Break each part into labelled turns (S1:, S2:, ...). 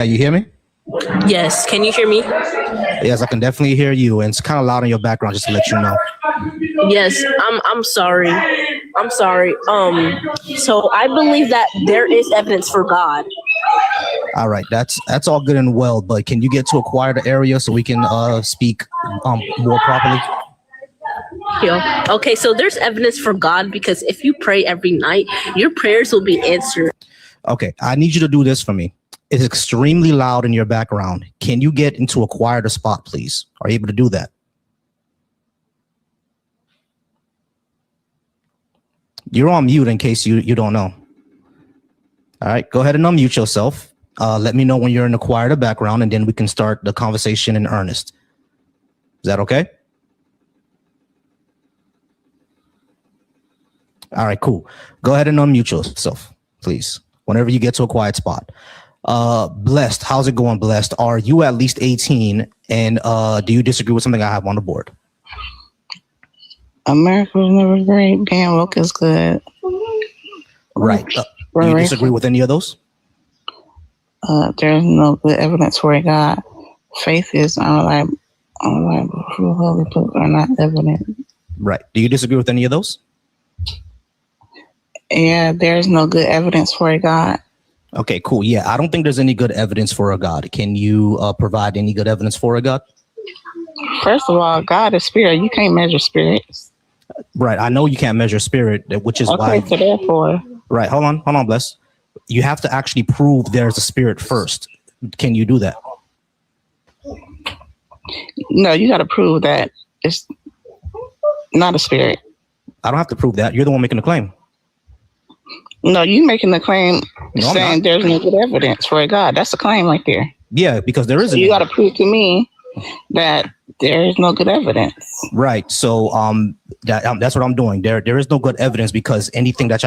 S1: You hear me?
S2: Yes. Can you hear me?
S1: Yes, I can definitely hear you, and it's kind of loud in your background, just to let you know.
S2: Yes. I'm sorry. I'm sorry. So I believe that there is evidence for God.
S1: All right, that's all good and well, but can you get to a quieter area so we can speak more properly?
S2: Yeah. Okay, so there's evidence for God because if you pray every night, your prayers will be answered.
S1: Okay, I need you to do this for me. It's extremely loud in your background. Can you get into a quieter spot, please? Are you able to do that? You're on mute in case you don't know. All right, go ahead and unmute yourself. Let me know when you're in a quieter background, and then we can start the conversation in earnest. Is that okay? All right, cool. Go ahead and unmute yourself, please, whenever you get to a quiet spot. Blessed, how's it going, Blessed? Are you at least 18? And do you disagree with something I have on the board?
S3: America was never great. Being woke is good.
S1: Right. Do you disagree with any of those?
S3: There's no good evidence for a God. Faith is unreliable. Holy books are not evident.
S1: Right. Do you disagree with any of those?
S3: Yeah, there's no good evidence for a God.
S1: Okay, cool. Yeah, I don't think there's any good evidence for a God. Can you provide any good evidence for a God?
S3: First of all, God is spirit. You can't measure spirits.
S1: Right. I know you can't measure spirit, which is why.
S3: Okay, so therefore.
S1: Right. Hold on, Bless. You have to actually prove there's a spirit first. Can you do that?
S3: No, you got to prove that it's not a spirit.
S1: I don't have to prove that. You're the one making the claim.
S3: No, you making the claim saying there's no good evidence for a God. That's a claim right there.
S1: Yeah, because there isn't.
S3: So you got to prove to me that there is no good evidence.
S1: Right. So that's what I'm doing. There is no good evidence because anything that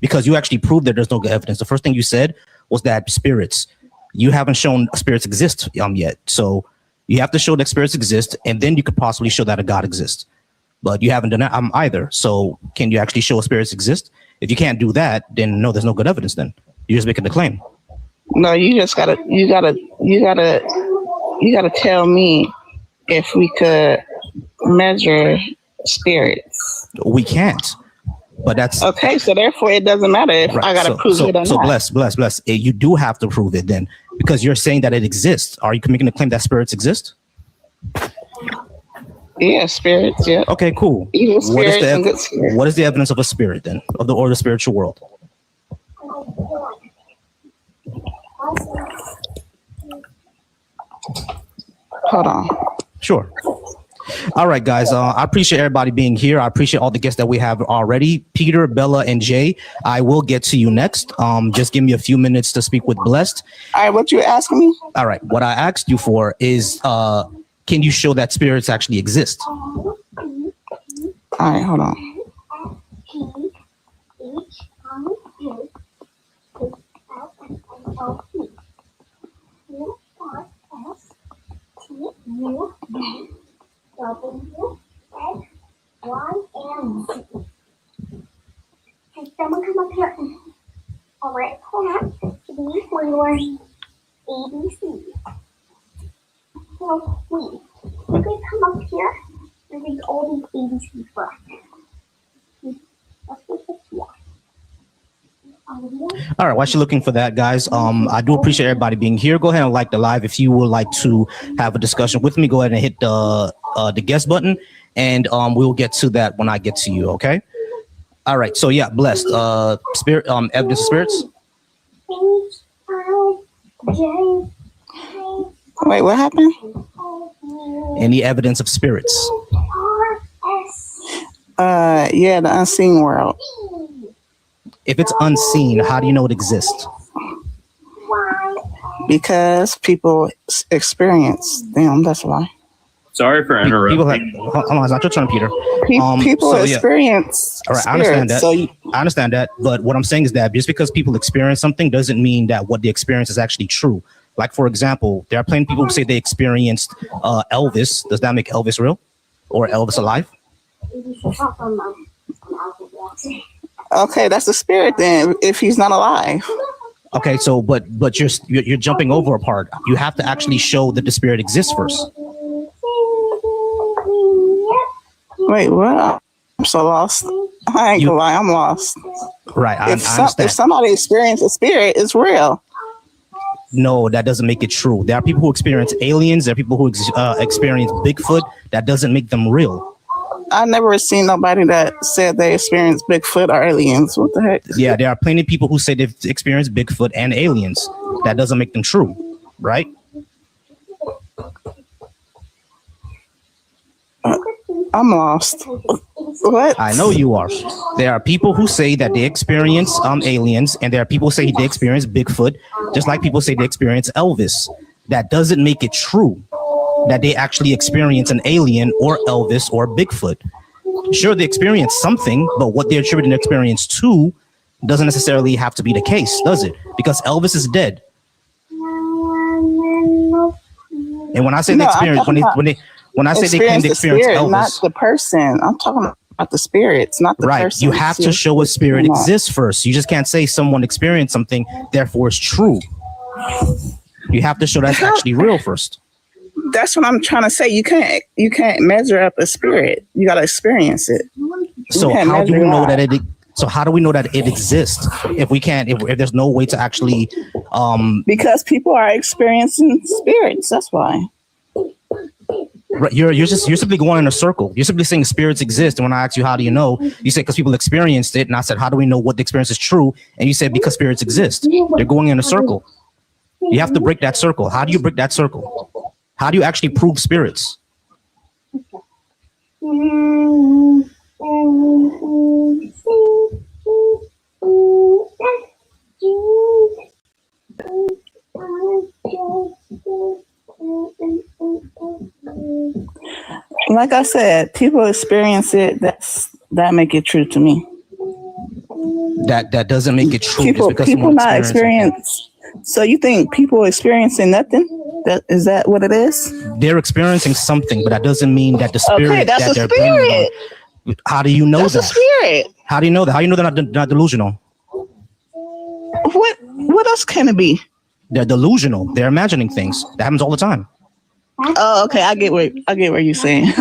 S1: because you actually proved that there's no good evidence. The first thing you said was that spirits. You haven't shown spirits exist yet. So you have to show that spirits exist, and then you could possibly show that a God exists. But you haven't done that either. So can you actually show spirits exist? If you can't do that, then no, there's no good evidence. Then you're just making the claim.
S3: No, you gotta tell me if we could measure spirits.
S1: We can't. But that's
S3: okay. So therefore, it doesn't matter if I gotta prove it or not.
S1: So bless. You do have to prove it then, because you're saying that it exists. Are you making the claim that spirits exist?
S3: Yeah, spirits. Yeah.
S1: Okay, cool.
S3: Evil spirits and good spirits.
S1: What is the evidence of a spirit then, of the spiritual world?
S3: Hold on.
S1: Sure. All right, guys. I appreciate everybody being here. I appreciate all the guests that we have already. Peter, Bella, and Jay. I will get to you next. Just give me a few minutes to speak with Blessed.
S3: All right, what you asking me?
S1: All right, what I asked you for is, can you show that spirits actually exist?
S3: All right, hold on.
S4: Someone come up here. All right, hold on. These were your ABC. So wait, you can come up here and read all these ABCs for us. Let's put this here.
S1: All right, while you're looking for that, guys, I do appreciate everybody being here. Go ahead and like the live. If you would like to have a discussion with me, go ahead and hit the guest button, and we'll get to that when I get to you. Okay. All right. So yeah, Blessed. Spirit. Evidence of spirits.
S3: Wait, what happened?
S1: Any evidence of spirits?
S3: Yeah, the unseen world.
S1: If it's unseen, how do you know it exists?
S3: Because people experience them. That's why.
S5: Sorry for interrupting.
S1: Hold on, it's not your turn, Peter.
S3: People experience.
S1: All right, I understand that. I understand that. But what I'm saying is that just because people experience something doesn't mean that what they experience is actually true. Like, for example, there are plenty of people who say they experienced Elvis. Does that make Elvis real? Or Elvis alive?
S3: Okay, that's the spirit then, if he's not alive.
S1: Okay, so but you're jumping over a part. You have to actually show that the spirit exists first.
S3: Wait, what? I'm so lost. I ain't gonna lie, I'm lost.
S1: Right, I understand.
S3: If somebody experiences a spirit, it's real.
S1: No, that doesn't make it true. There are people who experience aliens. There are people who experience Bigfoot. That doesn't make them real.
S3: I never seen nobody that said they experienced Bigfoot or aliens. What the heck?
S1: Yeah, there are plenty of people who say they've experienced Bigfoot and aliens. That doesn't make them true, right?
S3: I'm lost. What?
S1: I know you are. There are people who say that they experience aliens, and there are people who say they experience Bigfoot, just like people say they experience Elvis. That doesn't make it true that they actually experience an alien or Elvis or Bigfoot. Sure, they experience something, but what they're attributing their experience to doesn't necessarily have to be the case, does it? Because Elvis is dead. And when I say they experience, when I say they claim to experience
S3: spirit,
S1: Elvis,
S3: not the person. I'm talking about the spirits, not the person.
S1: You have to show a spirit exists first. You just can't say someone experienced something, therefore it's true. You have to show that's actually real first.
S3: That's what I'm trying to say. You can't measure up a spirit. You got to experience it.
S1: So how do we know that it? So how do we know that it exists if we can't? If there's no way to actually?
S3: Because people are experiencing spirits. That's why.
S1: Right, you're simply going in a circle. You're simply saying spirits exist. And when I asked you how do you know, you said because people experienced it, and I said how do we know what the experience is true? And you said because spirits exist. They're going in a circle. You have to break that circle. How do you break that circle? How do you actually prove spirits?
S3: Like I said, people experience it. That make it true to me.
S1: That doesn't make it true.
S3: People not experience. So you think people experiencing nothing? Is that what it is?
S1: They're experiencing something, but that doesn't mean that the spirit.
S3: Okay, that's
S1: that
S3: a spirit.
S1: How do you know
S3: that's
S1: that?
S3: That's a spirit.
S1: How do you know that? How do you know they're not delusional?
S3: What else can it be?
S1: They're delusional. They're imagining things. That happens all the time.
S3: Oh, okay. I get what you're saying.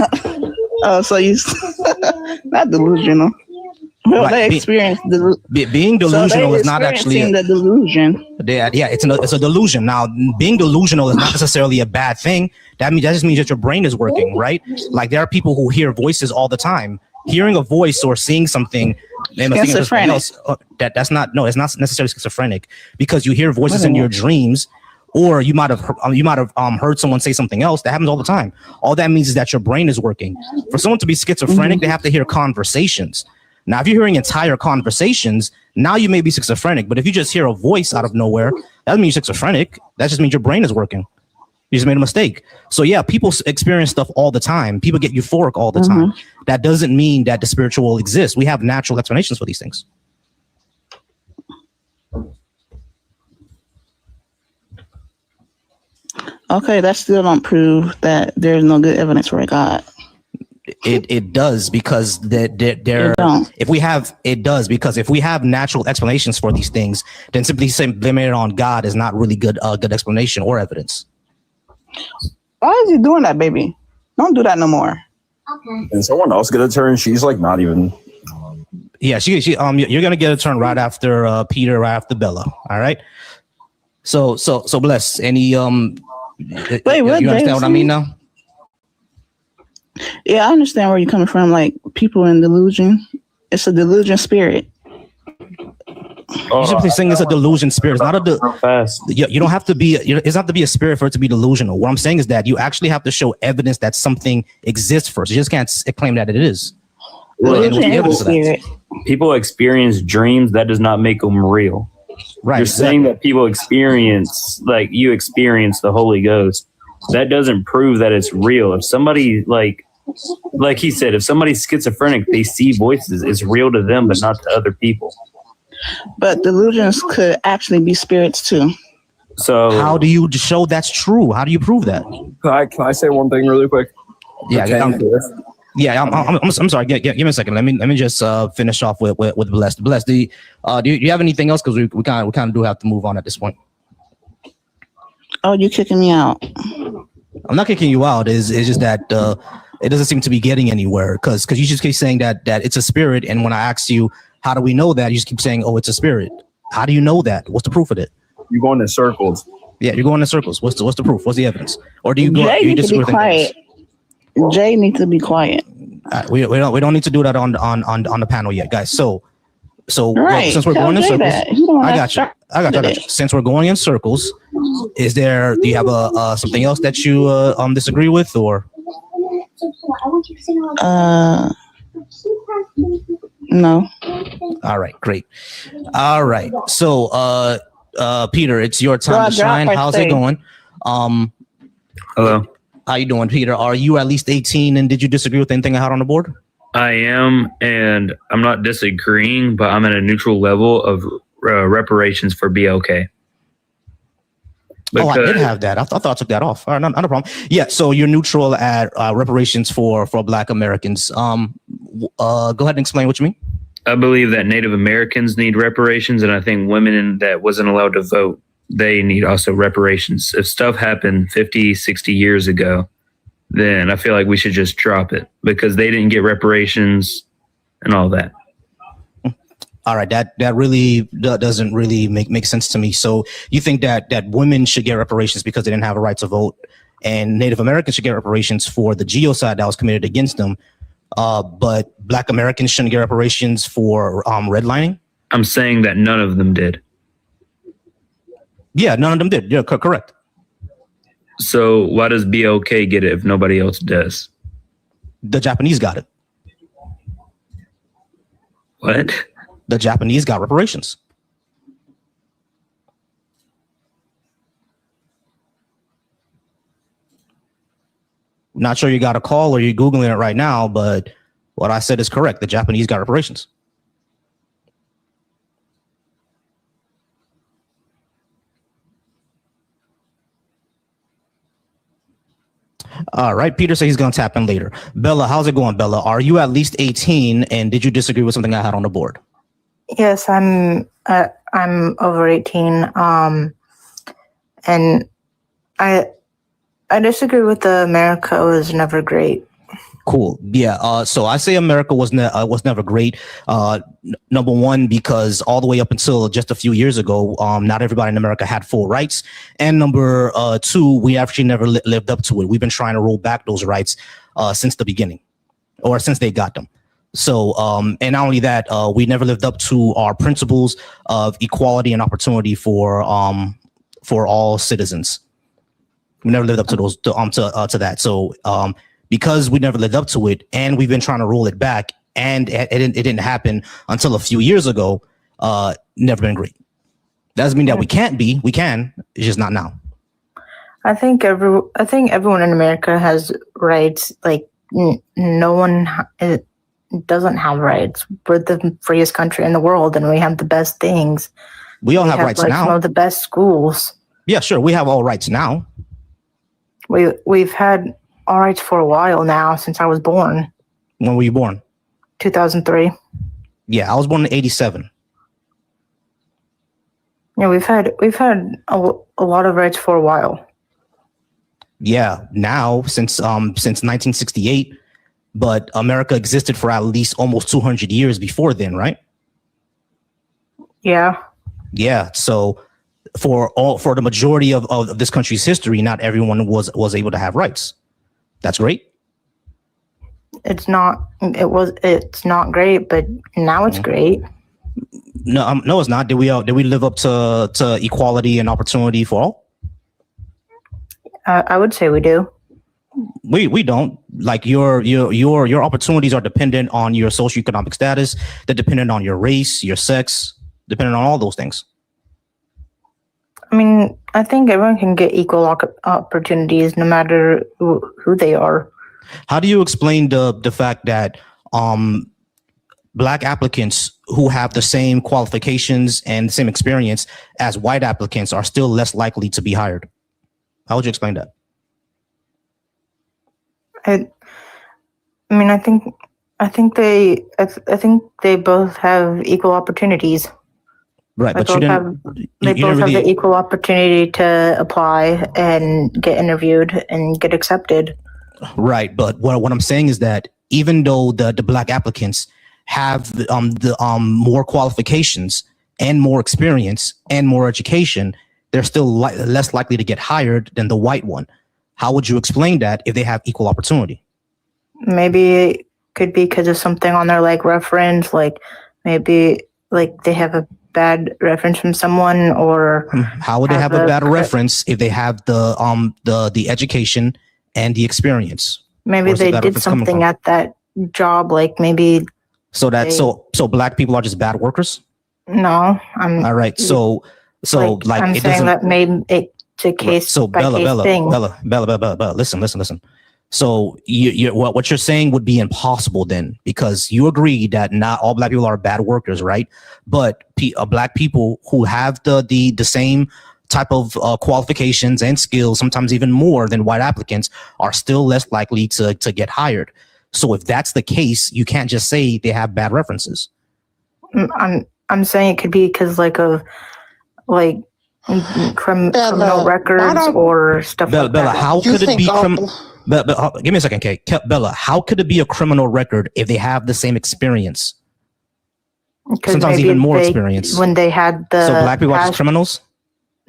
S3: Oh, so you not delusional. Well,
S1: right.
S3: They experience
S1: being delusional is not actually
S3: the delusion.
S1: Yeah, it's a delusion. Now, being delusional is not necessarily a bad thing. That just means that your brain is working, right? Like there are people who hear voices all the time. Hearing a voice or seeing something,
S3: schizophrenic.
S1: It's not necessarily schizophrenic because you hear voices in your dreams, or you might have heard someone say something else. That happens all the time. All that means is that your brain is working. For someone to be schizophrenic, they have to hear conversations. Now, if you're hearing entire conversations, now you may be schizophrenic. But if you just hear a voice out of nowhere, that doesn't mean you're schizophrenic. That just means your brain is working. You just made a mistake. So yeah, people experience stuff all the time. People get euphoric all the time. That doesn't mean that the spiritual exists. We have natural explanations for these things.
S3: Okay, that still don't prove that there's no good evidence for a God.
S1: It does because if we have natural explanations for these things, then simply blaming it on God is not really good explanation or evidence.
S3: Why is he doing that, baby? Don't do that no more.
S4: Okay.
S5: And someone else get a turn. She's like not even.
S1: Yeah, you're gonna get a turn right after Peter, right after Bella. All right. So bless. Any
S3: Wait, what?
S1: You understand what I mean now?
S3: Yeah, I understand where you're coming from. Like people in delusion, it's a delusion spirit.
S1: You're simply saying it's a delusion spirit. It's not you don't have to be. It's not to be a spirit for it to be delusional. What I'm saying is that you actually have to show evidence that something exists first. You just can't claim that it is.
S5: People experience dreams. That does not make them real.
S1: Right.
S5: You're saying that people experience, like you experience the Holy Ghost. That doesn't prove that it's real. If somebody like he said, if somebody's schizophrenic, they see voices. It's real to them, but not to other people.
S3: But delusions could actually be spirits too.
S5: So
S1: how do you show that's true? How do you prove that?
S5: Can I say one thing really quick?
S1: Yeah. Yeah, I'm sorry. Give me a second. Let me just finish off with Blessed. Blessed, do you have anything else? Because we kind of do have to move on at this point.
S3: Oh, you kicking me out?
S1: I'm not kicking you out. It's just that it doesn't seem to be getting anywhere. Because you just keep saying that it's a spirit, and when I ask you how do we know that, you just keep saying, oh, it's a spirit. How do you know that? What's the proof of it?
S5: You're going in circles.
S1: Yeah, you're going in circles. What's the proof? What's the evidence? Or do you go?
S3: Jay
S1: You
S3: needs to be quiet. Jay needs to be quiet.
S1: We don't need to do that on the panel yet, guys. So
S3: Right.
S1: Since we're
S3: Tell
S1: going in
S3: Jay
S1: circles,
S3: that. He the one
S1: I
S3: that
S1: got you. Since we're going in circles, do you have something else that you disagree with, or?
S3: No.
S1: All right, great. All right, so Peter, it's your time to shine. How's it going?
S5: Hello.
S1: How you doing, Peter? Are you at least 18, and did you disagree with anything I had on the board?
S5: I am, and I'm not disagreeing, but I'm at a neutral level of reparations for BLK.
S1: Oh, I did have that. I thought I took that off. All right, not a problem. Yeah, so you're neutral at reparations for Black Americans. Go ahead and explain what you mean.
S5: I believe that Native Americans need reparations, and I think women that wasn't allowed to vote, they need also reparations. If stuff happened 50, 60 years ago, then I feel like we should just drop it because they didn't get reparations and all that.
S1: All right, that really doesn't really make sense to me. So you think that women should get reparations because they didn't have a right to vote, and Native Americans should get reparations for the genocide that was committed against them, but Black Americans shouldn't get reparations for redlining?
S5: I'm saying that none of them did.
S1: Yeah, none of them did. Yeah, correct.
S5: So why does BLK get it if nobody else does?
S1: The Japanese got it.
S5: What?
S1: The Japanese got reparations. Not sure you got a call or you're Googling it right now, but what I said is correct. The Japanese got reparations. All right. Peter says he's going to tap in later. Bella, how's it going, Bella? Are you at least 18? And did you disagree with something I had on the board?
S6: Yes, I'm over 18. And I disagree with the America was never great.
S1: Cool. Yeah. So I say America was never great. Number one, because all the way up until just a few years ago, not everybody in America had full rights. And number two, we actually never lived up to it. We've been trying to roll back those rights since the beginning, or since they got them. So, and not only that, we never lived up to our principles of equality and opportunity for all citizens. We never lived up to those to that. So, because we never lived up to it, and we've been trying to roll it back, and it didn't happen until a few years ago. Never been great. Doesn't mean that we can't be. We can. It's just not now.
S6: I think everyone in America has rights. Like no one doesn't have rights. We're the freest country in the world, and we have the best things.
S1: We all have rights now.
S6: Some of the best schools.
S1: Yeah, sure. We have all rights now.
S6: We've had all rights for a while now, since I was born.
S1: When were you born?
S6: 2003.
S1: Yeah, I was born in 1987.
S6: Yeah, we've had a lot of rights for a while.
S1: Yeah, now since 1968, but America existed for at least almost 200 years before then, right?
S6: Yeah.
S1: Yeah. So for the majority of this country's history, not everyone was able to have rights. That's great.
S6: It's not great, but now it's great.
S1: No, it's not. Did we live up to equality and opportunity for all?
S6: I would say we do.
S1: We don't. Like your opportunities are dependent on your socioeconomic status. They're dependent on your race, your sex, dependent on all those things.
S6: I mean, I think everyone can get equal opportunities no matter who they are. How
S1: do you explain the fact that Black applicants who have the same qualifications and the same experience as white applicants are still less likely to be hired? How would you explain that?
S6: I mean, I think they both have equal opportunities.
S1: Right,
S6: They
S1: but you
S6: both have
S1: didn't.
S6: they
S1: You
S6: both
S1: didn't
S6: have the
S1: really.
S6: equal opportunity to apply and get interviewed and get accepted.
S1: Right, but what I'm saying is that even though the black applicants have the more qualifications and more experience and more education, they're still less likely to get hired than the white one. How would you explain that if they have equal opportunity?
S6: Maybe it could be because of something on their like reference, like maybe like they have a bad reference from someone, or
S1: How would they have a bad reference if they have the education and the experience?
S6: maybe
S1: Where's the
S6: they
S1: bad
S6: did
S1: reference coming
S6: something
S1: from?
S6: at that job, like maybe
S1: So black people are just bad workers?
S6: no.
S1: All right. So like
S6: I'm
S1: it
S6: saying
S1: doesn't.
S6: that maybe it's a case
S1: So
S6: by case thing.
S1: Bella, listen. So what you're saying would be impossible then, because you agree that not all black people are bad workers, right? But black people who have the same type of qualifications and skills, sometimes even more than white applicants, are still less likely to get hired. So if that's the case, you can't just say they have bad references.
S6: I'm saying it could be because of criminal records or stuff
S1: Bella,
S6: like
S1: Bella,
S6: that.
S1: how could it be give me a second, Kay. Bella, how could it be a criminal record if they have the same experience? Sometimes even more experience.
S6: When they had the
S1: So black people are just criminals?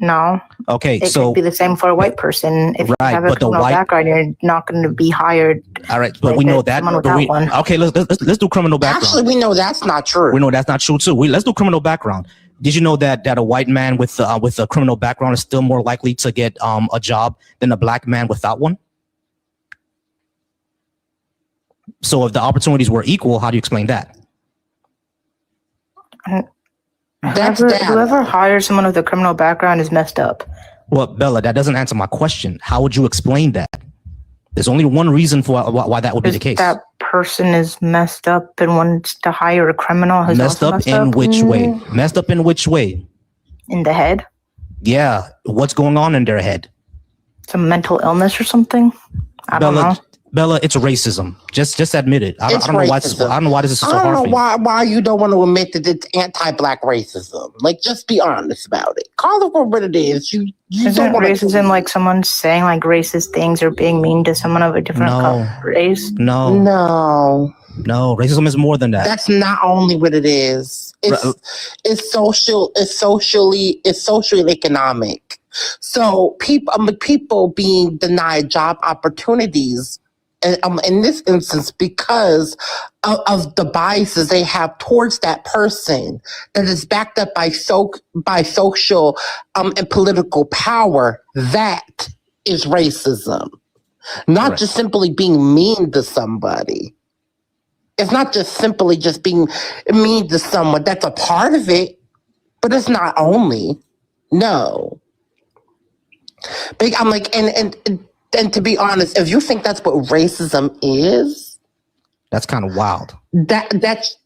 S6: No.
S1: Okay,
S6: It
S1: so
S6: could be the same for a white person. If you have a criminal background, you're not going to be hired.
S1: All right, but we know that. Okay, let's do criminal background.
S7: Actually, we know that's not true.
S1: We know that's not true too. Let's do criminal background. Did you know that a white man with a criminal background is still more likely to get a job than a black man without one? So if the opportunities were equal, how do you explain that?
S6: Whoever hires someone with a criminal background is messed up.
S1: Well, Bella, that doesn't answer my question. How would you explain that? There's only one reason for why that would be the case.
S6: That person is messed up and wants to hire a criminal.
S1: Messed up in which way? Messed up in which way?
S6: In the head.
S1: Yeah. What's going on in their head?
S6: Some mental illness or something. I don't know.
S1: Bella, it's racism. Just admit it. I don't know why. I don't know why this is so hard.
S7: I don't know why you don't want to admit that it's anti-black racism. Like, just be honest about it. Call it for what it is. You
S6: Isn't racism like someone saying like racist things or being mean to someone of a different race?
S1: No. Racism is more than that.
S7: That's not only what it is. It's social. It's socially and economic. So people being denied job opportunities. In this instance, because of the biases they have towards that person, that is backed up by social and political power, that is racism. Not just simply being mean to somebody. It's not just simply just being mean to someone. That's a part of it, but it's not only. No. I'm like, and to be honest, if you think that's what racism is,
S1: that's kind of wild.
S7: It's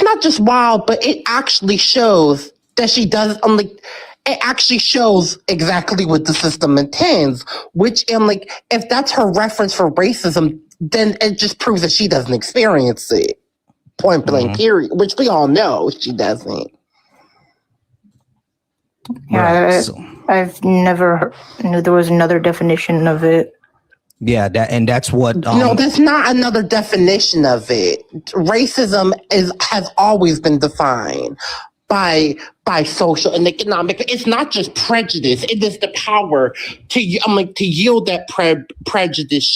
S7: not just wild, but it actually shows that she does. It actually shows exactly what the system intends. Which, if that's her reference for racism, then it just proves that she doesn't experience it. Point blank, period. Which we all know she doesn't.
S6: Yeah, I've never knew there was another definition of it.
S1: Yeah, that's what.
S7: No, that's not another definition of it. Racism has always been defined by social and economic. It's not just prejudice. It is the power to yield that prejudice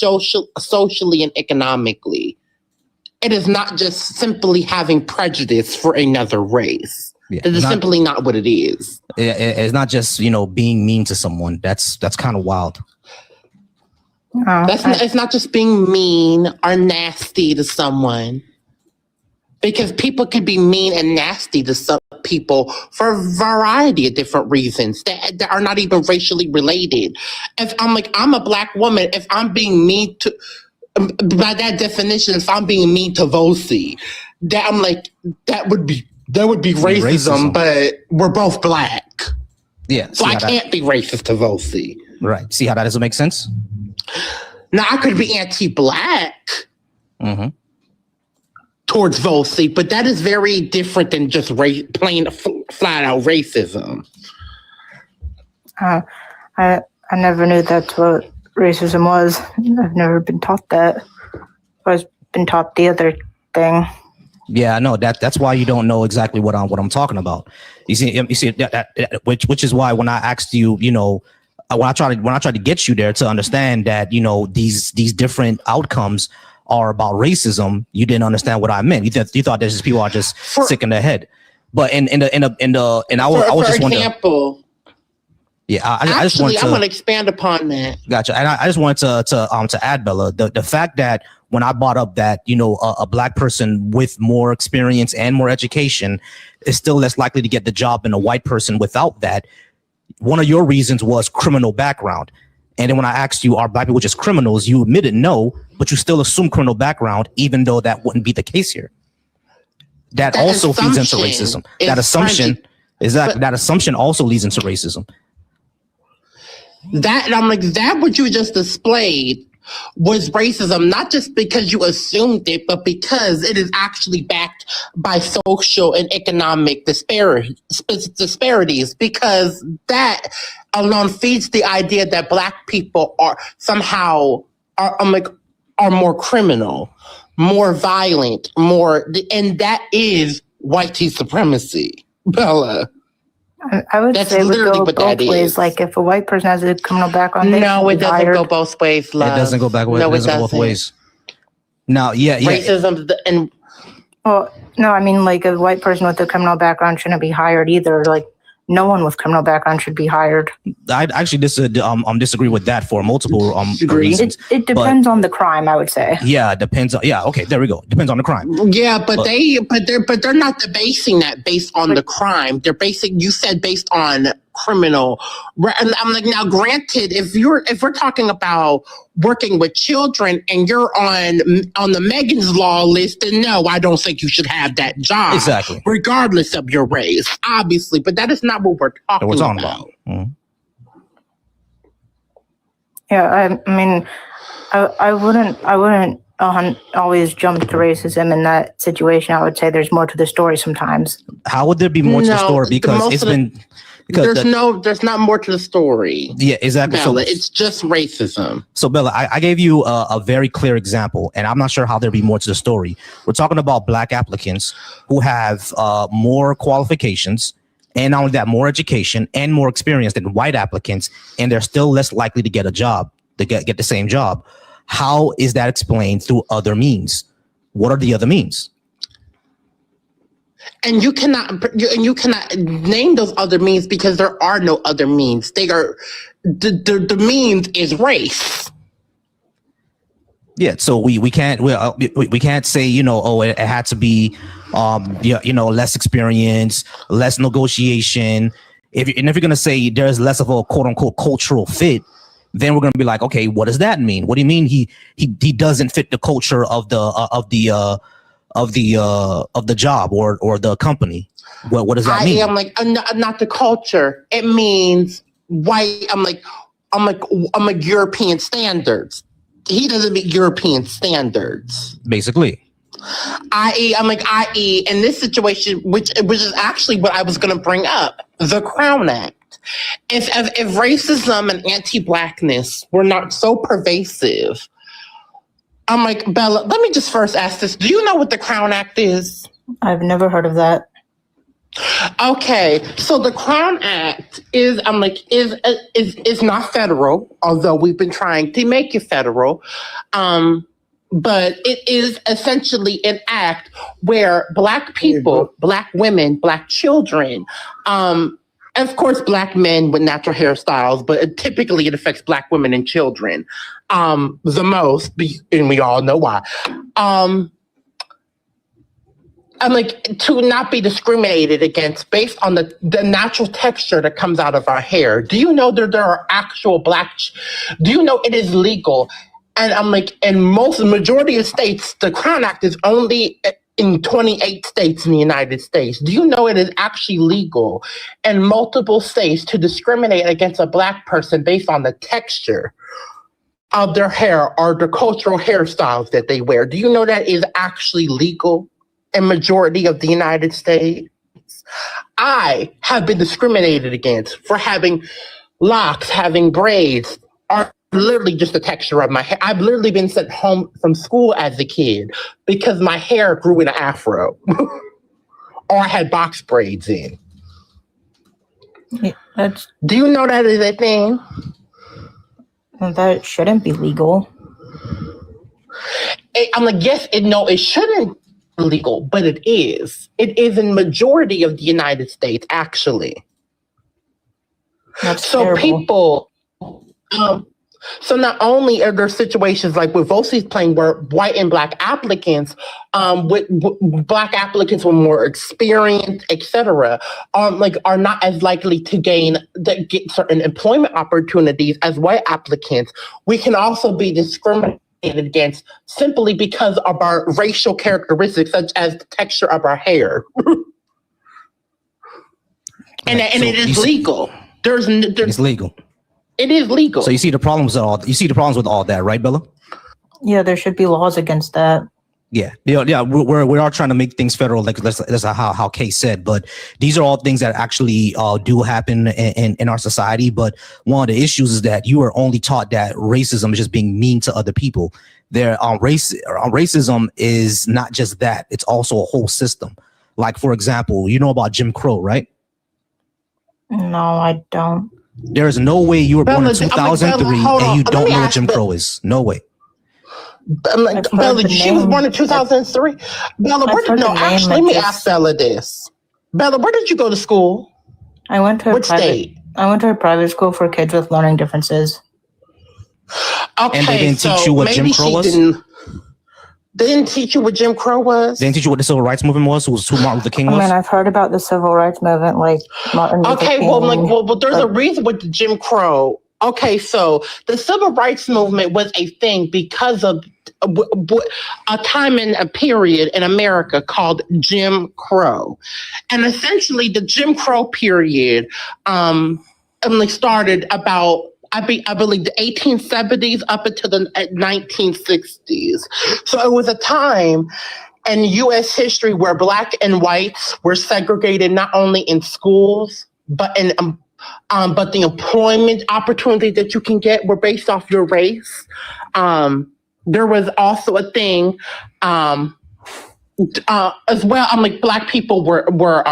S7: socially and economically. It is not just simply having prejudice for another race. Yeah, it is simply not what it is.
S1: It's not just being mean to someone. That's kind of wild.
S7: It's not just being mean or nasty to someone, because people can be mean and nasty to some people for a variety of different reasons that are not even racially related. If I'm a black woman, if I'm being mean to, by that definition, if I'm being mean to Vosi, that would be racism, but we're both black.
S1: Yeah.
S7: So I can't be racist to Vosi.
S1: Right. See how that doesn't make sense?
S7: Now, I could be anti-Black towards Volsi, but that is very different than just plain flat-out racism.
S6: I never knew that's what racism was. I've never been taught that. I've been taught the other thing.
S1: Yeah, no, that's why you don't know exactly what I'm talking about. You see, which is why when I asked you, you know, when I tried to get you there to understand that, you know, these different outcomes are about racism, you didn't understand what I meant. You thought that just people are just sick in their head. But I was just wondering. Yeah, I just want to.
S7: I'm going to expand upon that.
S1: Gotcha. And I just wanted to add, Bella, the fact that when I brought up that, you know, a Black person with more experience and more education is still less likely to get the job than a white person without that. One of your reasons was criminal background. And then when I asked you, are Black people just criminals? You admitted no, but you still assume criminal background, even though that wouldn't be the case here. That also feeds into racism. That assumption that assumption also leads into racism.
S7: That what you just displayed was racism, not just because you assumed it, but because it is actually backed by social and economic disparities, because that alone feeds the idea that Black people are somehow are more criminal, more violent, and that is white supremacy, Bella.
S6: I would say it would go both ways. Like if a white person has a criminal background,
S7: it doesn't go both ways. Love.
S1: It doesn't go back. No, it doesn't go both ways. No,
S7: racism and
S6: no, I mean like a white person with a criminal background shouldn't be hired either. Like no one with criminal background should be hired.
S1: I actually disagree with that for multiple reasons.
S6: It depends on the crime, I would say.
S1: Yeah, it depends on. Yeah, okay, there we go. Depends on the crime.
S7: Yeah, but they're not basing that based on the crime. They're basing. You said based on criminal. And I'm like, now, granted, if we're talking about working with children and you're on the Megan's Law list, then no, I don't think you should have that job.
S1: Exactly.
S7: Regardless of your race, obviously. But that is not what we're talking about.
S1: Mm-hmm.
S6: Yeah, I mean, I wouldn't always jump to racism in that situation. I would say there's more to the story sometimes.
S1: How would there be more to the story? Because
S7: there's not more to the story.
S1: Yeah, exactly.
S7: Bella, it's just racism.
S1: So Bella, I gave you a very clear example, and I'm not sure how there'd be more to the story. We're talking about Black applicants who have more qualifications, and not only that, more education and more experience than white applicants, and they're still less likely to get a job, to get the same job. How is that explained through other means? What are the other means?
S7: And you cannot name those other means because there are no other means. They are the means is race.
S1: Yeah, so we can't say, you know, oh, it had to be less experience, less negotiation. If you're gonna say there's less of a quote unquote cultural fit, then we're gonna be like, okay, what does that mean? What do you mean he doesn't fit the culture of the job or the company? What does that mean?
S7: I'm like, not the culture. It means white. I'm like European standards. He doesn't meet European standards.
S1: Basically.
S7: i.e. in this situation, which is actually what I was going to bring up, the Crown Act. If racism and anti-Blackness were not so pervasive, I'm like, Bella, let me just first ask this. Do you know what the Crown Act is?
S6: I've never heard of that.
S7: Okay, so the Crown Act is not federal, although we've been trying to make it federal. But it is essentially an act where Black people, Black women, Black children, and of course, Black men with natural hairstyles, but typically it affects Black women and children the most, and we all know why. I'm like, to not be discriminated against based on the natural texture that comes out of our hair. Do you know that there are actual do you know it is legal? And I'm like, in majority of states, the Crown Act is only in 28 states in the United States. Do you know it is actually legal in multiple states to discriminate against a Black person based on the texture of their hair are the cultural hairstyles that they wear. Do you know that is actually legal in majority of the United States? I have been discriminated against for having locks, having braids, are literally just the texture of my hair. I've literally been sent home from school as a kid because my hair grew in an afro or I had box braids in.
S6: Yeah,
S7: do you know that is a thing?
S6: that shouldn't be legal.
S7: I'm like, yes, it shouldn't be legal, but it is. It is in majority of the United States, actually.
S6: That's
S7: So
S6: terrible.
S7: people, so not only are there situations like with Vosie's playing where white and black applicants, with black applicants with more experience, etc., are not as likely to get certain employment opportunities as white applicants. We can also be discriminated against simply because of our racial characteristics, such as the texture of our hair, and it is legal.
S1: It's legal.
S7: It is legal.
S1: So you see the problems with all that, right, Bella?
S6: Yeah, there should be laws against that.
S1: Yeah. We are trying to make things federal, like that's how Kay said. But these are all things that actually do happen in our society. But one of the issues is that you are only taught that racism is just being mean to other people. Racism is not just that; it's also a whole system. Like, for example, you know about Jim Crow, right?
S6: No, I don't.
S1: There is no way you were born in 2003 and you don't know what Jim Crow is. No way.
S7: I'm like, Bella, she was born in 2003. Bella, let me ask Bella this. Bella, where did you go to school?
S6: I went to
S7: Which state?
S6: I went to a private school for kids with learning differences.
S7: Okay,
S1: and they didn't teach you what Jim Crow was?
S7: They didn't teach you what Jim Crow was?
S1: They didn't teach you what the civil rights movement was? Who Martin Luther King was?
S6: I mean, I've heard about the civil rights movement, like Martin Luther King.
S7: Well, there's a reason with the Jim Crow. Okay, so the civil rights movement was a thing because of a time in a period in America called Jim Crow. And essentially the Jim Crow period started about, I believe, the 1870s up until the 1960s. So it was a time in U.S. history where black and whites were segregated not only in schools, but the employment opportunities that you can get were based off your race. There was also a thing as well. I'm like, black people were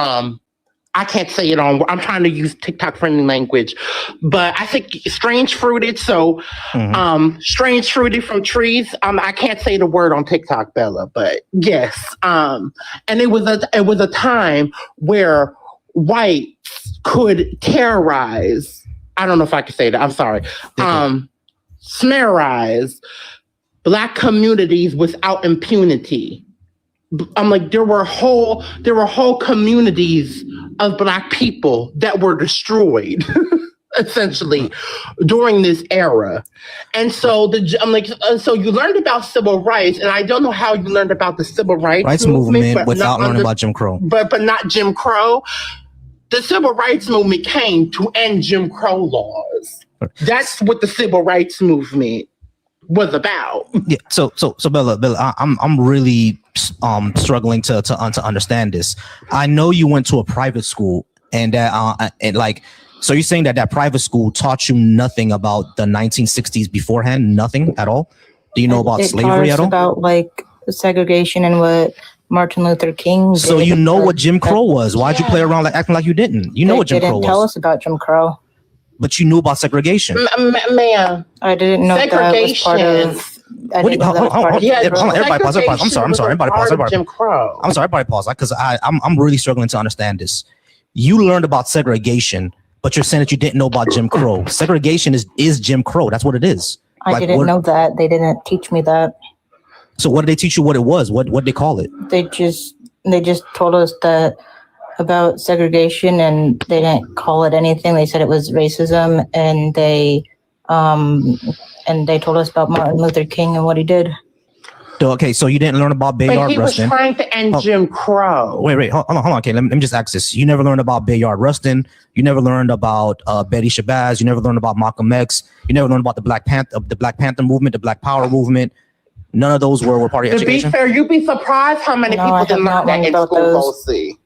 S7: I can't say it on. I'm trying to use TikTok friendly language, but I think strange fruited. So, strange fruited from trees. I can't say the word on TikTok, Bella, but yes. And it was a time where whites could terrorize. I don't know if I can say that. I'm sorry. Smerize black communities without impunity. I'm like, there were whole communities of black people that were destroyed essentially during this era. And so so you learned about civil rights, and I don't know how you learned about the civil rights movement
S1: without learning about Jim Crow.
S7: But not Jim Crow. The civil rights movement came to end Jim Crow laws. That's what the civil rights movement was about.
S1: Yeah. So Bella, I'm really struggling to understand this. I know you went to a private school, and that so you're saying that private school taught you nothing about the 1960s beforehand, nothing at all? Do you know about slavery at all?
S6: About like segregation and what Martin Luther King did.
S1: So you know what Jim Crow was? Why'd you play around acting like you didn't? You know what Jim Crow was.
S6: They didn't tell us about Jim Crow.
S1: But you knew about segregation.
S7: Ma'am.
S6: I didn't know that was part of.
S1: Everybody pause. I'm sorry. Everybody pause.
S7: Jim Crow.
S1: I'm sorry. Everybody pause. Because I'm really struggling to understand this. You learned about segregation, but you're saying that you didn't know about Jim Crow. Segregation is Jim Crow. That's what it is.
S6: I didn't know that. They didn't teach me that.
S1: So what did they teach you what it was? What did they call it?
S6: They just told us that about segregation, and they didn't call it anything. They said it was racism, and they told us about Martin Luther King and what he did.
S1: So, okay, so you didn't learn about
S7: But
S1: Bayard
S7: he was
S1: Rustin.
S7: trying to end Jim Crow.
S1: Wait, hold on. Okay, let me just ask this. You never learned about Bayard Rustin. You never learned about Betty Shabazz. You never learned about Malcolm X. You never learned about the Black Panther movement, the Black Power movement. None of those were part of your
S7: To be
S1: education.
S7: fair, you'd be surprised how many people didn't learn that in school, Volsey.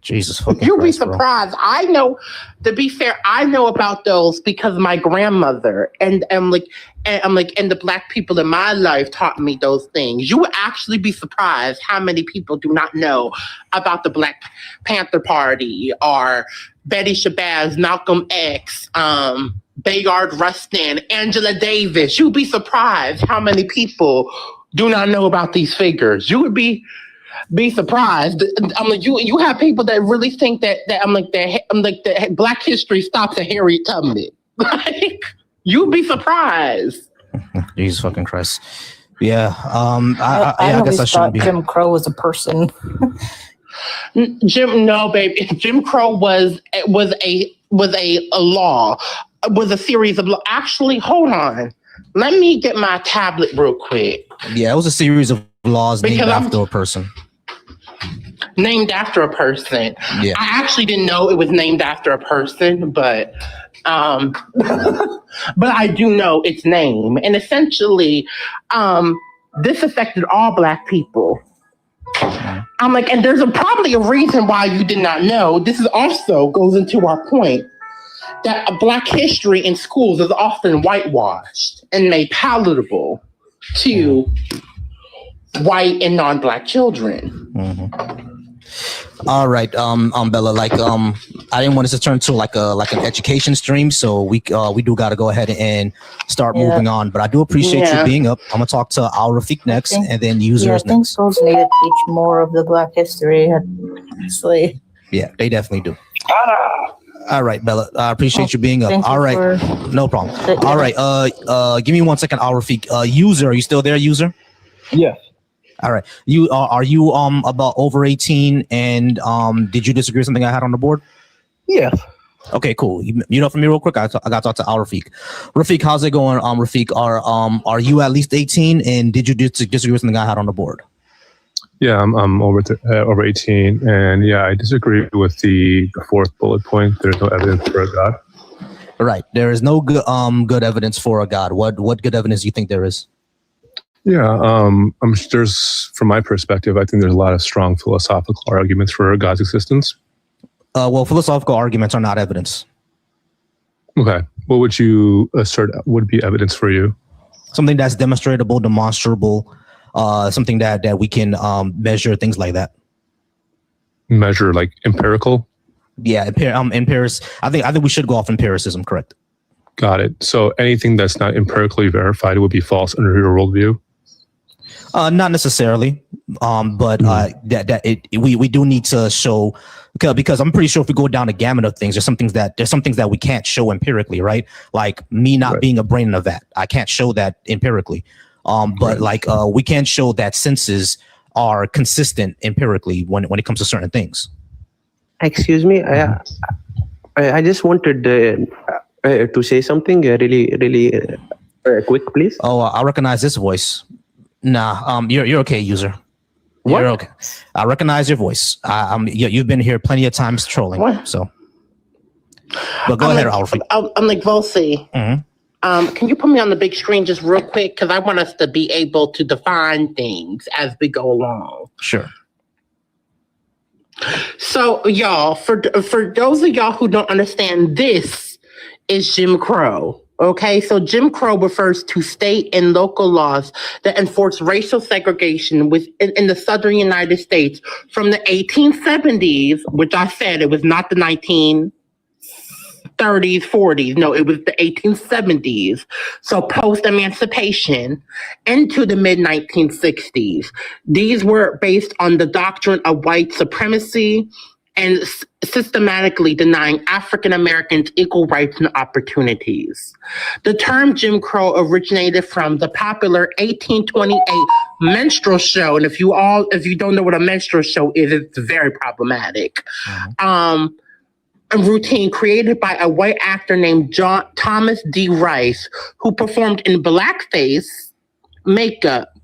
S1: Jesus fucking
S7: You'd be
S1: Christ, bro.
S7: surprised. I know. To be fair, I know about those because my grandmother and the Black people in my life taught me those things. You would actually be surprised how many people do not know about the Black Panther Party or Betty Shabazz, Malcolm X, Bayard Rustin, Angela Davis. You'd be surprised how many people do not know about these figures. You would be surprised. I'm like, you have people that really think that Black history stops at Harriet Tubman. Like, you'd be surprised.
S1: Jesus fucking Christ. Yeah.
S6: I
S1: guess I shouldn't be.
S6: Jim Crow was a person.
S7: No, baby. Jim Crow was a law. Was a series of law. Actually, hold on. Let me get my tablet real quick.
S1: Yeah, it was a series of laws named after a person.
S7: Named after a person.
S1: Yeah.
S7: I actually didn't know it was named after a person, but but I do know its name. And essentially, this affected all Black people. I'm like, and there's probably a reason why you did not know. This is also goes into our point that Black history in schools is often whitewashed and made palatable to white and non-Black children.
S1: Mm-hmm. All right, Bella. I didn't want this to turn to like an education stream, so we do got to go ahead and start moving on. But I do appreciate you being up. I'm gonna talk to Al Rafiq next, and then users
S6: I think
S1: next.
S6: schools need to teach more of the Black history. Honestly.
S1: Yeah, they definitely do. All right, Bella. I appreciate you being up. All right, no problem. All right, give me 1 second, Al Rafiq. User, are you still there, user?
S8: Yes.
S1: All right. You are you about over 18 and did you disagree with something I had on the board?
S8: Yes.
S1: Okay, cool. You know, for me real quick, I got to talk to Al Rafiq. Rafiq, how's it going? Rafiq, are you at least 18 and did you disagree with something I had on the board?
S8: Yeah, I'm over 18, and yeah, I disagree with the fourth bullet point. There's no evidence for a God.
S1: Right. There is no good evidence for a God. What good evidence do you think there is?
S8: Yeah, there's, from my perspective, I think there's a lot of strong philosophical arguments for God's existence.
S1: Well, philosophical arguments are not evidence.
S8: Okay. What would you assert would be evidence for you?
S1: Something that's demonstrable, demonstrable, something that we can measure, things like that.
S8: Measure, like empirical?
S1: Yeah, I think we should go off empiricism, correct?
S8: Got it. So anything that's not empirically verified would be false under your worldview?
S1: Not necessarily, but we do need to show, because I'm pretty sure if we go down the gamut of things, there's some things that we can't show empirically, right? Like me not being a brain in a vat, I can't show that empirically. But we can show that senses are consistent empirically when it comes to certain things.
S9: Excuse me, I just wanted to say something really quick, please.
S1: Oh, I recognize this voice. Nah, you're okay, user.
S9: What?
S1: You're okay. I recognize your voice. You've been here plenty of times trolling.
S7: What?
S1: So, but go ahead, Alfred.
S7: I'm like, Volsey.
S1: Mm-hmm.
S7: Can you put me on the big screen just real quick? Because I want us to be able to define things as we go along.
S1: Sure.
S7: So, y'all, for those of y'all who don't understand, this is Jim Crow. Okay, so Jim Crow refers to state and local laws that enforce racial segregation in the southern United States from the 1870s, which I said it was not the 1930s, 40s. No, it was the 1870s. So post-emancipation into the mid-1960s. These were based on the doctrine of white supremacy and systematically denying African Americans equal rights and opportunities. The term Jim Crow originated from the popular 1828 minstrel show, and if you don't know what a minstrel show is, it's very problematic. A routine created by a white actor named Thomas D. Rice, who performed in blackface makeup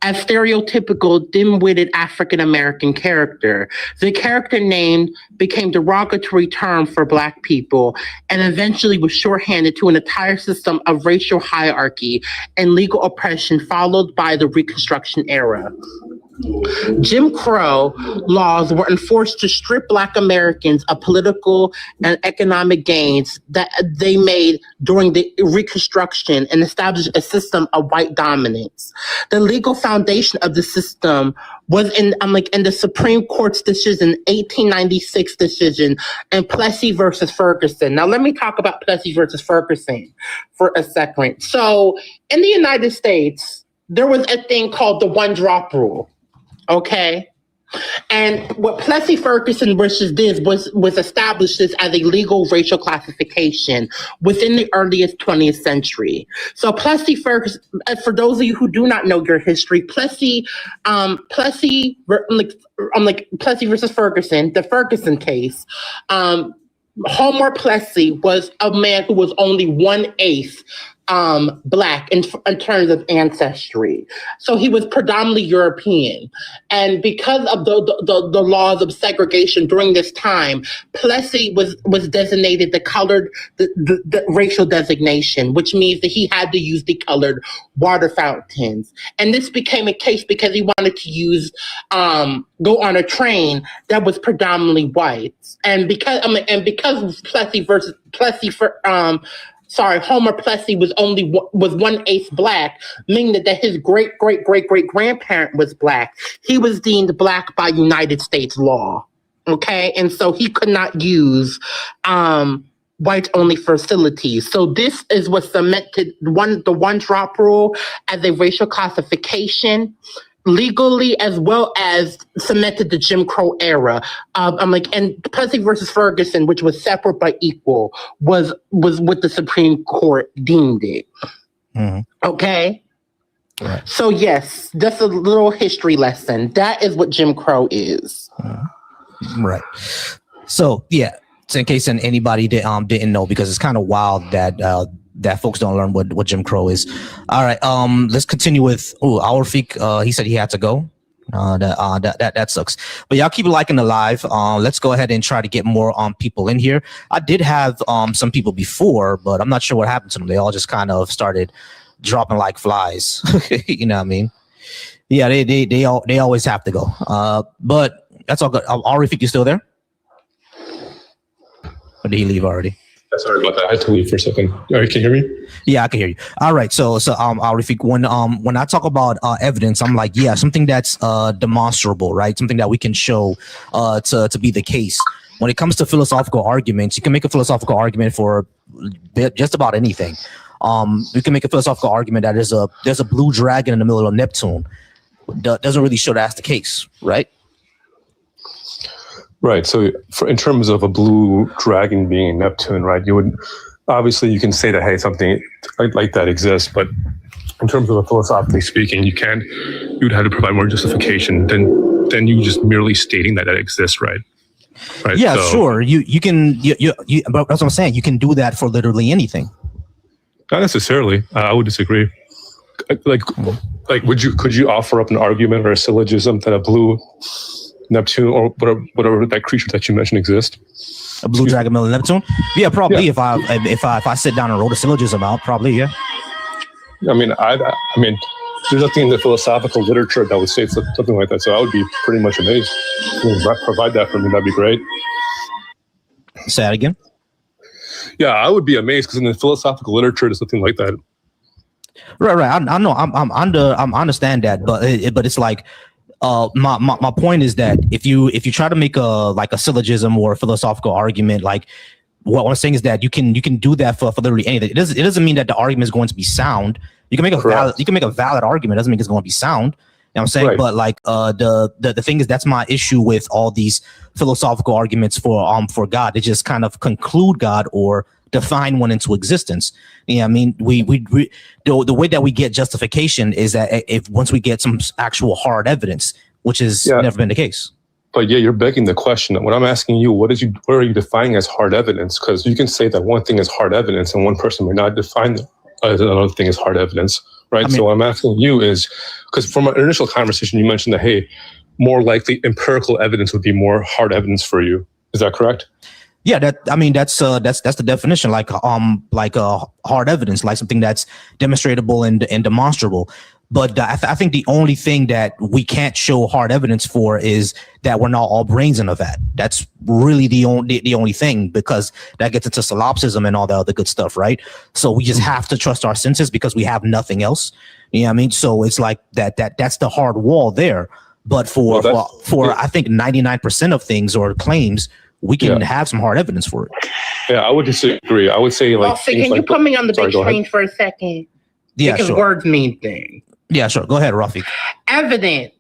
S7: a stereotypical dim-witted African-American character. The character name became derogatory term for Black people and eventually was shorthanded to an entire system of racial hierarchy and legal oppression followed by the Reconstruction era. Jim Crow laws were enforced to strip Black Americans of political and economic gains that they made during the Reconstruction and establish a system of white dominance. The legal foundation of the system was in the Supreme Court's decision, 1896 decision, and Plessy versus Ferguson. Now, let me talk about Plessy versus Ferguson for a second. So, in the United States, there was a thing called the one-drop rule, okay? And what Plessy Ferguson versus did was establish this as a legal racial classification within the earliest 20th century. So Plessy Ferguson, for those of you who do not know your history, Plessy versus Ferguson, the Ferguson case, Homer Plessy was a man who was only 1/8 Black in terms of ancestry. So he was predominantly European. And because of the laws of segregation during this time, Plessy was designated the racial designation, which means that he had to use the colored water fountains. And this became a case because he wanted to go on a train that was predominantly white. And because Homer Plessy was 1/8 Black, meaning that his great grandparent was Black. He was deemed Black by United States law. Okay, and so he could not use white-only facilities. So this is what cemented the one-drop rule as a racial classification legally, as well as cemented the Jim Crow era. And Plessy versus Ferguson, which was separate but equal, was what the Supreme Court deemed it. Mm-hmm. Okay? Right. So yes, that's a little history lesson. That is what Jim Crow is.
S1: Right. So yeah, so in case anybody didn't know, because it's kind of wild that folks don't learn what Jim Crow is. All right, let's continue with our Fik. He said he had to go. That sucks. But y'all keep liking the live. Let's go ahead and try to get more people in here. I did have some people before, but I'm not sure what happened to them. They all just kind of started dropping like flies. You know what I mean? Yeah, they always have to go. But that's all good. Ari Fik, you still there? Or did he leave already?
S8: Sorry about that. I had to leave for a second. All right, can you hear me?
S1: Yeah, I can hear you. All right. So Rafik, when I talk about evidence, I'm like, yeah, something that's demonstrable, right? Something that we can show to be the case. When it comes to philosophical arguments, you can make a philosophical argument for just about anything. You can make a philosophical argument that there's a blue dragon in the middle of Neptune. Doesn't really show that's the case, right?
S8: Right. So in terms of a blue dragon being in Neptune, right, you can say that, hey, something like that exists, but in terms of a philosophically speaking, you'd have to provide more justification than you just merely stating that exists, right? Right.
S1: Yeah, so, sure. You can, but that's what I'm saying. You can do that for literally anything.
S8: Not necessarily. I would disagree. Could you offer up an argument or a syllogism that a blue Neptune or whatever that creature that you mentioned exists?
S1: A blue dragon middle of Neptune? Yeah, probably. Yeah. If I sit down and wrote a syllogism out, probably, yeah.
S8: I mean, there's nothing in the philosophical literature that would say something like that. So I would be pretty much amazed. If you can provide that for me, that'd be great.
S1: Say that again.
S8: Yeah, I would be amazed because in the philosophical literature, there's nothing like that.
S1: Right. I know. I understand that, but it's like. My point is that if you try to make a syllogism or a philosophical argument, like what I'm saying is that you can do that for literally anything. It doesn't mean that the argument is going to be sound. You can make a valid argument. It doesn't mean it's going to be sound. You know what I'm saying? Right. But like the thing is, that's my issue with all these philosophical arguments for God. They just kind of conclude God or define one into existence. Yeah, I mean, we the way that we get justification is that once we get some actual hard evidence, which has never been the case.
S8: But yeah, you're begging the question. When I'm asking you, what are you defining as hard evidence? Because you can say that one thing is hard evidence, and one person may not define another thing as hard evidence. right? So what I'm asking you is, because from our initial conversation, you mentioned that, hey, more likely empirical evidence would be more hard evidence for you. Is that correct?
S1: Yeah, that's the definition, like hard evidence, like something that's demonstrable and demonstrable. But I think the only thing that we can't show hard evidence for is that we're not all brains in a vat. That's really the only thing, because that gets into solipsism and all the other good stuff, right? So we just have to trust our senses because we have nothing else. You know what I mean? So it's like that's the hard wall there. But for I think 99% of things or claims, we can have some hard evidence for it.
S8: Yeah, I would disagree. I would say
S7: can you put me on the big screen for a second?
S1: Yeah,
S7: because words mean things.
S1: Yeah, sure. Go ahead, Rafi.
S7: Evidence.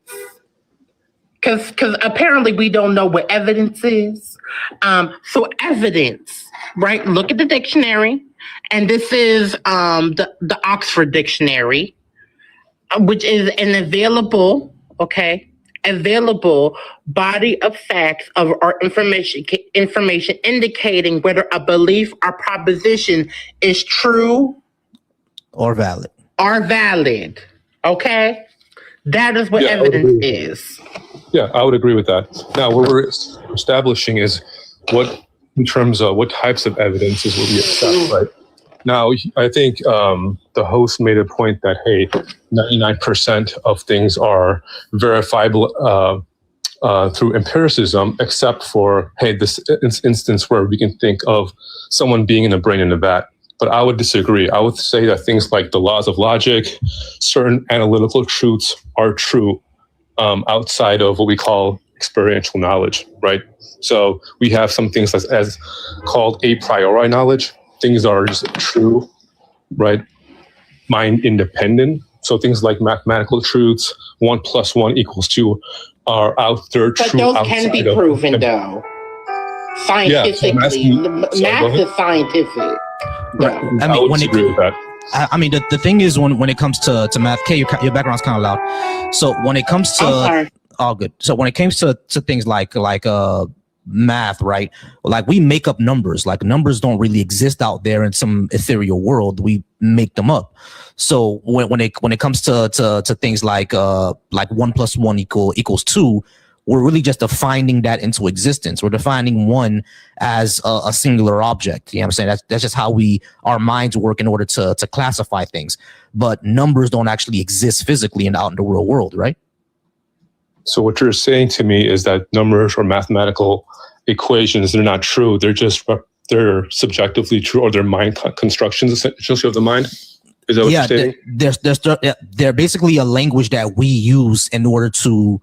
S7: Because apparently we don't know what evidence is. So evidence, right? Look at the dictionary. And this is the Oxford Dictionary, which is an available body of facts or information indicating whether a belief or proposition is true
S1: or valid.
S7: Okay? That is what evidence is.
S8: Yeah, I would agree with that. Now, what we're establishing is in terms of what types of evidence is what we accept, right? Now, I think the host made a point that, hey, 99% of things are verifiable through empiricism, except for, hey, this instance where we can think of someone being in a brain in a vat. But I would disagree. I would say that things like the laws of logic, certain analytical truths are true outside of what we call experiential knowledge, right? So we have some things as called a priori knowledge. Things are just true, right? Mind independent. So things like mathematical truths, 1 + 1 = 2, are out there.
S7: But those can be proven, though, scientifically. Math is scientific.
S1: Right. I mean, the thing is, when it comes to math, Kay, your background's kind of loud. So when it comes to all good. So when it comes to things like math, right? Like we make up numbers. Like numbers don't really exist out there in some ethereal world. We make them up. So when it comes to things like 1 + 1 = 2, we're really just defining that into existence. We're defining one as a singular object. You know what I'm saying? That's just how our minds work in order to classify things. But numbers don't actually exist physically and out in the real world, right?
S8: So what you're saying to me is that numbers or mathematical equations, they're not true. They're subjectively true, or they're mind constructions essentially of the mind. Is that what you're saying?
S1: They're basically a language that we use in order to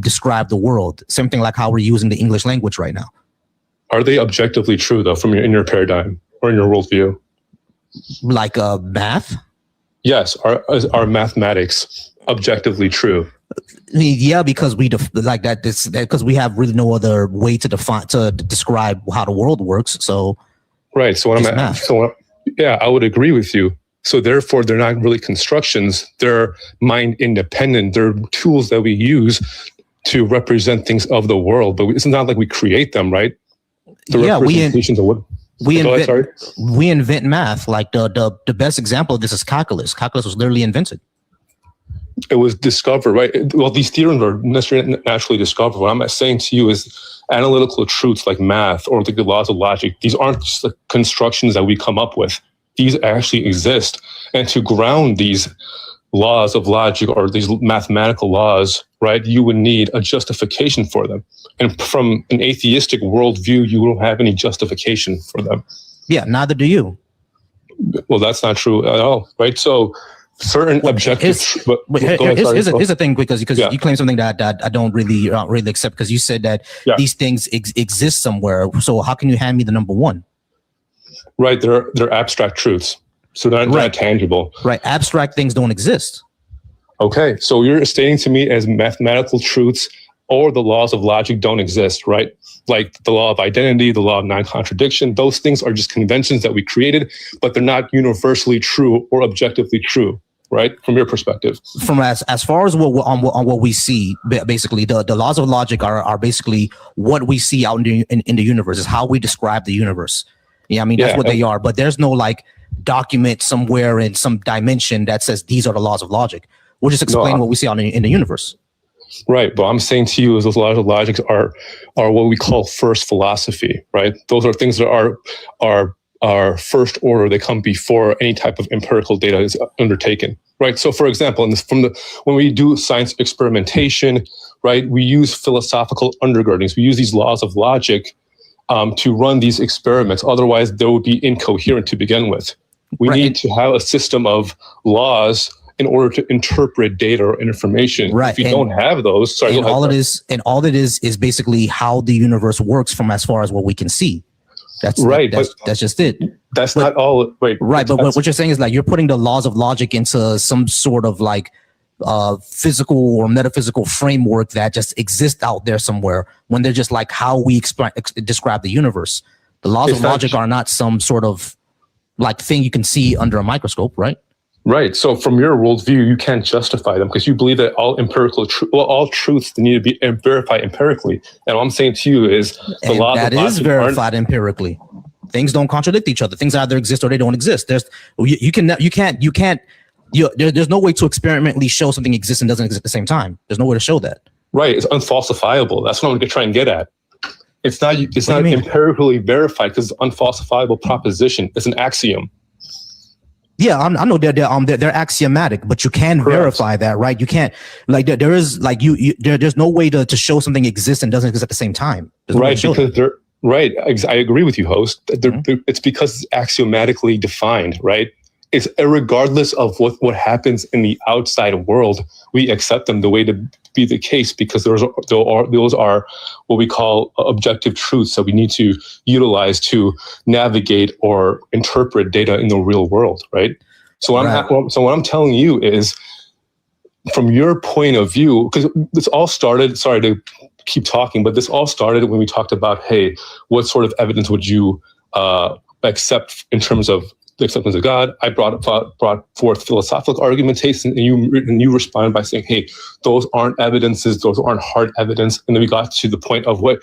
S1: describe the world. Same thing like how we're using the English language right now.
S8: Are they objectively true though, in your paradigm or in your worldview?
S1: Like math?
S8: Yes. Are mathematics objectively true?
S1: Yeah, because because we have really no other way to describe how the world works. So
S8: right. So I would agree with you. So therefore, they're not really constructions. They're mind independent. They're tools that we use to represent things of the world. But it's not like we create them, right?
S1: We invent math. Like the best example of this is calculus. Calculus was literally invented.
S8: It was discovered, right? Well, these theorems are naturally discovered. What I'm saying to you is analytical truths like math or the laws of logic. These aren't just the constructions that we come up with. These actually exist. And to ground these laws of logic or these mathematical laws, right, you would need a justification for them. And from an atheistic worldview, you don't have any justification for them.
S1: Yeah, neither do you.
S8: Well, that's not true at all, right? So certain objectives.
S1: Here's the thing, because you claim something that I don't really accept, because you said that these things exist somewhere. So how can you hand me the number one?
S8: Right, they're abstract truths, so they're not tangible.
S1: Right, abstract things don't exist.
S8: Okay, so you're stating to me as mathematical truths or the laws of logic don't exist, right? Like the law of identity, the law of non-contradiction. Those things are just conventions that we created, but they're not universally true or objectively true, right? From your perspective.
S1: From as far as what we see, basically the laws of logic are basically what we see out in the universe, is how we describe the universe. Yeah, I mean, that's what they are. But there's no document somewhere in some dimension that says these are the laws of logic. We'll just explain what we see in the universe.
S8: Right, but I'm saying to you is those laws of logic are what we call first philosophy, right? Those are things that are first order. They come before any type of empirical data is undertaken, right? So, for example, when we do science experimentation, right, we use philosophical undergirdings. We use these laws of logic to run these experiments. Otherwise, they would be incoherent to begin with. We need to have a system of laws in order to interpret data or information.
S1: Right.
S8: If you don't have those,
S1: all it is basically how the universe works from as far as what we can see. That's right. That's just it.
S8: That's not all. Wait.
S1: Right. But what you're saying is like you're putting the laws of logic into some sort of like physical or metaphysical framework that just exists out there somewhere when they're just like how we describe the universe. The laws of logic are not some sort of like thing you can see under a microscope, right?
S8: Right. So from your worldview, you can't justify them because you believe that all all truths need to be verified empirically. And what I'm saying to you is the laws of logic
S1: is verified empirically. Things don't contradict each other. Things either exist or they don't exist. There's no way to experimentally show something exists and doesn't exist at the same time. There's no way to show that.
S8: Right. It's unfalsifiable. That's what I'm going to try and get at. It's not empirically verified because it's an unfalsifiable proposition. It's an axiom.
S1: Yeah, I know they're axiomatic, but you can verify that, right? You can't there's no way to show something exists and doesn't exist at the same time.
S8: Right, because they're right. I agree with you, host. It's because it's axiomatically defined, right? It's regardless of what happens in the outside world, we accept them the way to be the case because those are what we call objective truths that we need to utilize to navigate or interpret data in the real world, right? So what I'm telling you is, from your point of view, because this all started. Sorry to keep talking, but this all started when we talked about, hey, what sort of evidence would you accept in terms of the acceptance of God? I brought forth philosophical argumentation, and you responded by saying, "Hey, those aren't evidences; those aren't hard evidence." And then we got to the point of what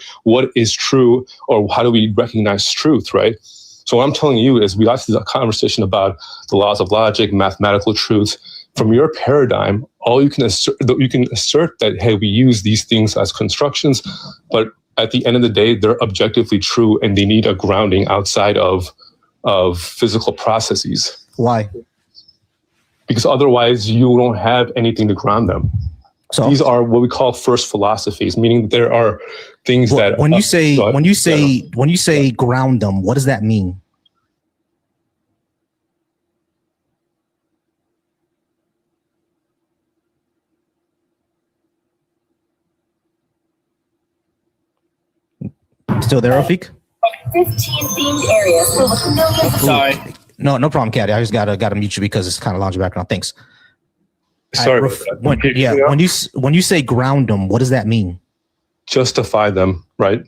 S8: is true, or how do we recognize truth, right? So what I'm telling you is, we got to the conversation about the laws of logic, mathematical truths. From your paradigm, you can assert that, hey, we use these things as constructions, but at the end of the day, they're objectively true, and they need a grounding outside of physical processes.
S1: Why?
S8: Because otherwise you don't have anything to ground them. So these are what we call first philosophies, meaning there are things that
S1: when you say ground them, what does that mean? Still there, Rafik?
S10: 15 themed areas filled with millions of
S1: Sorry. No problem, Caddy. I just gotta mute you because it's kind of lounge background. Thanks.
S8: Sorry.
S1: When you say ground them, what does that mean?
S8: Justify them, right?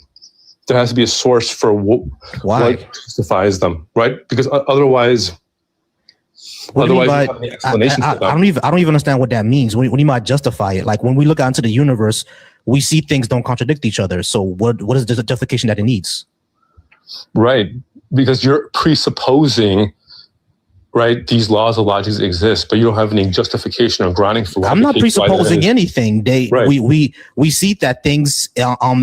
S8: There has to be a source for what justifies them, right? Because otherwise, you have the explanation for them.
S1: I don't even understand what that means. What do you mean by justify it? Like when we look out into the universe, we see things don't contradict each other. So what is the justification that it needs?
S8: Right, because you're presupposing, right, these laws of logic exist, but you don't have any justification or grounding for.
S1: I'm not presupposing anything. We see that things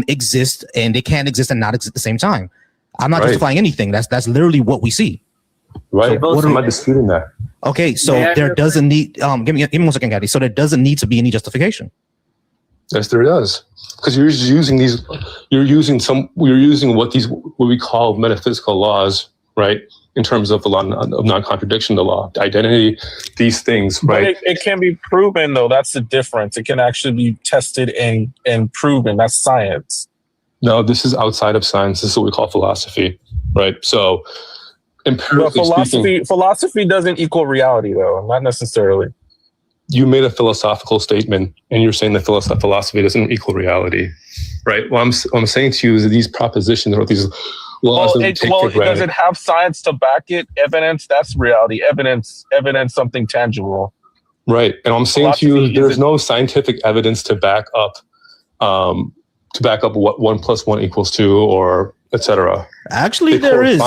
S1: exist and they can't exist and not exist at the same time. I'm not justifying anything. That's literally what we see.
S8: Right. So I'm not disputing that.
S1: Okay, so there doesn't need. Give me 1 second, Gaddy. So there doesn't need to be any justification.
S8: Yes, there does. Because you're using what we call metaphysical laws, right? In terms of the law of non-contradiction, the law, identity, these things, right?
S11: But it can be proven, though. That's the difference. It can actually be tested and proven. That's science.
S8: No, this is outside of science. This is what we call philosophy, right? So, empirically
S11: philosophy doesn't equal reality, though. Not necessarily.
S8: You made a philosophical statement, and you're saying that philosophy doesn't equal reality, right? What I'm saying to you is that these propositions or these laws
S11: does it have science to back it? Evidence, that's reality. Evidence, something tangible.
S8: Right, and I'm saying to you, there's no scientific evidence to back up what 1 + 1 = 2 or etc.
S1: Actually, there is.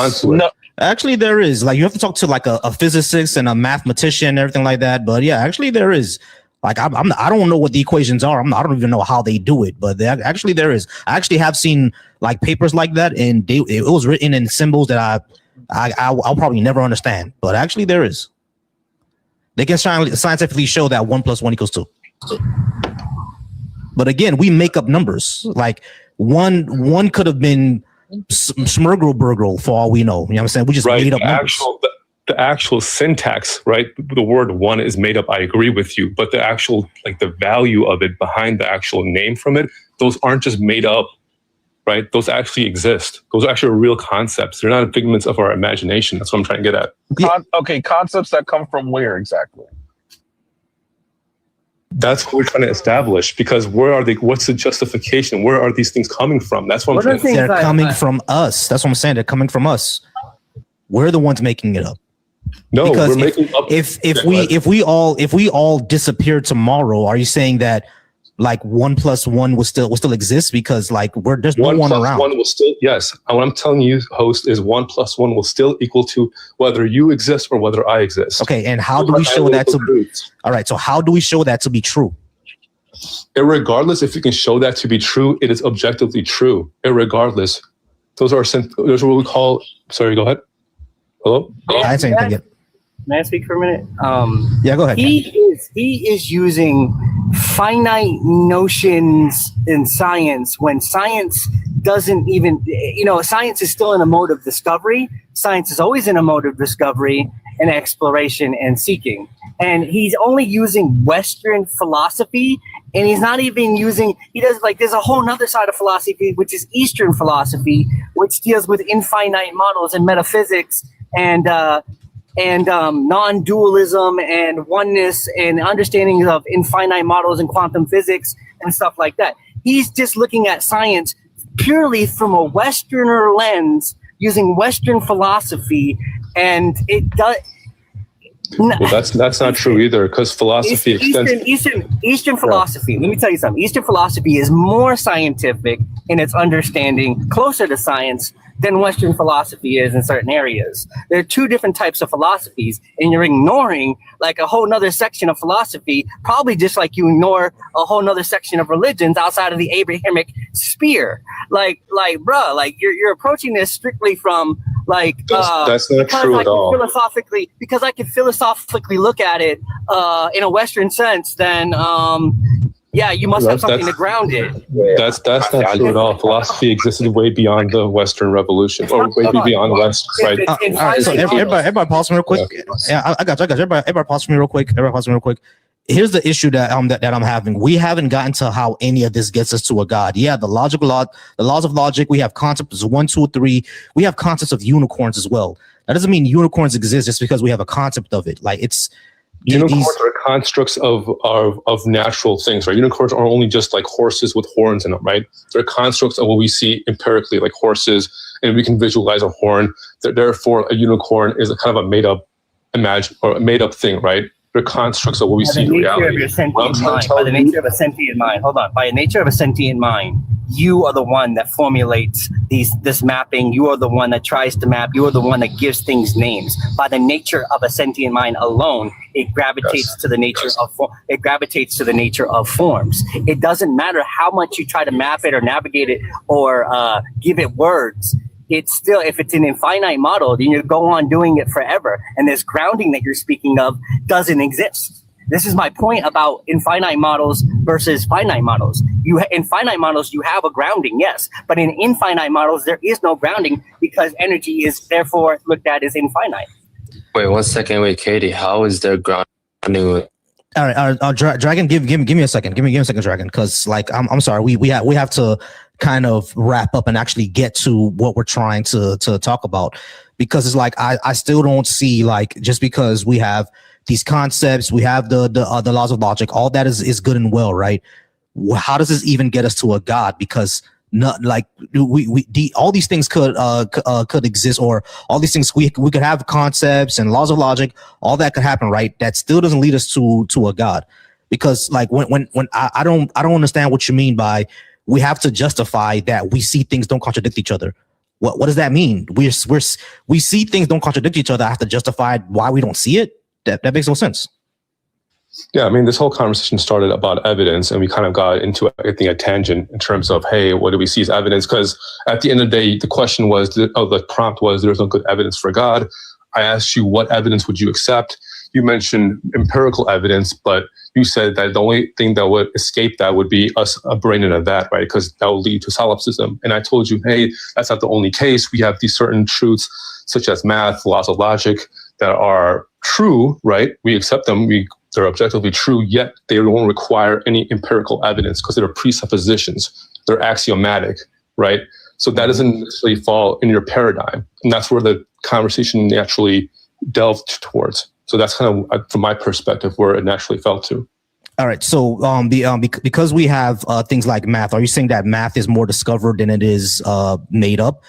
S1: Actually, there is. Like, you have to talk to like a physicist and a mathematician and everything like that. But yeah, actually, there is. Like, I don't know what the equations are. I don't even know how they do it. But actually, there is. I actually have seen like papers like that, and it was written in symbols that I'll probably never understand. But actually, there is. They can scientifically show that 1 + 1 = 2. But again, we make up numbers. Like one could have been Smurgle for all we know. You know what I'm saying? We just made up numbers.
S8: The actual syntax, right? The word one is made up. I agree with you, but the actual, like the value of it behind the actual name from it, those aren't just made up, right? Those actually exist. Those are actually real concepts. They're not figments of our imagination. That's what I'm trying to get at.
S11: Okay, concepts that come from where exactly?
S8: That's what we're trying to establish, because where are they? What's the justification? Where are these things coming from? That's what I'm trying to say.
S1: They're coming from us. That's what I'm saying. They're coming from us. We're the ones making it up.
S8: No,
S1: because
S8: we're making up.
S1: If we all disappear tomorrow, are you saying that like 1 + 1 will still exist? Because like there's no one around.
S8: 1 will still, yes. And what I'm telling you, host, is 1 + 1 will still equal to whether you exist or whether I exist.
S1: Okay, and how do we show that to be? All right, so how do we show that to be true?
S8: Irregardless if you can show that to be true, it is objectively true. Irregardless, those are what we call. Sorry, go ahead. Hello.
S1: I didn't say anything yet.
S12: May I speak for a minute?
S1: Yeah, go ahead.
S12: He is using finite notions in science when science doesn't even, science is still in a mode of discovery. Science is always in a mode of discovery and exploration and seeking. And he's only using Western philosophy, and he's not even using, there's a whole nother side of philosophy, which is Eastern philosophy, which deals with infinite models and metaphysics and non-dualism and oneness and understanding of infinite models and quantum physics and stuff like that. He's just looking at science purely from a Westerner lens, using Western philosophy, and it does.
S8: Well, that's not true either, because philosophy
S12: Eastern philosophy. Let me tell you something. Eastern philosophy is more scientific in its understanding, closer to science than Western philosophy is in certain areas. There are two different types of philosophies, and you're ignoring like a whole nother section of philosophy, probably just like you ignore a whole nother section of religions outside of the Abrahamic sphere. You're approaching this strictly from
S8: that's not true at all.
S12: Because I can philosophically look at it in a Western sense, then you must have something to ground it.
S8: That's not true at all. Philosophy existed way beyond the Western Revolution, or way beyond West, right?
S1: All right, so everybody pause me real quick. Yeah, I got you. Everybody pause me real quick. Here's the issue that I'm having. We haven't gotten to how any of this gets us to a God. Yeah, the laws of logic. We have concepts 1, 2, 3. We have concepts of unicorns as well. That doesn't mean unicorns exist just because we have a concept of it. Like
S8: unicorns are constructs of natural things, right? Unicorns are only just like horses with horns in them, right? They're constructs of what we see empirically, like horses, and we can visualize a horn. Therefore, a unicorn is a kind of a made up thing, right? They're constructs of what we see in reality.
S12: By the nature of a sentient mind. Hold on. By the nature of a sentient mind, you are the one that formulates this mapping. You are the one that tries to map. You are the one that gives things names. By the nature of a sentient mind alone, it gravitates to the nature of forms. It doesn't matter how much you try to map it or navigate it or give it words. It's still, if it's an infinite model, then you go on doing it forever. And this grounding that you're speaking of doesn't exist. This is my point about infinite models versus finite models. In finite models, you have a grounding, yes. But in infinite models, there is no grounding because energy is therefore looked at as infinite.
S13: Wait 1 second. Wait, Katie, how is there grounding?
S1: All right, Dragon, give me a second. Give me a second, Dragon, because I'm sorry, we have to kind of wrap up and actually get to what we're trying to talk about, because it's like I still don't see, like, just because we have these concepts, we have the laws of logic, all that is good and well, right? How does this even get us to a God? Because not like all these things could exist, or all these things we could have concepts and laws of logic, all that could happen, right? That still doesn't lead us to a God, because like when I don't understand what you mean by we have to justify that we see things don't contradict each other. What does that mean? We see things don't contradict each other. I have to justify why we don't see it. That makes no sense.
S8: Yeah, I mean, this whole conversation started about evidence, and we kind of got into, I think, a tangent in terms of, hey, what do we see as evidence? Because at the end of the day, the question was, the prompt was, there's no good evidence for God. I asked you, what evidence would you accept? You mentioned empirical evidence, but you said that the only thing that would escape that would be us a brain in a vat, right? Because that will lead to solipsism. And I told you, hey, that's not the only case. We have these certain truths, such as math, laws of logic, that are true, right? We accept them. They're objectively true, yet they won't require any empirical evidence because they're presuppositions. They're axiomatic, right? So that doesn't necessarily fall in your paradigm. And that's where the conversation naturally delved towards. So that's kind of, from my perspective, where it naturally fell to.
S1: All right. So because we have things like math, are you saying that math is more discovered than it is made up?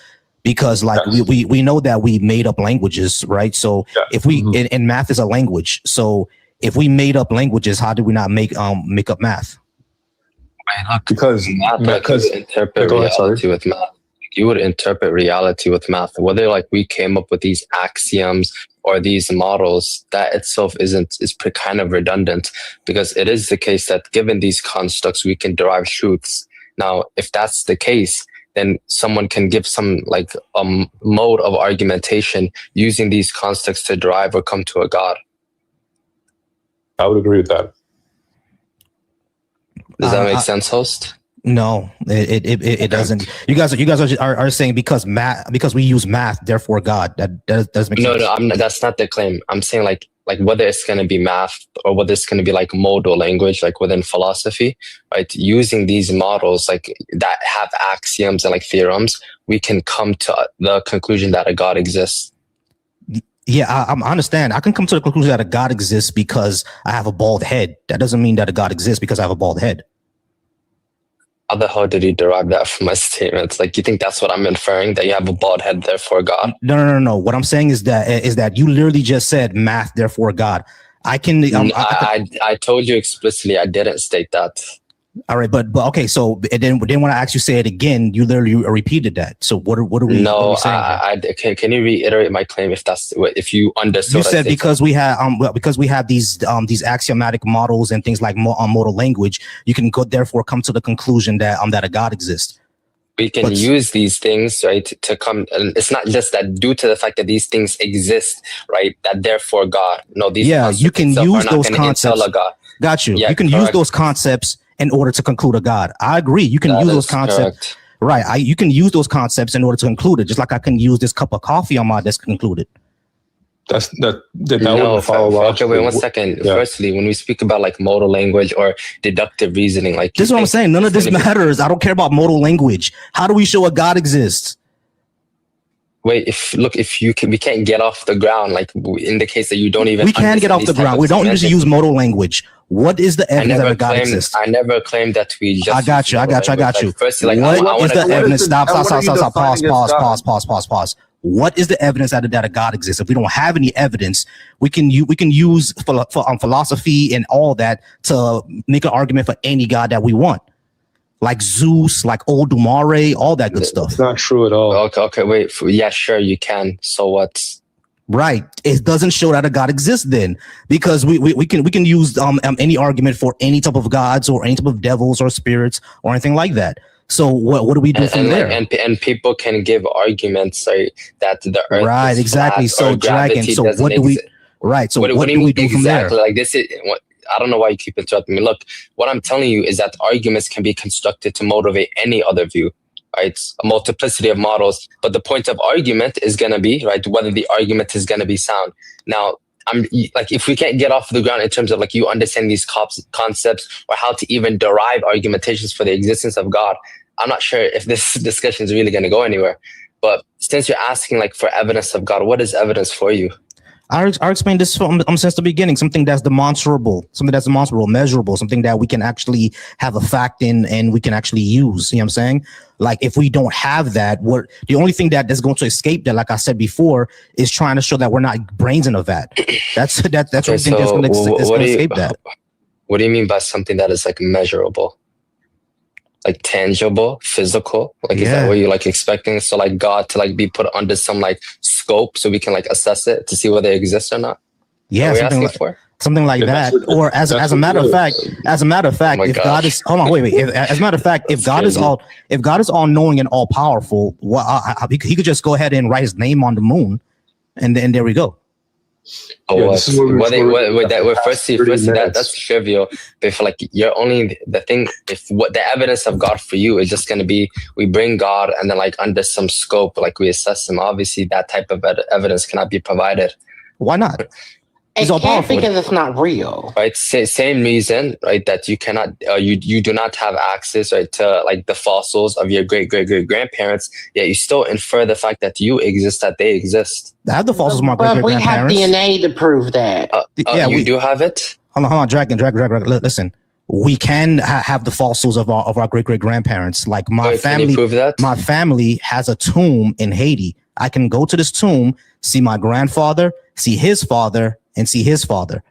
S1: Because like we know that we made up languages, right? So if we and math is a language. So if we made up languages, how did we not make up math?
S8: Because
S13: interpret reality with math. You would interpret reality with math. Whether like we came up with these axioms or these models, that itself is kind of redundant, because it is the case that given these constructs, we can derive truths. Now, if that's the case, then someone can give some like mode of argumentation using these constructs to derive or come to a God.
S8: I would agree with that.
S13: Does that make sense, host?
S1: No, it doesn't. You guys are saying because we use math, therefore God. That doesn't make sense.
S13: No, that's not the claim. I'm saying like whether it's going to be math or whether it's going to be like modal language, like within philosophy, right? Using these models like that have axioms and like theorems, we can come to the conclusion that a God exists.
S1: Yeah, I understand. I can come to the conclusion that a God exists because I have a bald head. That doesn't mean that a God exists because I have a bald head.
S13: How the hell did you derive that from my statements? Like, you think that's what I'm inferring, that you have a bald head, therefore God?
S1: No. What I'm saying is that you literally just said math, therefore God. I
S13: told you explicitly I didn't state that.
S1: All right, but okay. So then when I asked you say it again, you literally repeated that. So what are we?
S13: No,
S1: what are we saying
S13: can you reiterate my claim if you understood?
S1: You said because we have these axiomatic models and things like modal language, you can therefore come to the conclusion that that a God exists.
S13: We can use these things, right, to come. And it's not just that due to the fact that these things exist, right, that therefore God. No, these
S1: you can use those concepts. Got you.
S13: Yeah,
S1: you can use those concepts in order to conclude a God. I agree. You can use those concepts. Right. You can use those concepts in order to conclude it, just like I can use this cup of coffee on my desk to conclude it.
S13: Okay, wait 1 second. Yeah. Firstly, when we speak about like modal language or deductive reasoning, like
S1: this is what I'm saying. None of this matters. I don't care about modal language. How do we show a God exists?
S13: Wait, we can't get off the ground, like in the case that you don't even.
S1: We can get off the ground. We don't usually use modal language. What is the evidence that a God exists?
S13: I never claimed that we just.
S1: I got you.
S13: Like, firstly, like,
S1: what is the evidence? Stop. Pause. What is the evidence that a God exists? If we don't have any evidence, we can use philosophy and all that to make an argument for any God that we want. Like Zeus, like Oldumare, all that good stuff.
S8: It's not true at all.
S13: Okay, wait. Yeah, sure, you can. So what?
S1: Right. It doesn't show that a God exists then, because we can use any argument for any type of gods or any type of devils or spirits or anything like that. So what do we do from there?
S13: And people can give arguments, right, that the earth
S1: right,
S13: is
S1: exactly.
S13: Flat,
S1: so dragon. So what do we? Right. So what do we do from there?
S13: Like this is. I don't know why you keep interrupting me. Look, what I'm telling you is that arguments can be constructed to motivate any other view, right? It's a multiplicity of models, but the point of argument is going to be, right, whether the argument is going to be sound. Now, I'm like, if we can't get off the ground in terms of like you understand these concepts or how to even derive argumentations for the existence of God, I'm not sure if this discussion is really going to go anywhere. But since you're asking like for evidence of God, what is evidence for you?
S1: I explained this since the beginning. Something that's demonstrable, measurable, something that we can actually have a fact in and we can actually use. You know what I'm saying? Like if we don't have that, the only thing that is going to escape that, like I said before, is trying to show that we're not brains in a vat. That's okay, what I think that's going to escape that.
S13: What do you mean by something that is like measurable? like tangible, physical? Like, is that what you're like expecting? So like God to like be put under some like scope so we can like assess it to see whether it exists or not?
S1: Yeah, something like that. Or as a matter of fact, if God is, hold on, wait. As a matter of fact, if God is all knowing and all powerful, he could just go ahead and write his name on the moon, and then there we go.
S13: Oh, firstly, that's trivial. But if like you're only the thing, if what the evidence of God for you is just going to be, we bring God and then like under some scope, like we assess him. Obviously, that type of evidence cannot be provided.
S1: Why not?
S7: It can't because it's not real.
S13: Right. Same reason, right? That you cannot, you do not have access, right, to like the fossils of your great grandparents. Yet you still infer the fact that you exist, that they exist.
S1: I have the fossils of my great grandparents.
S7: We have DNA to prove that.
S13: We do have it.
S1: Hold on, Dragon. Listen, we can have the fossils of our great grandparents. Like my family, can you prove that? My family has a tomb in Haiti. I can go to this tomb, see my grandfather, see his father, and see his father.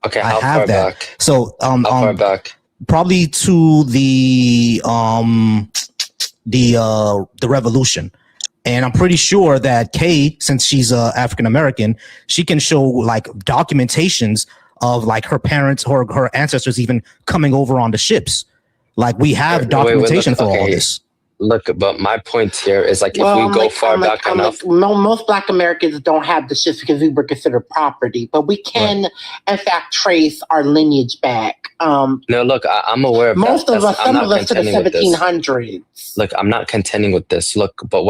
S13: Okay, how far back?
S1: So
S13: how far back?
S1: Probably to the revolution. And I'm pretty sure that Kay, since she's African American, she can show like documentations of like her parents or her ancestors even coming over on the ships. Like we have documentation for all this.
S13: Look, but my point here is like if we go far back enough.
S7: Most Black Americans don't have the ships because we were considered property, but we can, in fact, trace our lineage back.
S13: No, look, I'm aware of
S7: most
S13: that.
S7: of us, some of us to the 1700s.
S13: Look, I'm not contending with this. Look, but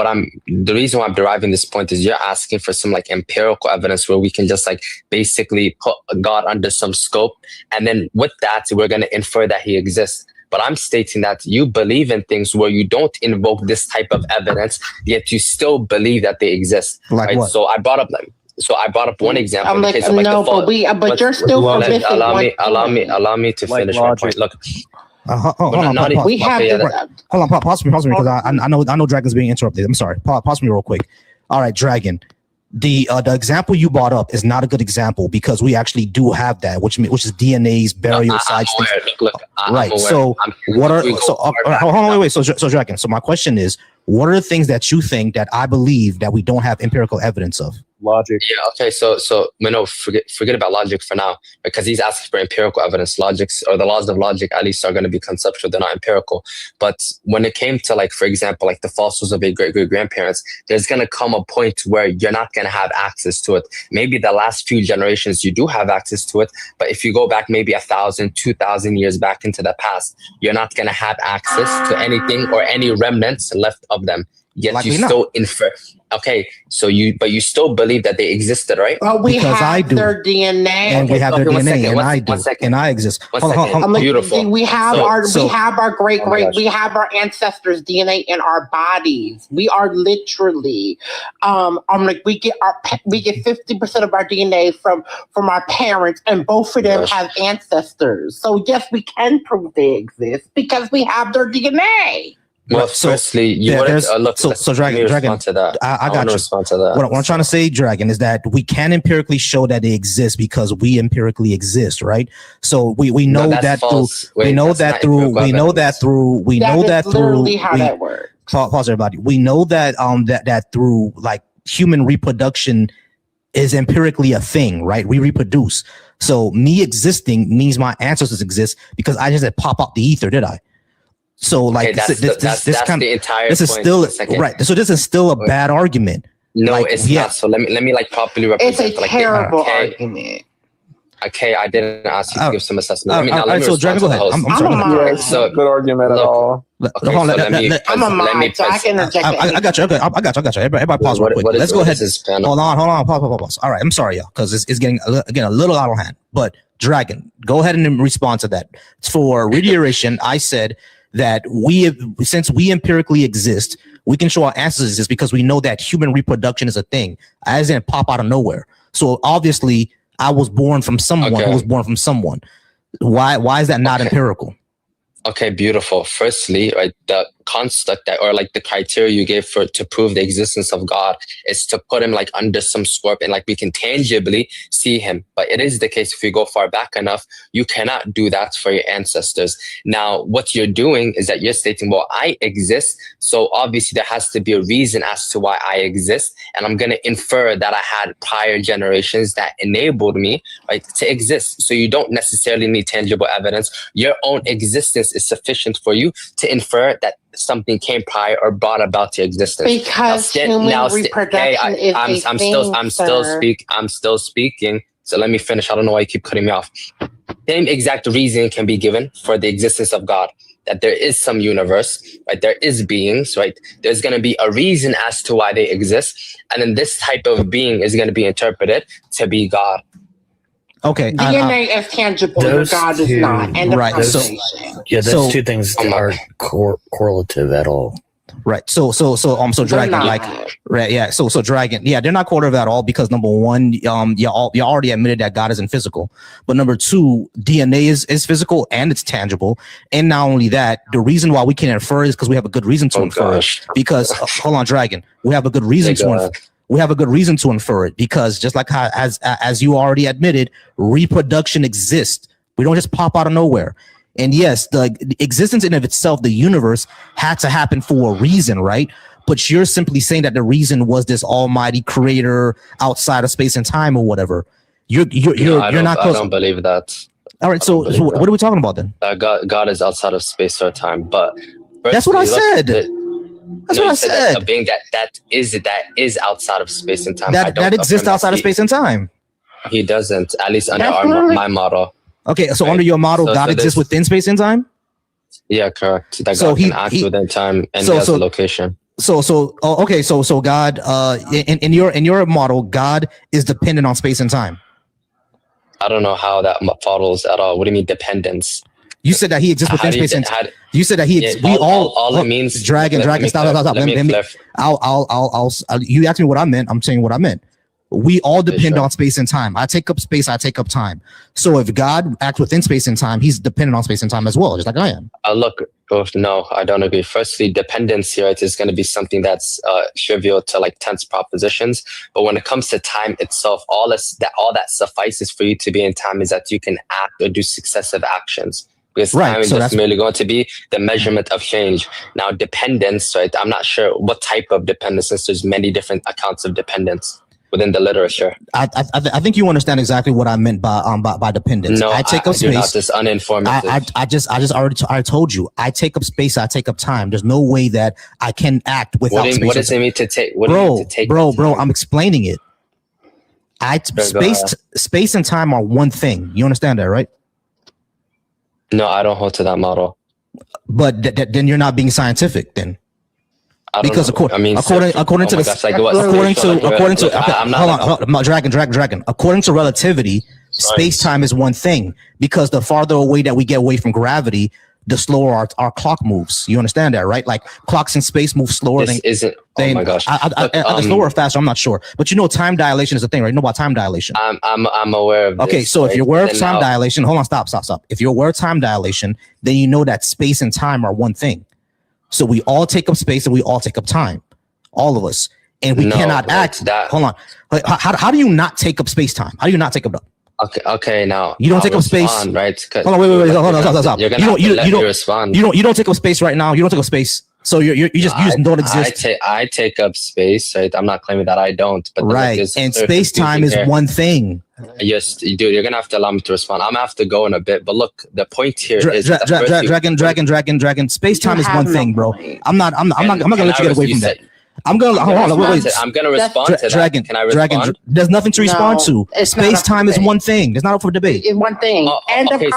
S13: the reason why I'm deriving this point is you're asking for some like empirical evidence where we can just like basically put God under some scope, and then with that we're going to infer that he exists. But I'm stating that you believe in things where you don't invoke this type of evidence, yet you still believe that they exist.
S1: Like
S13: right?
S1: what?
S13: So I brought up one example.
S7: I'm like, but you're still missing
S13: allow me to finish my point. Look,
S1: hold on, pause me because I know Dragon's being interrupted. I'm sorry. Pause me real quick. All right, Dragon. The example you brought up is not a good example because we actually do have that, which is DNA's burial sites. Right. So what are hold on, wait. So Dragon. So my question is, what are the things that you think that I believe that we don't have empirical evidence of?
S11: Logic.
S13: Yeah. Okay. So forget about logic for now because he's asking for empirical evidence. Logics or the laws of logic at least are going to be conceptual. They're not empirical. But when it came to like, for example, like the fossils of your great grandparents, there's going to come a point where you're not going to have access to it. Maybe the last few generations you do have access to it, but if you go back maybe 1,000, 2,000 years back into the past, you're not going to have access to anything or any remnants left of them. Yet like you still infer. Okay, so you still believe that they existed, right?
S7: Well, because I do. Their DNA,
S1: and we have their DNA, and I do, and I exist.
S13: Beautiful.
S7: We have our great. We have our ancestors' DNA in our bodies. We are literally, we get 50% of our DNA from our parents, and both of them have ancestors. So yes, we can prove they exist because we have their DNA.
S13: Well, firstly, you look.
S1: So Dragon, I got you.
S13: Respond to that.
S1: What I'm trying to say, Dragon, is that we can empirically show that they exist because we empirically exist, right? So we know that through
S7: how that works.
S1: Pause, everybody. We know that that through like human reproduction is empirically a thing, right? We reproduce. So me existing means my ancestors exist because I just didn't pop out the ether, did I? So like this is still right. So this is still a bad argument.
S13: No, like, it's not. So let me like properly represent.
S7: It's a terrible argument.
S13: Okay, I didn't ask you to give some assessment. Let me
S1: so Dragon, go ahead.
S11: I'm so good argument at all.
S7: I'm a mod, so I can interject.
S1: I got you. I got you. Everybody pause real quick. Let's go ahead. Hold on. Pause. All right, I'm sorry, y'all, because it's getting again a little out of hand. But Dragon, go ahead and respond to that. For reiteration, I said that since we empirically exist, we can show our ancestors exist because we know that human reproduction is a thing. I didn't pop out of nowhere. So obviously, I was born from someone who was born from someone. Why is that not empirical?
S13: Okay, beautiful. Firstly, right, construct that, or like the criteria you gave for to prove the existence of God is to put him like under some scorp and like we can tangibly see him. But it is the case, if you go far back enough, you cannot do that for your ancestors. Now, what you're doing is that you're stating, well, I exist, so obviously there has to be a reason as to why I exist, and I'm going to infer that I had prior generations that enabled me, right, to exist. So you don't necessarily need tangible evidence. Your own existence is sufficient for you to infer that something came prior or brought about your existence.
S7: Because human reproduction is
S13: I'm still speaking. So let me finish. I don't know why you keep cutting me off. Same exact reason can be given for the existence of God. That there is some universe, right? There is beings, right? There's going to be a reason as to why they exist, and then this type of being is going to be interpreted to be God.
S1: Okay.
S7: DNA is tangible, but God is not. And
S1: right.
S14: Those two things aren't correlative at all.
S1: Right. So Dragon, like, right, yeah. So Dragon, yeah, they're not correlative at all because number one, you already admitted that God isn't physical, but number two, DNA is physical and it's tangible, and not only that, the reason why we can infer is because we have a good reason to infer it. Because hold on, Dragon, we have a good reason to infer. We have a good reason to infer it because just like how, as you already admitted, reproduction exists. We don't just pop out of nowhere. And yes, the existence in of itself, the universe had to happen for a reason, right? But you're simply saying that the reason was this almighty creator outside of space and time or whatever. You're not close.
S13: I don't believe that.
S1: All right, so what are we talking about then?
S13: God is outside of space or time, but
S1: that's what I said. That's what I said.
S13: A being that is outside of space and time.
S1: That exists outside of space and time.
S13: He doesn't, at least under my model.
S1: Okay, so under your model, God exists within space and time?
S13: Yeah, correct. That God can act within time and he has a location.
S1: So God, in your model, God is dependent on space and time.
S13: I don't know how that follows at all. What do you mean dependence?
S1: You said that he exists within space and time. You said that he.
S13: All it means.
S1: Dragon. Stop. You asked me what I meant. I'm saying what I meant. We all depend on space and time. I take up space. I take up time. So if God acts within space and time, he's dependent on space and time as well, just like I am.
S13: No, I don't agree. Firstly, dependency, right, is going to be something that's trivial to like tense propositions. But when it comes to time itself, all that suffices for you to be in time is that you can act or do successive actions. Because time is just merely going to be the measurement of change. Now, dependence, right? I'm not sure what type of dependence, since there's many different accounts of dependence within the literature.
S1: I think you understand exactly what I meant by dependence.
S13: No,
S1: I take up space.
S13: Not this uninformative.
S1: I told you. I take up space. I take up time. There's no way that I can act without space.
S13: What does it mean to take?
S1: Bro, I'm explaining it. Space and time are one thing. You understand that, right?
S13: No, I don't hold to that model.
S1: But then you're not being scientific then. Because according to relativity, space-time is one thing, because the farther away that we get away from gravity, the slower our clock moves. You understand that, right? Like clocks in space move slower than
S13: oh my gosh.
S1: Slower or faster, I'm not sure. But you know, time dilation is a thing, right? You know about time dilation.
S13: I'm aware of this.
S1: Okay, so if you're aware of time dilation, hold on, stop. If you're aware of time dilation, then you know that space and time are one thing. So we all take up space and we all take up time, all of us, and we cannot act. Hold on, how do you not take up space time? How do you not take up?
S13: Okay. Now
S1: you don't take up space,
S13: right?
S1: Hold on, wait, hold on, stop.
S13: You're gonna let me respond.
S1: You don't take up space right now. You don't take up space. So you just don't exist.
S13: I take up space, right? I'm not claiming that I don't, but
S1: right. And space time is one thing.
S13: Yes, dude, you're gonna have to allow me to respond. I'm gonna have to go in a bit, but look, the point here is
S1: Dragon. Space time is one thing, bro. I'm not gonna let you get away from that. I'm gonna wait.
S13: I'm gonna respond to
S1: Dragon.
S13: Can I respond?
S1: Dragon, there's nothing to respond to. Space time is one thing. It's not up for debate.
S7: It's one thing.
S13: Okay,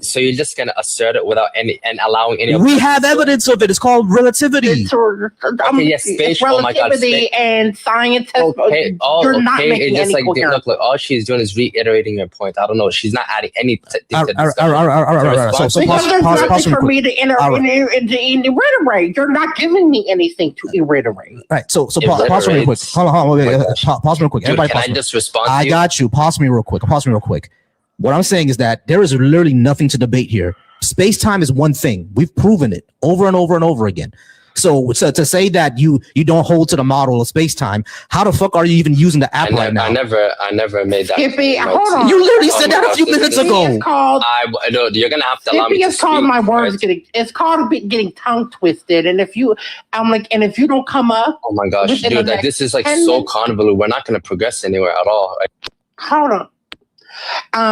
S13: so you're just gonna assert it without any and allowing any.
S1: We have evidence of it. It's called relativity.
S13: Yes, spatial. Oh my God,
S7: and science. You're not making any coherence.
S13: Look, all she's doing is reiterating your point. I don't know. She's not adding any.
S1: All right. So
S7: because there's nothing for me to reiterate. You're not giving me anything to reiterate.
S1: Right. So pause real quick. Hold on. Pause real quick. Everybody,
S13: can I just respond?
S1: I got you. Pause me real quick. What I'm saying is that there is literally nothing to debate here. Space-time is one thing. We've proven it over and over and over again. So to say that you don't hold to the model of space-time, how the fuck are you even using the app right now?
S13: I never made that.
S7: Skippy, hold on.
S1: You literally said that a few minutes ago.
S13: No, you're gonna have to allow me to
S7: It's called
S13: speak,
S7: my words
S13: right?
S7: getting. It's called getting tongue twisted. And if you, and if you don't come up,
S13: Oh my gosh,
S7: within
S13: dude,
S7: the
S13: like this is like
S7: 10
S13: so
S7: minutes-
S13: convoluted. We're not gonna progress anywhere at all. Right?
S7: Hold on.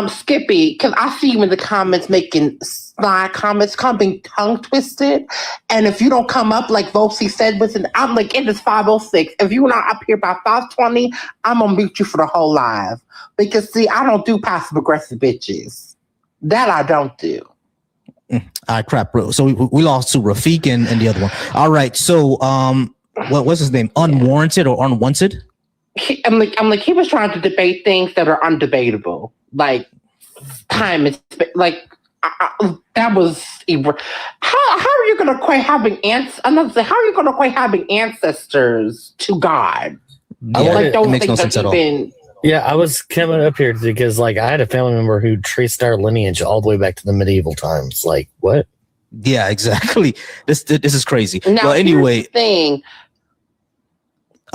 S7: Skippy, because I see you in the comments making snide comments, being tongue twisted. And if you don't come up, like Volsy said, I'm like, it is 5:06. If you're not up here by 5:20, I'm gonna mute you for the whole live. Because see, I don't do passive aggressive bitches. That I don't do.
S1: All right, crap, bro. So we lost to Rafiq and the other one. All right, so what's his name? Unwarranted or unwanted?
S7: I'm like he was trying to debate things that are undebatable, like time is like that was how are you going to equate having how are you going to equate having ancestors to God?
S14: It makes no sense at all. Yeah, I was coming up here because like I had a family member who traced our lineage all the way back to the medieval times. Like what?
S1: Yeah, exactly. This is crazy.
S7: Now,
S1: well, anyway,
S7: here's the thing.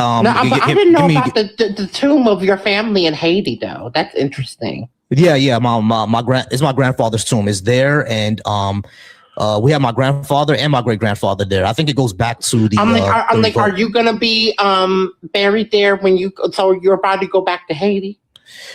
S7: I didn't know about the tomb of your family in Haiti, though. That's interesting.
S1: Yeah. It's my grandfather's tomb is there, and we have my grandfather and my great grandfather there. I think it goes back to the.
S7: Are you gonna be buried there when you're about to go back to Haiti?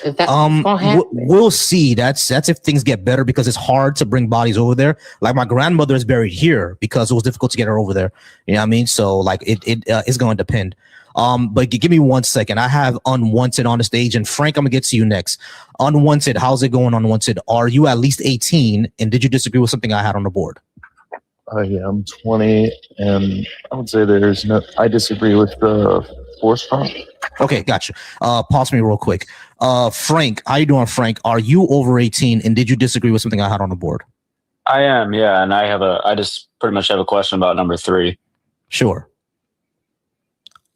S7: Is that gonna happen?
S1: We'll see. That's if things get better because it's hard to bring bodies over there. Like my grandmother is buried here because it was difficult to get her over there. You know what I mean? So like it's going to depend. But give me 1 second. I have Unwanted on the stage, and Frank, I'm gonna get to you next. Unwanted, how's it going? Unwanted, are you at least 18? And did you disagree with something I had on the board?
S15: Yeah, I'm 20, and I would say I disagree with the force prompt.
S1: Okay, gotcha. Pause me real quick. Frank, how you doing, Frank? Are you over 18? And did you disagree with something I had on the board?
S16: I am, yeah, and I just pretty much have a question about number 3.
S1: Sure.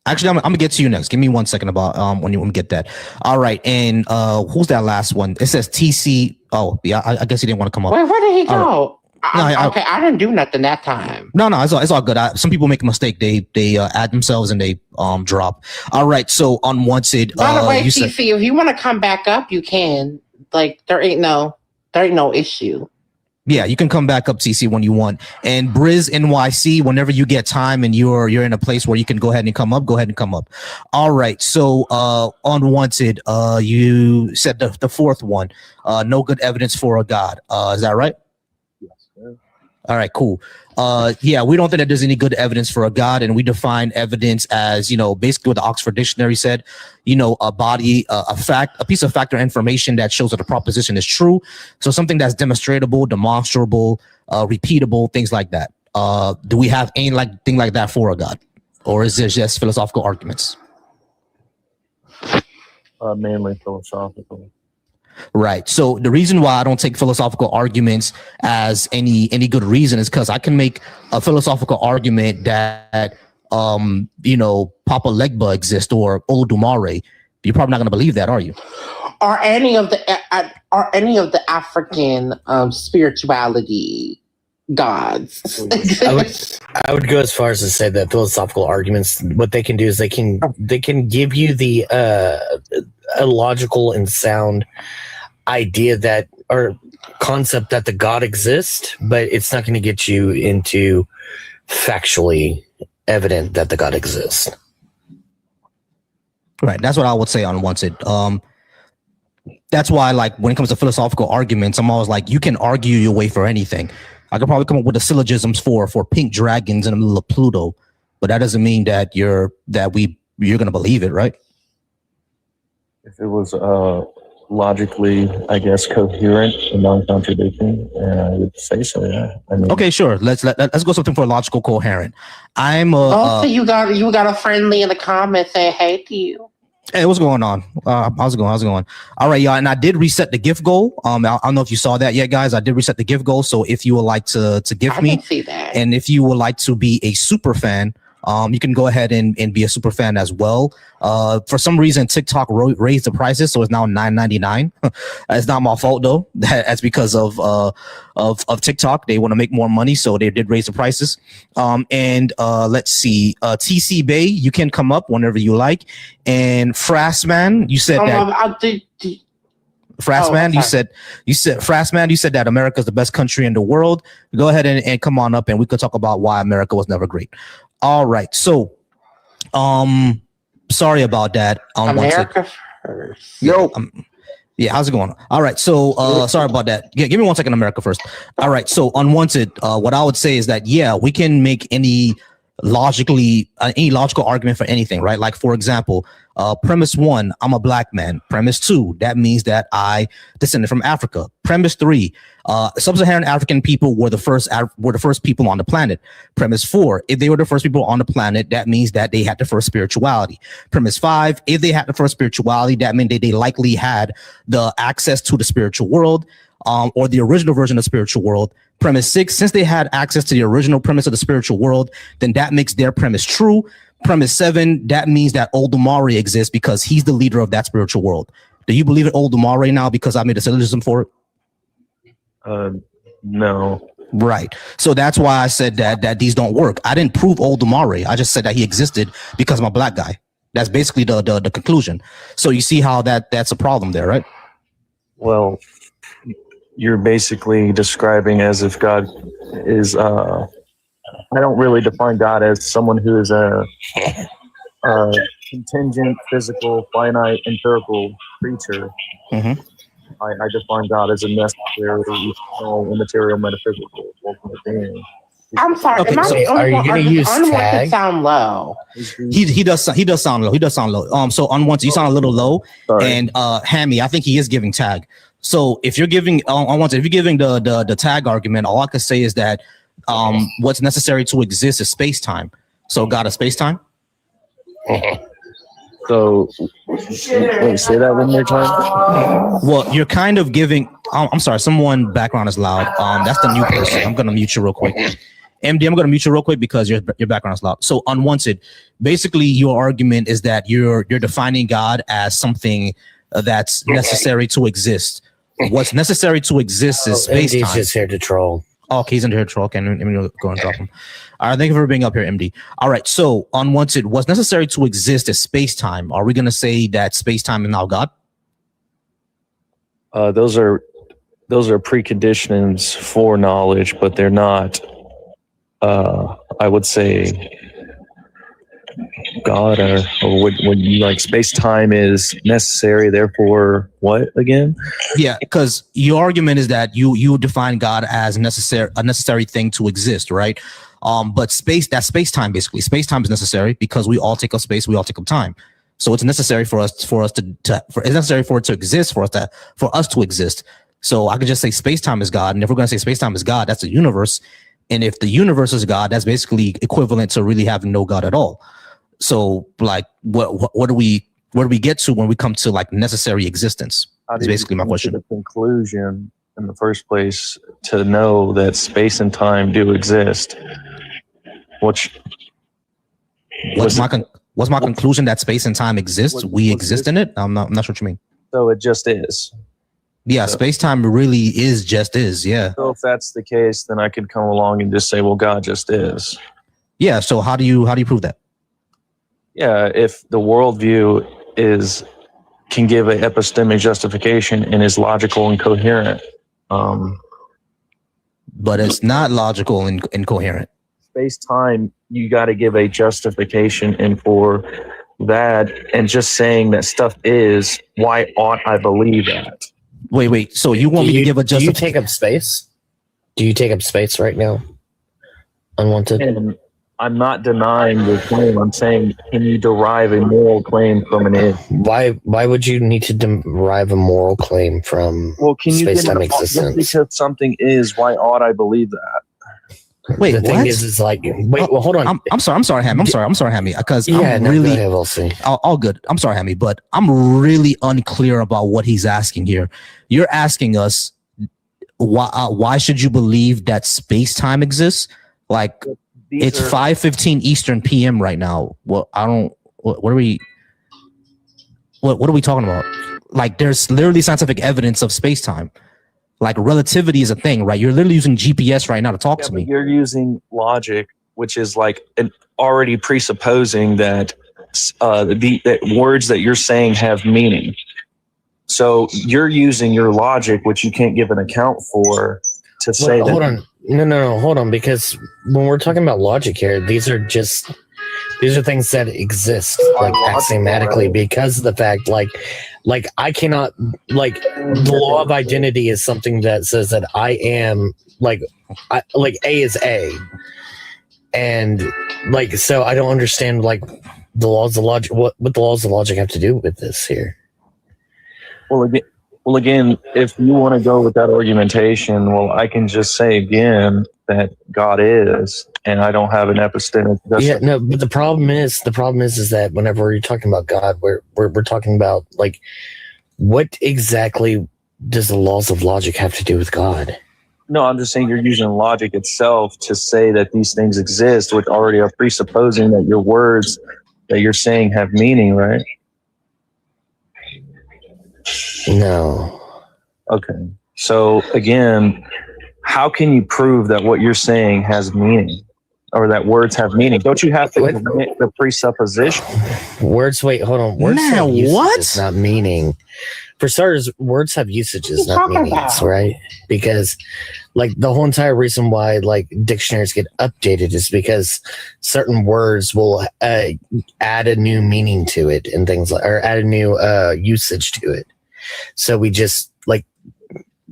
S1: Actually, I'm gonna get to you next. Give me 1 second about when you get that. All right, and who's that last one? It says TC. Oh, yeah, I guess he didn't want to come up.
S7: Where did he go?
S1: Right.
S7: I didn't do nothing that time.
S1: No, it's all good. Some people make a mistake. They add themselves and they drop. All right, so Unwanted.
S7: By the way, TC, if you want to come back up, you can. Like there ain't no issue.
S1: Yeah, you can come back up, TC, when you want. And Briz NYC, whenever you get time and you're in a place where you can go ahead and come up, go ahead and come up. All right. So Unwanted, you said the fourth one, no good evidence for a God. Is that right?
S15: Yes, sir.
S1: All right, cool. Yeah, we don't think that there's any good evidence for a God, and we define evidence as, basically what the Oxford Dictionary said, a body, a piece of fact or information that shows that a proposition is true. So something that's demonstrable, demonstrable, repeatable, things like that. Do we have anything like that for a God, or is it just philosophical arguments?
S15: Mainly philosophical.
S1: Right. So the reason why I don't take philosophical arguments as any good reason is because I can make a philosophical argument that Papa Legba exists or Olodumare. You're probably not going to believe that, are you?
S7: Are any of the African spirituality gods?
S14: I would go as far as to say that philosophical arguments, what they can do is they can give you the a logical and sound idea that or concept that the God exists, but it's not going to get you into factually evident that the God exists.
S1: Right. That's what I would say on Wanted. That's why, like, when it comes to philosophical arguments, I'm always like, you can argue your way for anything. I could probably come up with the syllogisms for pink dragons in the middle of Pluto, but that doesn't mean that you're going to believe it, right?
S15: If it was logically, I guess, coherent and non-contradicting, I would say so. Yeah.
S1: Okay, sure. Let's go something for logical, coherent.
S7: So you got a friendly in the comments saying hey to you.
S1: Hey, what's going on? How's it going? All right, y'all. And I did reset the gift goal. I don't know if you saw that yet, guys. I did reset the gift goal. So if you would like to gift me,
S7: see that.
S1: And if you would like to be a super fan, You can go ahead and be a super fan as well. For some reason, TikTok raised the prices, so it's now $9.99. It's not my fault though. That's because of TikTok. They want to make more money, so they did raise the prices. Let's see. TC Bay, you can come up whenever you like. And Frastman, you said that. Frastman, you said that America is the best country in the world. Go ahead and come on up, and we could talk about why America was never great. All right, so sorry about that.
S7: America first.
S1: Yo. Yeah, how's it going? All right, so sorry about that. Yeah, give me 1 second, America first. All right, so Unwanted, what I would say is that, yeah, we can make any logical argument for anything, right? Like, for example, premise 1, I'm a black man. Premise 2, that means that I descended from Africa. Premise 3, sub-Saharan African people were the first people on the planet. Premise 4, if they were the first people on the planet, that means that they had the first spirituality. Premise 5, if they had the first spirituality, that meant that they likely had the access to the spiritual world, or the original version of spiritual world. Premise 6, since they had access to the original premise of the spiritual world, then that makes their premise true. Premise 7, that means that Oldumare exists because he's the leader of that spiritual world. Do you believe in Oldumare now because I made a syllogism for it?
S15: No.
S1: Right. So that's why I said that these don't work. I didn't prove Oldumare. I just said that he existed because I'm a black guy. That's basically the conclusion. So you see how that's a problem there, right?
S15: Well, you're basically describing as if God is, I don't really define God as someone who is a contingent, physical, finite, empirical creature.
S1: Mm-hmm.
S15: I define God as a necessary, eternal, immaterial, metaphysical, ultimate being.
S7: I'm sorry.
S1: Okay,
S7: am I
S1: so
S7: the only
S14: are you
S7: one?
S14: gonna
S7: Or
S14: use
S7: does Unwanted
S14: tag?
S7: sound low?
S1: He does sound low. So Unwanted, you sound a little low.
S15: Sorry.
S1: And Hammy, I think he is giving tag. So if you're giving Unwanted, if you're giving the tag argument, all I could say is that what's necessary to exist is space time. So God is space time.
S15: So, wait, say that one more time.
S1: Well, you're kind of giving. I'm sorry, someone background is loud. That's the new person. I'm gonna mute you real quick. MD, I'm gonna mute you real quick because your background is loud. So Unwanted, basically your argument is that you're defining God as something that's necessary to exist. What's necessary to exist is space
S14: MD's
S1: time.
S14: just here to troll.
S1: Oh, okay, he's in here to troll. Okay, let me go and drop him. All right, thank you for being up here, MD. All right, so Unwanted, what's necessary to exist is space time. Are we gonna say that space time is now God?
S15: Those are preconditions for knowledge, but they're not. I would say God, or when you like space time is necessary, therefore what again?
S1: Yeah, because your argument is that you define God as a necessary thing to exist, right? But space time basically. Space time is necessary because we all take up space, we all take up time. So it's necessary for us it's necessary for it to exist, for us to exist. So I could just say space time is God, and if we're going to say space time is God, that's the universe. And if the universe is God, that's basically equivalent to really having no God at all. So like, what do we get to when we come to like necessary existence? That's basically my question.
S15: The conclusion in the first place to know that space and time do exist. What's
S1: my conclusion that space and time exists? We exist in it. I'm not sure what you mean.
S15: So it just is.
S1: Yeah, space time really is just is. Yeah.
S15: So if that's the case, then I could come along and just say, well, God just is.
S1: Yeah. So how do you prove that?
S15: Yeah, if the worldview can give an epistemic justification and is logical and coherent.
S1: But it's not logical and coherent.
S15: Space time, you got to give a justification, and for that, and just saying that stuff is, why ought I believe that?
S1: Wait. So you want me to give a justification?
S14: Do you take up space? Do you take up space right now? Unwanted.
S15: And I'm not denying the claim. I'm saying, can you derive a moral claim from an id?
S14: Why would you need to derive a moral claim from space-time existence?
S15: Just because something is, why ought I believe that?
S1: Wait,
S14: the thing
S1: what?
S14: is like, well, hold on.
S1: I'm sorry, Hammy. I'm sorry, Hammy. Because
S14: yeah,
S1: I'm
S14: no,
S1: really
S14: go ahead, we'll see.
S1: all good. I'm sorry, Hammy, but I'm really unclear about what he's asking here. You're asking us why should you believe that space time exists? Like, It's 5:15 Eastern PM right now. Well, I don't. What are we? What are we talking about? Like, there's literally scientific evidence of space time. Like, relativity is a thing, right? You're literally using GPS right now to talk to me.
S15: You're using logic, which is like already presupposing that that words that you're saying have meaning. So you're using your logic, which you can't give an account for, to say that.
S14: Hold on. No, hold on. Because when we're talking about logic here, these are things that exist, like axiomatically, because of the fact, like I cannot, like, the law of identity is something that says that I am, like A is A, and like, so I don't understand, like, the laws of logic. What the laws of logic have to do with this here?
S15: Well, again, if you want to go with that argumentation, well, I can just say again that God is, and I don't have an epistemic.
S14: Yeah, no, but the problem is that whenever you're talking about God, we're talking about, like, what exactly does the laws of logic have to do with God?
S15: No, I'm just saying you're using logic itself to say that these things exist, which already are presupposing that your words that you're saying have meaning, right?
S14: No.
S15: Okay. So again, how can you prove that what you're saying has meaning, or that words have meaning? Don't you have to admit the presupposition?
S14: Words. Wait, hold on. Words have usages, not meaning. For starters, words have usages, not meanings, right? Because, like, the whole entire reason why, like, dictionaries get updated is because certain words will add a new meaning to it and things like, or add a new usage to it. So we just, like,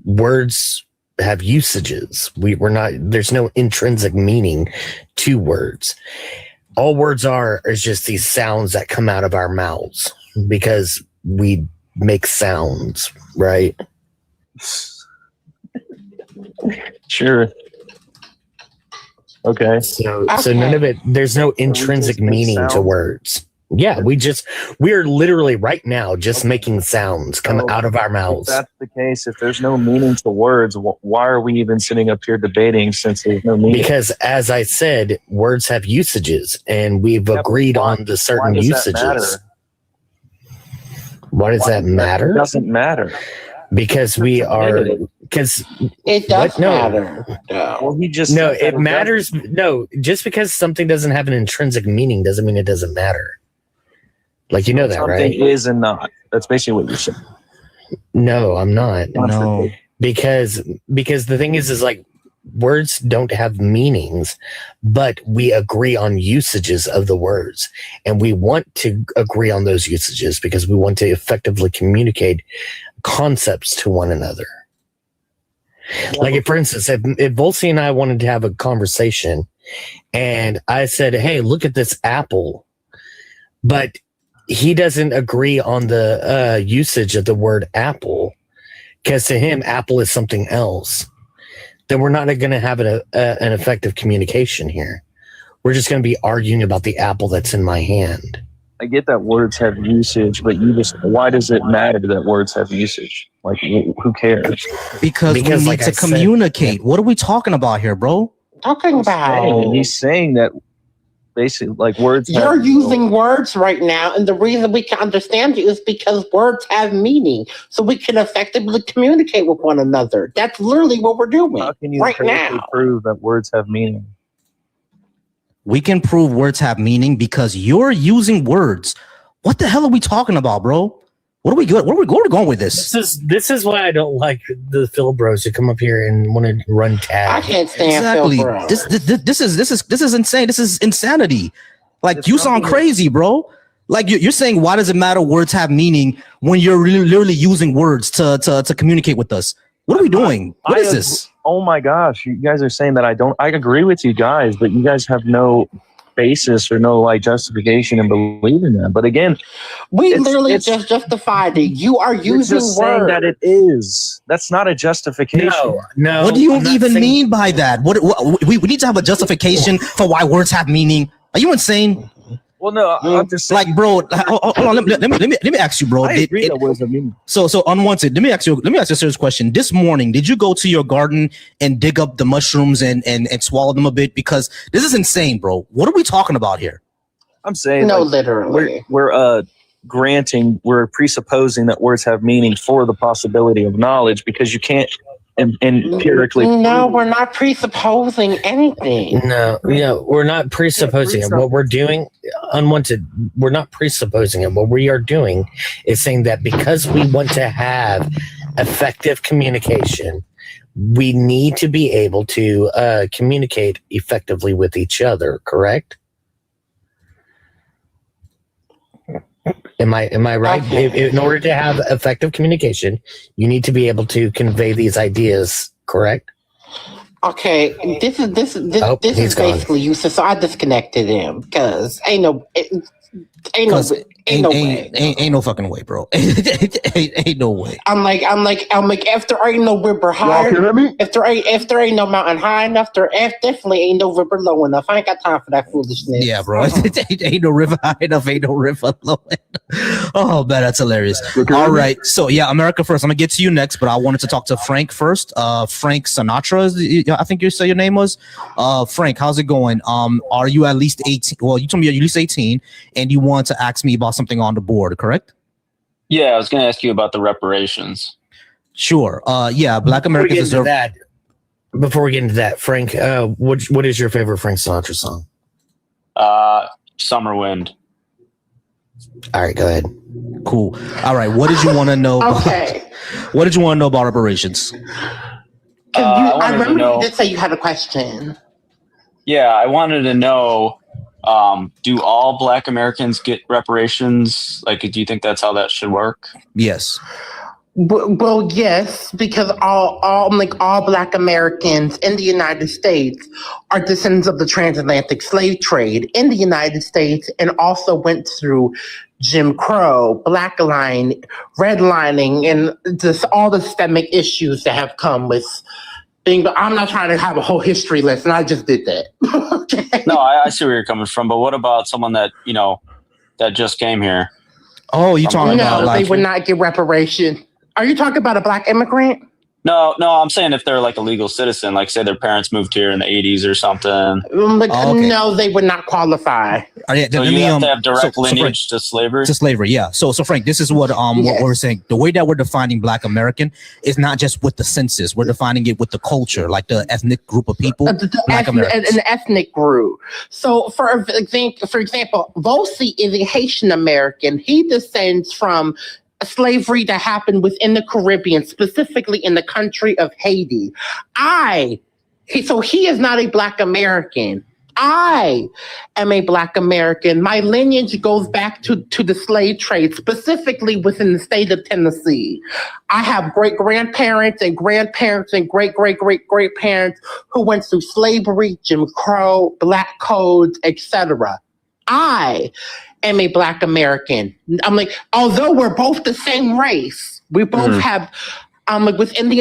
S14: words have usages. We're not, there's no intrinsic meaning to words. All words is just these sounds that come out of our mouths because we make sounds, right?
S15: Sure. Okay.
S14: So none of it, there's no intrinsic meaning to words. Yeah, we're literally right now just making sounds come out of our mouths.
S15: If that's the case, if there's no meaning to words, why are we even sitting up here debating since there's no meaning?
S14: Because, as I said, words have usages, and we've agreed on the certain usages. Why does that matter?
S15: It doesn't matter.
S14: Because
S7: it does matter.
S15: Well,
S14: it matters. No, just because something doesn't have an intrinsic meaning doesn't mean it doesn't matter. Like, you know that, right?
S15: Something is and not. That's basically what you're saying.
S14: No, I'm not. No, because the thing is like, words don't have meanings, but we agree on usages of the words, and we want to agree on those usages because we want to effectively communicate concepts to one another. Like, if, for instance, if Volsey and I wanted to have a conversation and I said, hey, look at this apple, but he doesn't agree on the usage of the word apple, because to him, apple is something else, then we're not going to have an effective communication here. We're just going to be arguing about the apple that's in my hand.
S15: I get that words have usage, but why does it matter that words have usage? Like, who cares?
S1: Because we need like to communicate. What are we talking about here, bro?
S7: Talking about.
S15: He's saying that basically, like, words.
S7: You're using words right now, and the reason we can understand you is because words have meaning, so we can effectively communicate with one another. That's literally what we're doing
S15: How can you
S7: right now.
S15: prove that words have meaning?
S1: We can prove words have meaning because you're using words. What the hell are we talking about, bro? What are we going with this?
S14: This is why I don't like the Phil Bros who come up here and want to run tag.
S7: I can't stand Phil Bros.
S1: This is insane. This is insanity. Like, you sound crazy, bro. Like, you're saying, why does it matter words have meaning when you're literally using words to communicate with us? What are we doing? What is this?
S15: Oh my gosh, you guys are saying that I agree with you guys, but you guys have no basis or no, like, justification in believing that. But again,
S7: we literally just justified it. You are using
S15: just saying that it is. That's not a justification.
S14: No.
S1: What do you even mean by that? What we need to have a justification for why words have meaning. Are you insane?
S15: Well, no, I'm just saying,
S1: like, bro. Hold on, let me ask you, bro.
S15: I agree that words have meaning.
S1: So unwanted. Let me ask you a serious question. This morning, did you go to your garden and dig up the mushrooms and swallow them a bit? Because this is insane, bro. What are we talking about here?
S15: I'm saying
S7: No,
S15: like,
S7: literally.
S15: we're presupposing that words have meaning for the possibility of knowledge because you can't empirically.
S7: No, we're not presupposing anything.
S14: No, we're not presupposing it. What we're doing, unwanted, we're not presupposing it. What we are doing is saying that because we want to have effective communication, we need to be able to communicate effectively with each other, correct? Am I right?
S7: Okay.
S14: In order to have effective communication, you need to be able to convey these ideas, correct?
S7: Okay, this is basically useless. So I disconnected him because ain't no
S1: fucking way, bro. ain't no way.
S7: I'm like, if there ain't no river high, if there ain't no mountain high enough, there definitely ain't no river low enough. I ain't got time for that foolishness.
S1: Yeah, bro. Ain't no river high enough, ain't no river low enough. Oh man, that's hilarious. All right, so yeah, America first. I'm gonna get to you next, but I wanted to talk to Frank first. Frank Sinatra, I think you said your name was. Frank, how's it going? Are you at least 18? Well, you told me you're at least 18, and you want to ask me about something on the board, correct?
S16: Yeah, I was going to ask you about the reparations.
S1: Sure. Yeah, Black Americans deserve
S14: that. Before we get into that, Frank, what is your favorite Frank Sinatra song?
S16: Summer Wind.
S1: All right, go ahead. Cool. All right, what did you want to know?
S7: Okay.
S1: What did you want to know about reparations?
S7: I remember you did say you had a question.
S16: Yeah, I wanted to know, do all Black Americans get reparations? Like, do you think that's how that should work?
S1: Yes.
S7: Well, yes, because all Black Americans in the United States are descendants of the transatlantic slave trade in the United States, and also went through Jim Crow, blacklining, redlining, and just all the systemic issues that have come with being. I'm not trying to have a whole history lesson. I just did that. Okay.
S16: No, I see where you're coming from, but what about someone that that just came here?
S1: Oh, you talking about
S7: they would not get reparation. Are you talking about a Black immigrant?
S16: No, I'm saying if they're like a legal citizen, like say their parents moved here in the 80s or something.
S1: Okay.
S7: No, they would not qualify.
S16: So you have to have direct lineage to slavery?
S1: To slavery, yeah. So Frank, this is what what we're saying. The way that we're defining Black American is not just with the census. We're defining it with the culture, like the ethnic group of people. Black Americans.
S7: An ethnic group. So for example, Volsi is a Haitian American. He descends from slavery that happened within the Caribbean, specifically in the country of Haiti. So he is not a Black American. I am a Black American. My lineage goes back to the slave trade, specifically within the state of Tennessee. I have great-grandparents and grandparents and great-great-great-great-parents who went through slavery, Jim Crow, Black codes, etc. I am a Black American. I'm like, although we're both the same race, we both have, within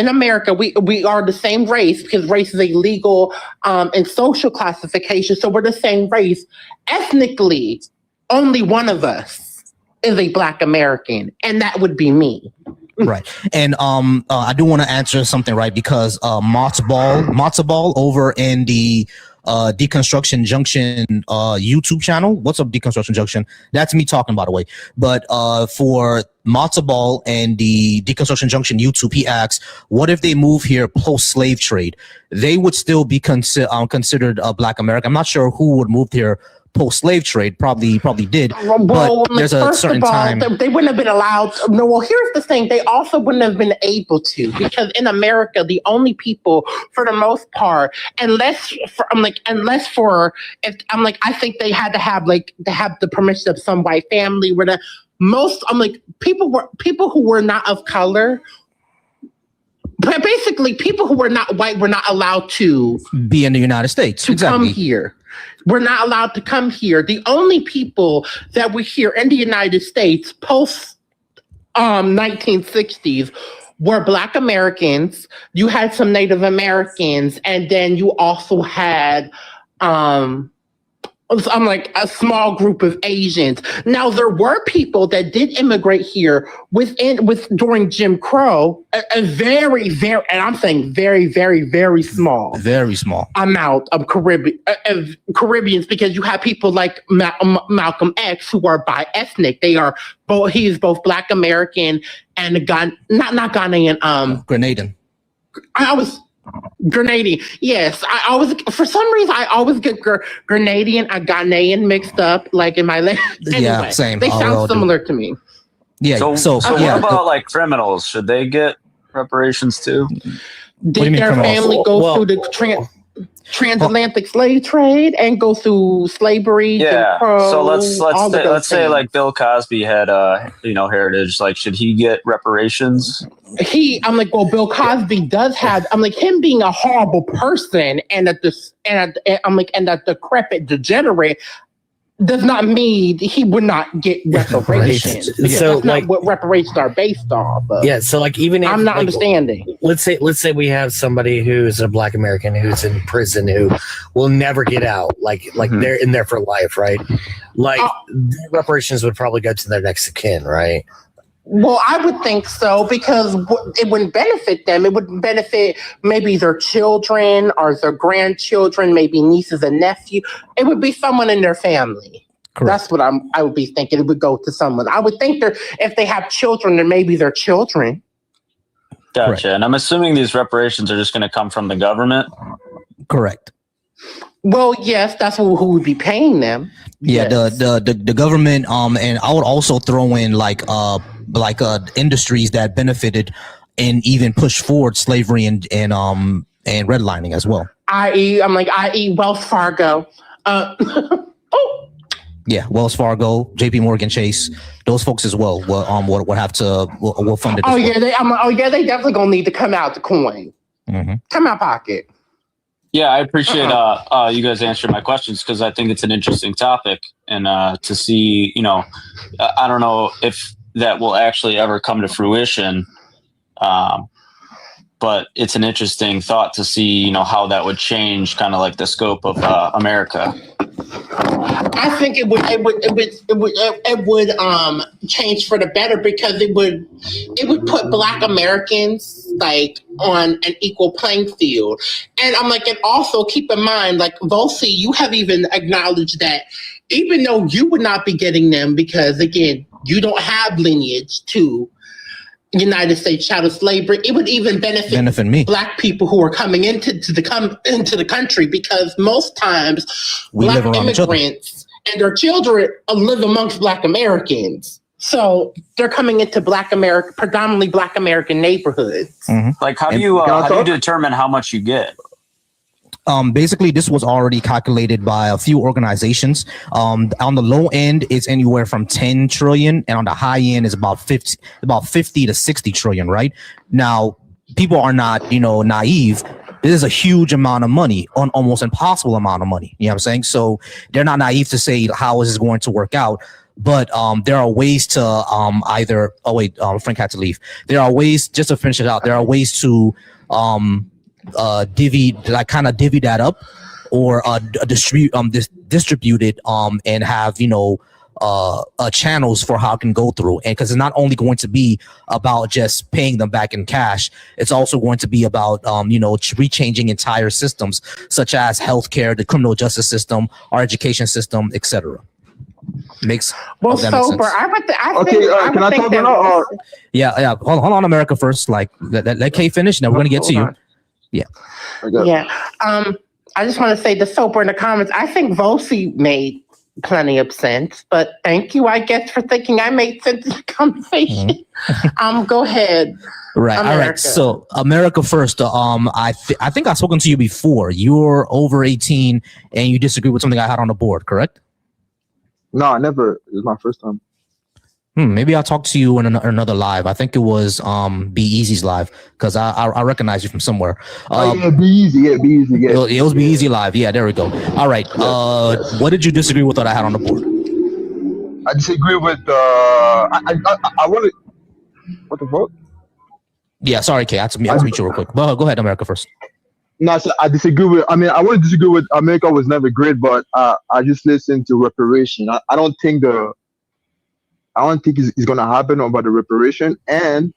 S7: America, we are the same race because race is a legal and social classification. So we're the same race. Ethnically, only one of us is a Black American, and that would be me.
S1: Right. And I do want to answer something, right? Because Matzo Ball over in the Deconstruction Junction YouTube channel. What's up, Deconstruction Junction? That's me talking, by the way. But for Matzo Ball and the Deconstruction Junction YouTube, he asks, what if they move here post-slave trade? They would still be considered Black American. I'm not sure who would move here post-slave trade, probably did. But there's a certain time
S7: they wouldn't have been allowed. No, well, here's the thing: they also wouldn't have been able to, because in America, the only people, for the most part, I think they had to have the permission of some white family. Where the most, people who were not of color. But basically, people who were not white were not allowed to
S1: be in the United States.
S7: Come here. We're not allowed to come here. The only people that were here in the United States post 1960s were Black Americans. You had some Native Americans, and then you also had I'm like a small group of Asians. Now there were people that did immigrate here during Jim Crow, a very, very, and I'm saying very, very, very small amount of Caribbeans, because you have people like Malcolm X who are bi-ethnic. They are both. He is both Black American and not Ghanaian.
S1: Grenadian.
S7: Grenadian, yes. I always, for some reason, I always get Grenadian and Ghanaian mixed up, like in my language. Anyway,
S1: yeah, same.
S7: They sound similar to me.
S1: Yeah.
S16: So what about like criminals? Should they get reparations too?
S7: Did their family go through the transatlantic slave trade and go through slavery?
S16: Yeah.
S7: Jim Crow,
S16: So let's say
S7: things?
S16: like Bill Cosby had heritage. Like, should he get reparations?
S7: I'm like, well, Bill Cosby does have. I'm like, him being a horrible person and a decrepit degenerate does not mean he would not get reparations.
S14: Right. So,
S7: that's not what reparations are based off of.
S14: Yeah, so like even if,
S7: I'm not
S14: like,
S7: understanding.
S14: Let's say we have somebody who's a Black American who's in prison who will never get out. Like they're in there for life, right? Like their reparations would probably go to their next of kin, right?
S7: Well, I would think so, because it wouldn't benefit them. It would benefit maybe their children or their grandchildren, maybe nieces and nephews. It would be someone in their family. Correct. That's what I would be thinking. It would go to someone. I would think if they have children, then maybe their children.
S16: Gotcha.
S1: Correct.
S16: And I'm assuming these reparations are just going to come from the government.
S1: Correct.
S7: Well, yes, that's who would be paying them.
S1: Yeah,
S7: Yes.
S1: the government, and I would also throw in like industries that benefited and even pushed forward slavery and redlining as well.
S7: i.e. Wells Fargo.
S1: Yeah, Wells Fargo, JP Morgan Chase, those folks as well will fund it.
S7: Oh yeah, they definitely gonna need to come out the coin.
S1: Mm-hmm.
S7: Come out pocket.
S16: Yeah, I appreciate you guys answering my questions, because I think it's an interesting topic, and to see, I don't know if that will actually ever come to fruition, but it's an interesting thought to see, how that would change kind of like the scope of America.
S7: I think it would change for the better, because it would put Black Americans like on an equal playing field. And I'm like, and also keep in mind, like Volsi, you have even acknowledged that even though you would not be getting them, because again, you don't have lineage to United States chattel slavery, it would even benefit
S1: me.
S7: Black people who are coming into the country, because most times
S1: we
S7: Black
S1: live around
S7: immigrants and their children live amongst Black Americans. So they're coming into predominantly Black American neighborhoods.
S1: Mm-hmm.
S16: Like, how do you determine how much you get?
S1: Basically, this was already calculated by a few organizations. On the low end, it's anywhere from 10 trillion, and on the high end is about 50 to 60 trillion. Right now, people are not, naive. This is a huge amount of money, an almost impossible amount of money. You know what I'm saying? So they're not naive to say how is this going to work out. But there are ways to Frank had to leave. There are ways, just to finish it out, there are ways to divvy that up, or distribute it and have channels for how it can go through. And because it's not only going to be about just paying them back in cash, it's also going to be about rechanging entire systems such as healthcare, the criminal justice system, our education system, etc. Makes
S7: well, sober. Can I talk now?
S1: Yeah. Hold on, America first. Like let Kay finish, and then we're gonna get to you. Yeah.
S7: Yeah. I just want to say the sober in the comments. I think Volsi made plenty of sense, but thank you, I guess, for thinking I made sense in the conversation. Mm-hmm. Go ahead.
S1: Right. America. All right. So America first. I think I've spoken to you before. You're over 18 and you disagree with something I had on the board, correct?
S17: No, I never. It was my first time.
S1: Maybe I'll talk to you in another live. I think it was Be Easy's live, because I recognize you from somewhere.
S17: Be Easy. Yeah, Be Easy. Yeah.
S1: It was Be Easy live. Yeah, there we go. All right. What did you disagree with that I had on the board?
S17: I disagree with. I wanted. What the fuck?
S1: Yeah, sorry, Kay. I have to meet you real quick. Go ahead, America first.
S17: No, so I disagree with. I mean, I wouldn't disagree with America was never great, but I just listened to reparation. I don't think it's gonna happen about the reparation, and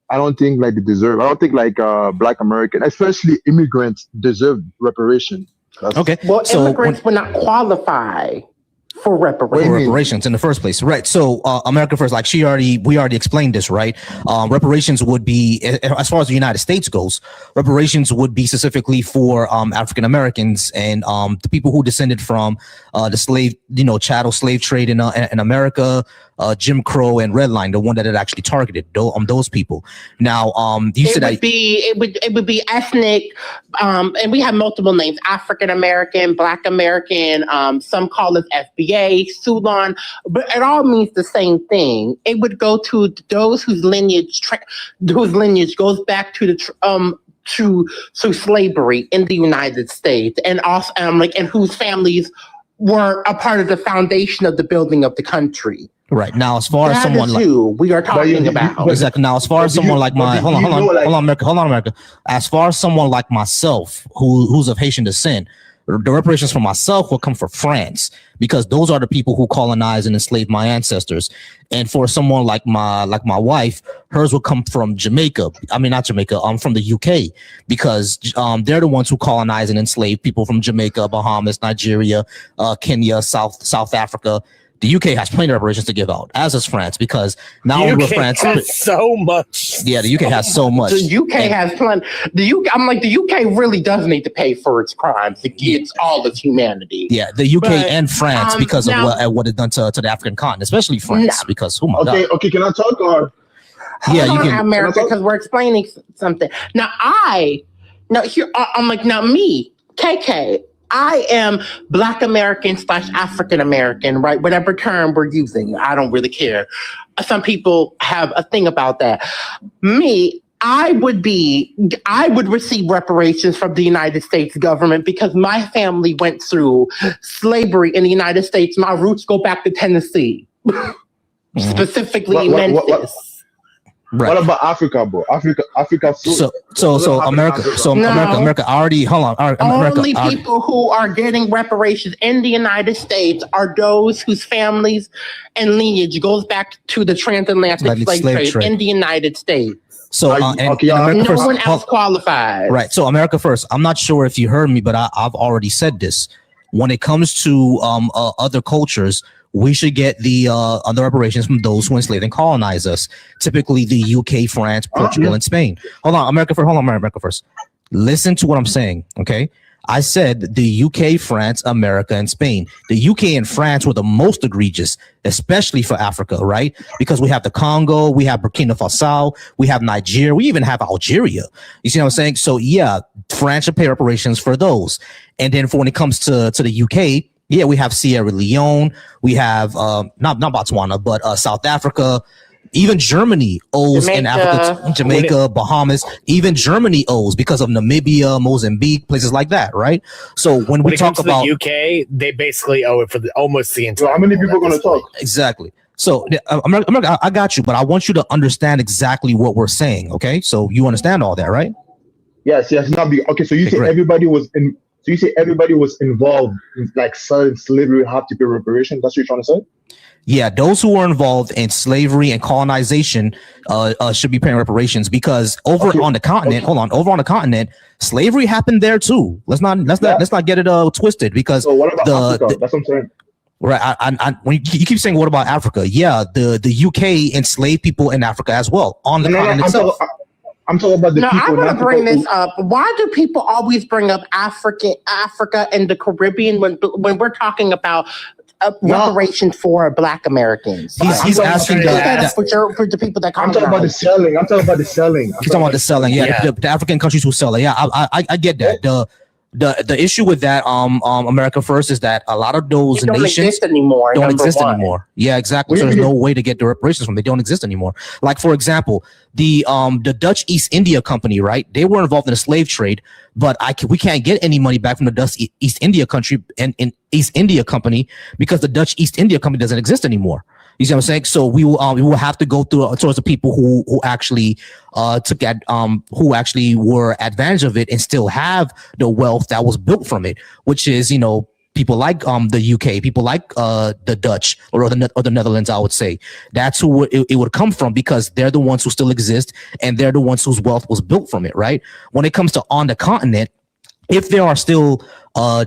S17: I don't think like they deserve. I don't think like Black American, especially immigrants, deserve reparation.
S1: Okay.
S7: Well,
S1: So
S7: immigrants would not qualify for
S1: for
S7: reparations.
S1: reparations in the first place, right? So America First, like we already explained this, right? Reparations would be, as far as the United States goes, reparations would be specifically for African Americans and the people who descended from the slave, chattel slave trade in America, Jim Crow and Redline, the one that it actually targeted those people. Now, you said that
S7: It would be ethnic, and we have multiple names: African American, Black American. Some call it FBA, Sulan, but it all means the same thing. It would go to those whose lineage goes back to to slavery in the United States, and also and whose families were a part of the foundation of the building of the country.
S1: Right. Now, as far as
S7: That
S1: someone
S7: is
S1: like
S7: who we are talking about.
S1: exactly. Now, as far as someone like hold on, America. As far as someone like myself, who's of Haitian descent, the reparations for myself will come from France, because those are the people who colonized and enslaved my ancestors. And for someone like my wife, hers will come from Jamaica. I mean, not Jamaica. From the UK, because they're the ones who colonized and enslaved people from Jamaica, Bahamas, Nigeria, Kenya, South Africa. The UK has plenty of reparations to give out, as does France, because not only will France
S14: has so much.
S1: Yeah, the UK has so much.
S7: The UK has plenty. The UK really does need to pay for its crimes against all its humanity.
S1: Yeah, the UK
S7: But,
S1: and France, because of what it's done to the African continent, especially France, because oh my god.
S17: Okay, can I talk or?
S1: Yeah,
S7: Hold
S1: you
S7: on,
S1: can.
S7: America, because we're explaining something. Now, me, KK. I am Black American / African American, right? Whatever term we're using, I don't really care. Some people have a thing about that. Me, I would receive reparations from the United States government because my family went through slavery in the United States. My roots go back to Tennessee, specifically Memphis.
S1: Right.
S17: What about Africa, bro? Africa.
S1: So America. So
S7: No.
S1: America already. Hold on. All right, America.
S7: Only people who are getting reparations in the United States are those whose families and lineage goes back to the transatlantic slave trade in the United States.
S1: So and America
S7: no
S1: First,
S7: one else qualifies.
S1: Right. So America First. I'm not sure if you heard me, but I've already said this. When it comes to other cultures, we should get the other reparations from those who enslaved and colonized us. Typically, the UK, France, Portugal, and Spain. Hold on, America First. Hold on, America First. Listen to what I'm saying, okay? I said the UK, France, America, and Spain. The UK and France were the most egregious, especially for Africa, right? Because we have the Congo, we have Burkina Faso, we have Nigeria, we even have Algeria. You see what I'm saying? So yeah, France should pay reparations for those. And then for when it comes to the UK, yeah, we have Sierra Leone, we have not Botswana, but South Africa. Even Germany owes in Africa, Jamaica, Bahamas. Even Germany owes because of Namibia, Mozambique, places like that, right? So when we
S14: it
S1: talk
S14: comes to
S1: about
S14: the UK, they basically owe it for almost the entire.
S17: How many people are going to talk?
S1: Exactly. So America, I got you, but I want you to understand exactly what we're saying. Okay, so you understand all that, right?
S17: Yes. Okay, so you say everybody was in. So you say everybody was involved in like slavery have to pay reparations. That's what you're trying to say?
S1: Yeah, those who were involved in slavery and colonization should be paying reparations because over on the continent, over on the continent, slavery happened there too. Let's not get it twisted because
S17: what about Africa? That's what I'm saying.
S1: Right. When you keep saying what about Africa? Yeah, the UK enslaved people in Africa as well on the continent itself.
S17: I'm talking about the people.
S7: I want to bring this up. Why do people always bring up Africa and the Caribbean when we're talking about reparations for Black Americans?
S1: He's asking
S7: for the people that
S17: I'm talking about the selling. He's talking about the selling.
S1: Yeah, the African countries who sell it. Yeah, I get that. The issue with that America First is that a lot of those
S7: don't
S1: nations
S7: exist anymore.
S1: Don't exist anymore. Yeah, exactly. So there's no way to get the reparations from. They don't exist anymore. Like for example, the Dutch East India Company, right? They were involved in the slave trade, but we can't get any money back from the Dutch East India Country and East India Company because the Dutch East India Company doesn't exist anymore. You see what I'm saying? So we will have to go through towards the people who actually who actually were advantage of it and still have the wealth that was built from it, which is, you know, people like the UK, people like the Dutch or the Netherlands, I would say. That's who it would come from, because they're the ones who still exist and they're the ones whose wealth was built from it, right? When it comes to on the continent, if there are still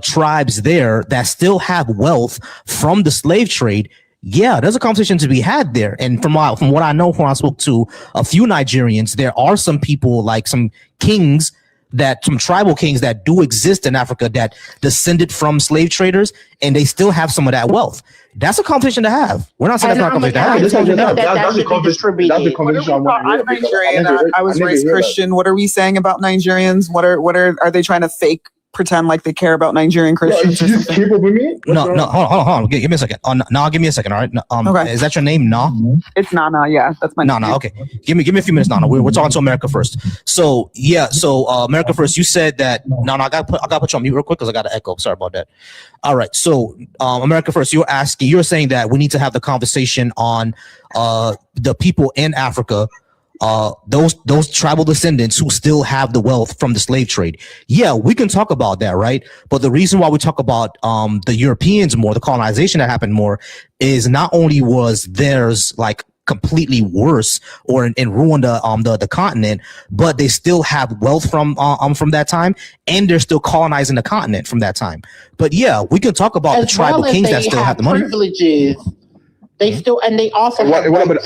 S1: tribes there that still have wealth from the slave trade, yeah, there's a conversation to be had there. And from what I know, when I spoke to a few Nigerians, there are some people, like some kings, some tribal kings that do exist in Africa that descended from slave traders, and they still have some of that wealth. That's a conversation to have. We're not saying that's not a conversation to have.
S3: That's the conversation I want to have.
S18: I'm Nigerian. I was raised Christian. What are we saying about Nigerians? What are they trying to pretend like they care about Nigerian Christians?
S17: You just keep up with me?
S1: No, hold on. Give me a second. Nah, give me a second. All right.
S18: Okay.
S1: Is that your name? Nah.
S18: It's Nana. Yeah, that's my name.
S1: Nah. Okay. Give me a few minutes, Nana. We're talking to America First. So yeah. So America First. You said that. No. I got to put you on mute real quick because I got an echo. Sorry about that. All right. So America First. You're saying that we need to have the conversation on the people in Africa. Those tribal descendants who still have the wealth from the slave trade. Yeah, we can talk about that, right? But the reason why we talk about the Europeans more, the colonization that happened more, is not only was theirs like completely worse or and ruined the continent, but they still have wealth from that time, and they're still colonizing the continent from that time. But yeah, we can talk about the tribal kings that still have the money.
S7: Privileges. They still, and they also have privilege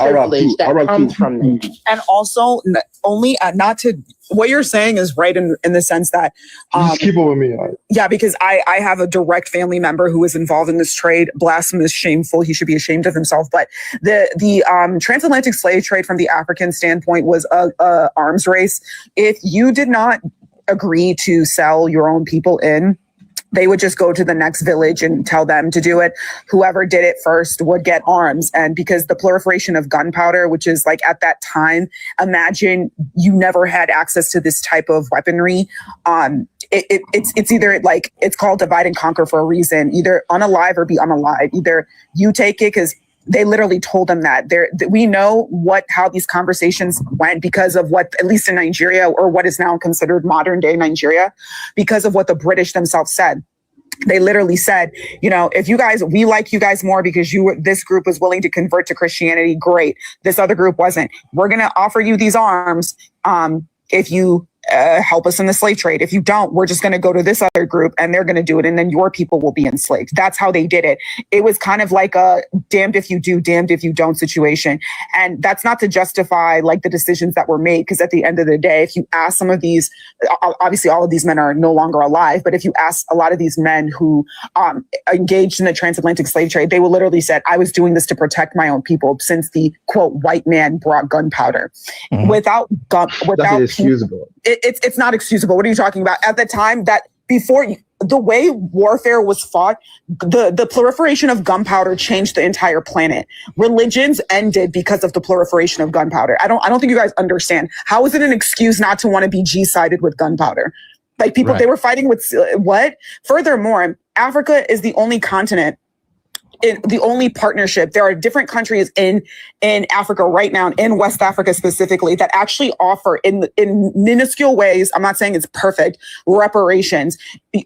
S7: that comes from them.
S18: And also, what you're saying is right in the sense that
S17: just keep it with me. Right?
S18: Yeah, because I have a direct family member who is involved in this trade. Blasphemous, shameful. He should be ashamed of himself. But the transatlantic slave trade, from the African standpoint, was a arms race. If you did not agree to sell your own people in, they would just go to the next village and tell them to do it. Whoever did it first would get arms. And because the proliferation of gunpowder, which is like at that time, imagine you never had access to this type of weaponry. It's either like, it's called divide and conquer for a reason, either unalive or be unalive. Either you take it, because they literally told them that. We know how these conversations went because of what, at least in Nigeria, or what is now considered modern day Nigeria, because of what the British themselves said. They literally said, you know, we like you guys more because this group was willing to convert to Christianity. Great. This other group wasn't. We're going to offer you these arms if you help us in the slave trade. If you don't, we're just going to go to this other group and they're going to do it. And then your people will be enslaved. That's how they did it. It was kind of like a damned if you do, damned if you don't situation. And that's not to justify like the decisions that were made. Because at the end of the day, if you ask some of these, obviously all of these men are no longer alive. But if you ask a lot of these men who engaged in the transatlantic slave trade, they will literally said, I was doing this to protect my own people since the quote white man brought gunpowder. Mm-hmm. Without
S17: that's inexcusable.
S18: It's not excusable. What are you talking about? At the time that the way warfare was fought, the proliferation of gunpowder changed the entire planet. Religions ended because of the proliferation of gunpowder. I don't think you guys understand. How is it an excuse not to want to be G-sided with gunpowder? Like people, right. They were fighting with what? Furthermore, Africa is the only continent, the only partnership. There are different countries in Africa right now, in West Africa specifically, that actually offer in minuscule ways, I'm not saying it's perfect, reparations.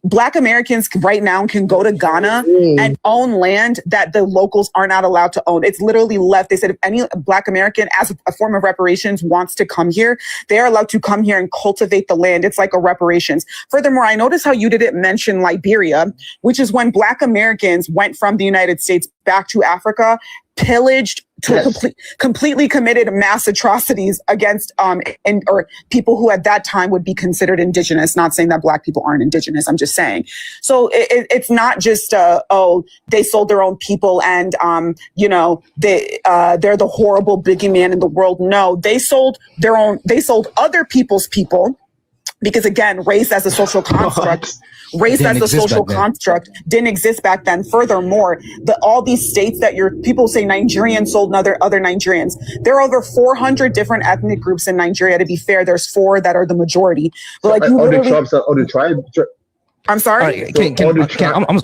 S18: Black Americans right now can go to Ghana and own land that the locals are not allowed to own. It's literally left. They said if any Black American, as a form of reparations, wants to come here, they are allowed to come here and cultivate the land. It's like a reparations. Furthermore, I noticed how you didn't mention Liberia, which is when Black Americans went from the United States back to Africa, pillaged, completely committed mass atrocities against or people who at that time would be considered indigenous. Not saying that Black people aren't indigenous. I'm just saying. So it's not just they sold their own people and they're the horrible boogeyman in the world. No, they sold other people's people. Because again, race as a social construct, didn't exist back then. Furthermore, all these states that people say Nigerians sold other Nigerians. There are over 400 different ethnic groups in Nigeria. To be fair, there's 4 that are the majority. But like
S17: all the tribes.
S18: I'm sorry.
S1: All right,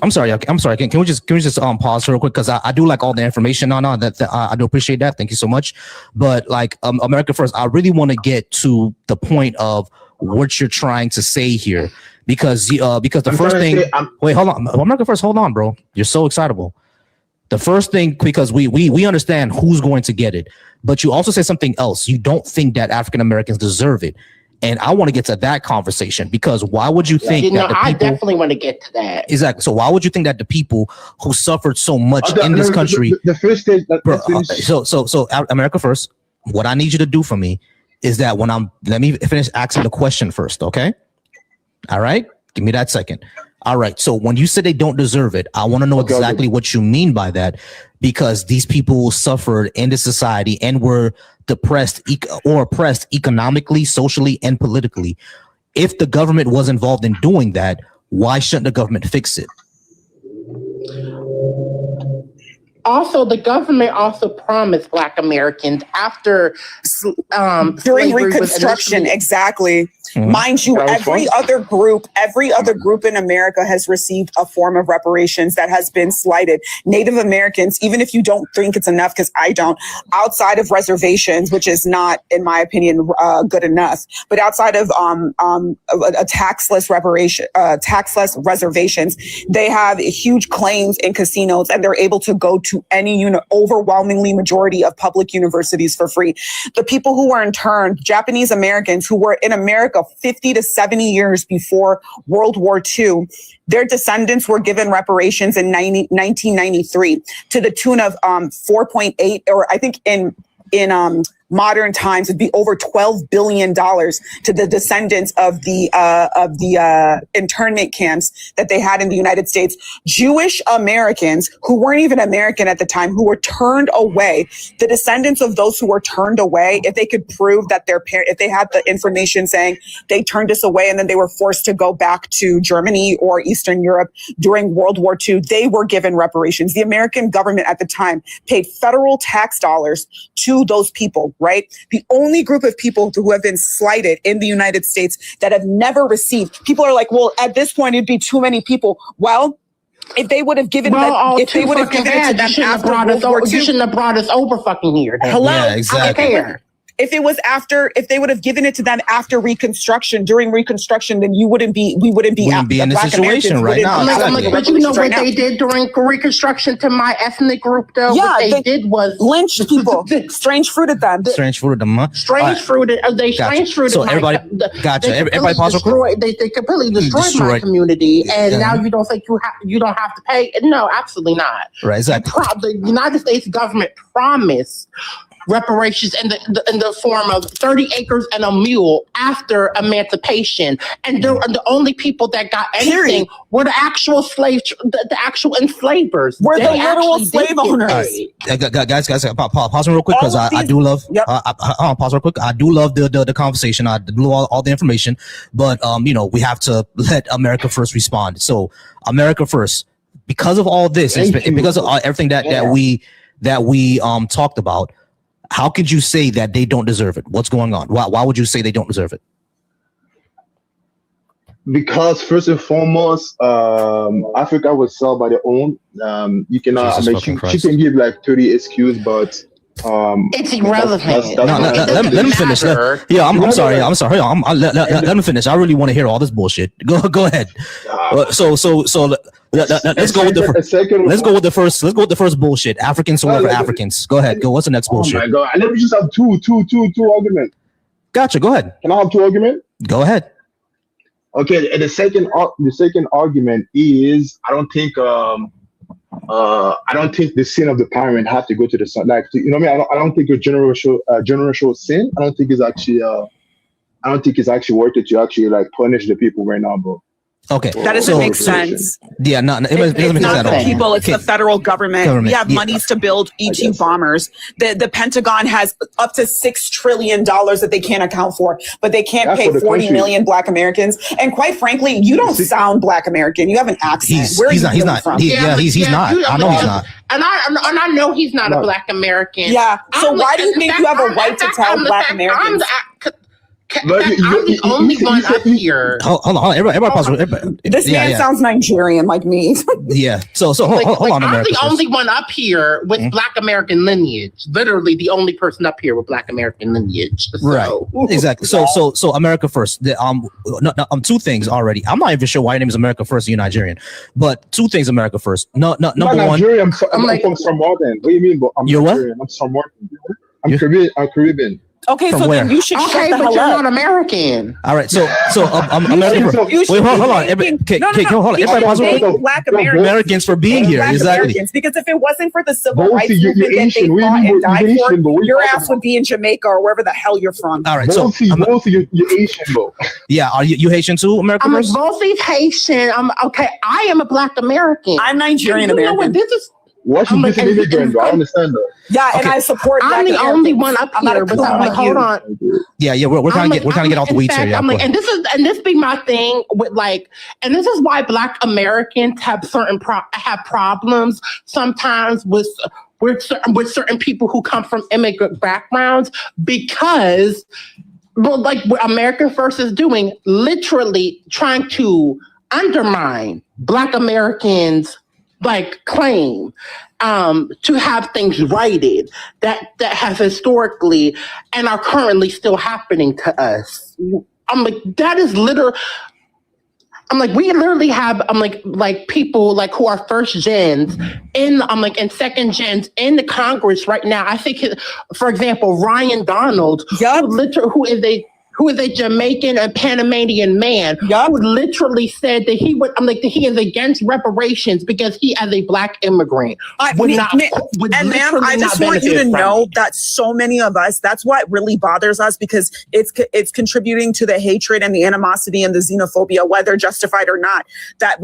S1: I'm sorry. I'm sorry. Can we just pause real quick because I do like all the information on that. I do appreciate that. Thank you so much. But like America First, I really want to get to the point of what you're trying to say here because the first thing. Wait, hold on, America First. Hold on, bro. You're so excitable. The first thing, because we understand who's going to get it, but you also said something else. You don't think that African Americans deserve it. And I want to get to that conversation because why would you think that the people,
S7: I definitely want to get to that.
S1: Exactly. So why would you think that the people who suffered so much in this country,
S17: the first stage,
S1: so America First, what I need you to do for me is that let me finish asking the question first. Okay. All right. Give me that second. All right. So when you said they don't deserve it, I want to know exactly what you mean by that, because these people suffered in the society and were depressed or oppressed economically, socially, and politically. If the government was involved in doing that, why shouldn't the government fix it?
S7: Also, the government also promised Black Americans after
S18: during Reconstruction, exactly.
S1: Mm-hmm.
S18: Mind you, every other group in America has received a form of reparations that has been slighted. Native Americans, even if you don't think it's enough, because I don't, outside of reservations, which is not, in my opinion, good enough, but outside of a taxless reservations, they have huge claims in casinos, and they're able to go to any overwhelmingly majority of public universities for free. The people who were interned, Japanese Americans who were in America 50 to 70 years before World War II, their descendants were given reparations in 1993 to the tune of 4.8, or I think in modern times it'd be over $12 billion to the descendants of the internment camps that they had in the United States. Jewish Americans who weren't even American at the time, who were turned away, the descendants of those who were turned away, if they could prove that if they had the information saying they turned us away and then they were forced to go back to Germany or Eastern Europe during World War II, they were given reparations. The American government at the time paid federal tax dollars to those people, right? The only group of people who have been slighted in the United States that have never received, people are like, well, at this point, it'd be too many people. Well, if they would have given it to them after World War II,
S7: you shouldn't have brought us over fucking here.
S18: Hello?
S1: Yeah, exactly.
S18: If they would have given it to them after during Reconstruction, then we wouldn't be
S1: in this situation right now.
S7: But you know what they did during Reconstruction to my ethnic group, though?
S18: Yeah,
S7: what they did was
S18: lynched people, strange fruited them.
S1: Huh?
S7: Strange fruited. They strange fruited.
S1: So everybody, everybody pause
S7: They completely destroyed my community, and now you don't think you don't have to pay? No, absolutely not.
S1: Right, exactly.
S7: The United States government promised reparations in the form of 30 acres and a mule after emancipation, and the only people that got anything were the actual the actual enslavers.
S18: Were the literal slave owners.
S1: Guys, pause real quick because I do love. Pause real quick. I do love the conversation. I do all the information, but we have to let America First respond. So America First, because of all this, because of everything that we talked about. How could you say that they don't deserve it? What's going on? Why would you say they don't deserve it?
S17: Because first and foremost, Africa was sold by their own. You cannot. She can give like 30 excuses, but
S7: it's irrelevant.
S1: Let me finish. I'm sorry. Let me finish. I really want to hear all this bullshit. Go ahead. Let's go with the first bullshit. Africans who for Africans. Go ahead. What's the next bullshit?
S17: Oh my God. Let me just have two arguments.
S1: Gotcha. Go ahead.
S17: Can I have two arguments?
S1: Go ahead.
S17: Okay. And the second argument is I don't think the sin of the parent have to go to the son. Like, you know what I mean? I don't think a generational sin. I don't think it's actually worth it to actually like punish the people right now, bro.
S1: Okay,
S18: that doesn't make sense.
S1: Yeah, no, it doesn't make sense at all.
S18: People, it's the federal government. We have monies to build ET bombers. The Pentagon has up to $6 trillion that they can't account for, but they can't pay 40 million Black Americans. And quite frankly, you don't sound Black American. You have an accent. Where are you
S1: he's not.
S18: from?
S1: He's not. I know he's not.
S7: And I know he's not a Black American.
S18: Yeah. So why do you think you have a right to tell Black Americans?
S17: But
S7: I'm the only one up here.
S1: Hold on. Everybody pause. Everybody.
S18: This man sounds Nigerian like me.
S1: Yeah. So hold on,
S7: I'm
S1: America.
S7: the only one up here with Black American lineage. Literally the only person up here with Black American lineage. So.
S1: Right. Exactly. So America first. Two things already. I'm not even sure why your name is America First. You're Nigerian, but two things. America First. Number one.
S17: Nigerian. I'm from Somerton. What do you mean? But I'm
S1: You're
S17: Nigerian. I'm Somerton. I'm Caribbean.
S18: Okay,
S1: From
S18: so
S1: where?
S18: then you should
S7: Okay,
S18: shut the
S7: but
S18: hell
S7: you're
S18: up.
S7: not American.
S1: All right. So America First. Wait, hold on. Hold on.
S18: You
S1: Everybody pause.
S18: should thank Black Americans
S1: for being here.
S18: Black
S1: Exactly.
S18: Americans, because if it wasn't for the civil
S17: Both
S18: rights
S17: of you-
S18: movement
S17: you're
S18: that they
S17: Asian.
S18: fought and died
S17: You're
S18: for,
S17: Asian, but what
S18: your
S17: you
S18: ass
S17: talking
S18: would be in Jamaica or wherever the hell you're from.
S1: All right.
S17: Both of you, you're Asian, bro.
S1: Yeah. Are you Haitian too? America
S7: I'm
S1: First.
S7: both Haitian. I am a Black American.
S18: I'm Nigerian
S7: You know
S18: American.
S7: what this is?
S17: What's
S7: I'm
S17: you
S7: like,
S17: an immigrant, bro? I understand that.
S18: Yeah, and I support
S7: I'm
S18: Black
S7: the only
S18: Americans.
S7: one up
S18: I'm not
S7: here,
S18: a
S7: but
S18: clown
S7: I'm like,
S18: like
S7: hold
S18: you.
S7: on.
S1: Yeah. We're trying to get off the weeds here. Yeah.
S7: I'm like,
S1: go
S7: and
S1: ahead.
S7: this be my thing with like, and this is why Black Americans have have problems sometimes with certain people who come from immigrant backgrounds, because, well, like what America First is doing, literally trying to undermine Black Americans' like claim to have things righted that have historically and are currently still happening to us. I'm like, that is literal. I'm like, we literally have, I'm like people like who are first gens and second gens in the Congress right now. I think, for example, Ryan Donald, who is a Jamaican and Panamanian man, who literally said that he is against reparations because he, as a Black immigrant,
S18: Ma'am, I just want you to know that so many of us, that's what really bothers us, because it's contributing to the hatred and the animosity and the xenophobia, whether justified or not, that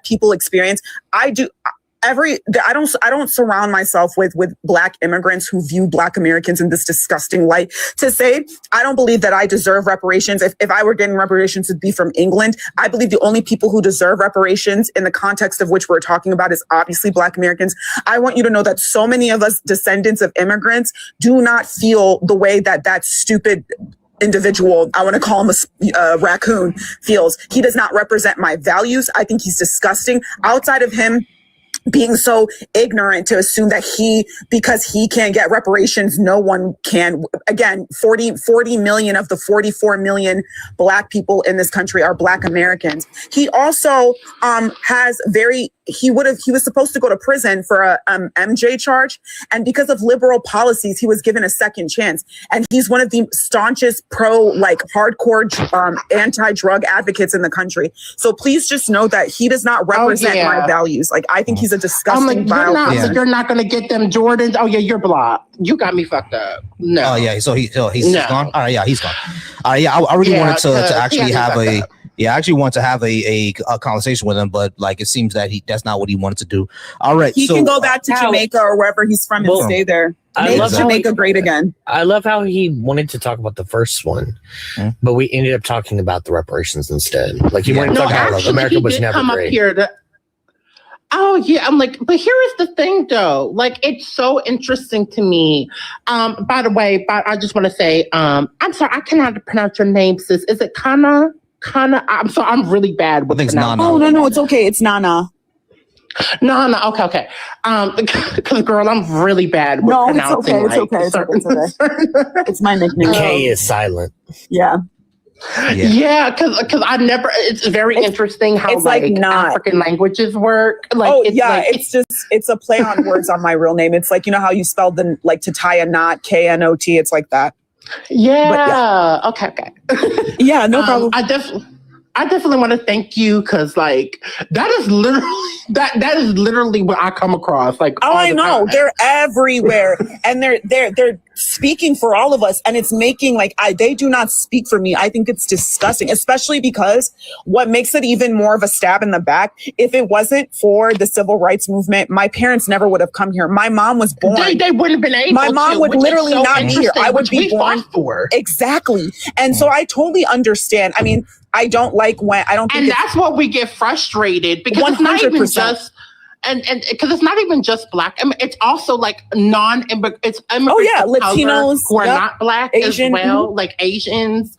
S18: people experience. I don't surround myself with Black immigrants who view Black Americans in this disgusting light. To say I don't believe that I deserve reparations. If I were getting reparations, it'd be from England. I believe the only people who deserve reparations in the context of which we're talking about is obviously Black Americans. I want you to know that so many of us descendants of immigrants do not feel the way that stupid individual, I want to call him a raccoon, feels. He does not represent my values. I think he's disgusting. Outside of him being so ignorant to assume that because he can't get reparations, no one can. Again, 40 million of the 44 million Black people in this country are Black Americans. He also he was supposed to go to prison for a MJ charge, and because of liberal policies, he was given a second chance. And he's one of the staunchest hardcore anti-drug advocates in the country. So please just know that he does not represent my values. Like, I think he's a disgusting
S7: you're not going to get them Jordans. Oh yeah, you're blocked. You got me fucked up. No.
S1: Oh yeah. So he's gone. All right. Yeah, he's gone. Yeah. I really wanted to actually have a. Yeah, I actually want to have a conversation with him, but like it seems that that's not what he wanted to do. All right,
S18: he can go back to Jamaica or wherever he's from and stay there. Make Jamaica great again.
S14: I love how he wanted to talk about the first one, but we ended up talking about the reparations instead. Like he wanted to talk about America was never great.
S7: Oh yeah, I'm like, but here is the thing though. Like, it's so interesting to me. By the way, I just want to say, I'm sorry, I cannot pronounce your name, sis. Is it Kana? I'm sorry, I'm really bad with
S18: Nana. Oh no, it's okay. It's Nana.
S7: Nana. Okay. Because girl, I'm really bad with pronouncing.
S18: It's okay. It's my nickname.
S14: K is silent.
S18: Yeah.
S7: Yeah, because I never. It's very interesting how
S18: it's like not
S7: African languages work. Like,
S18: it's a play on words on my real name. It's like, you know how you spelled to tie a knot, KNOT. It's like that.
S7: Yeah. Okay.
S18: Yeah, no problem.
S7: I definitely want to thank you, because like that is literally what I come across. Like,
S18: I know they're everywhere, and they're speaking for all of us, and it's making they do not speak for me. I think it's disgusting, especially because what makes it even more of a stab in the back, if it wasn't for the civil rights movement, my parents never would have come here. My mom was born.
S7: They wouldn't have been able.
S18: My mom would literally not be here. I would be born
S7: for
S18: exactly, and so I totally understand. I mean, I don't like when I don't think,
S7: and that's what we get frustrated because 100%. It's not even just. and because it's not even just Black. I mean, it's also like non-immigrant. It's immigrants of color
S2: Latinos
S7: who are
S2: yep.
S7: not Black
S2: Asian,
S7: as well, like Asians.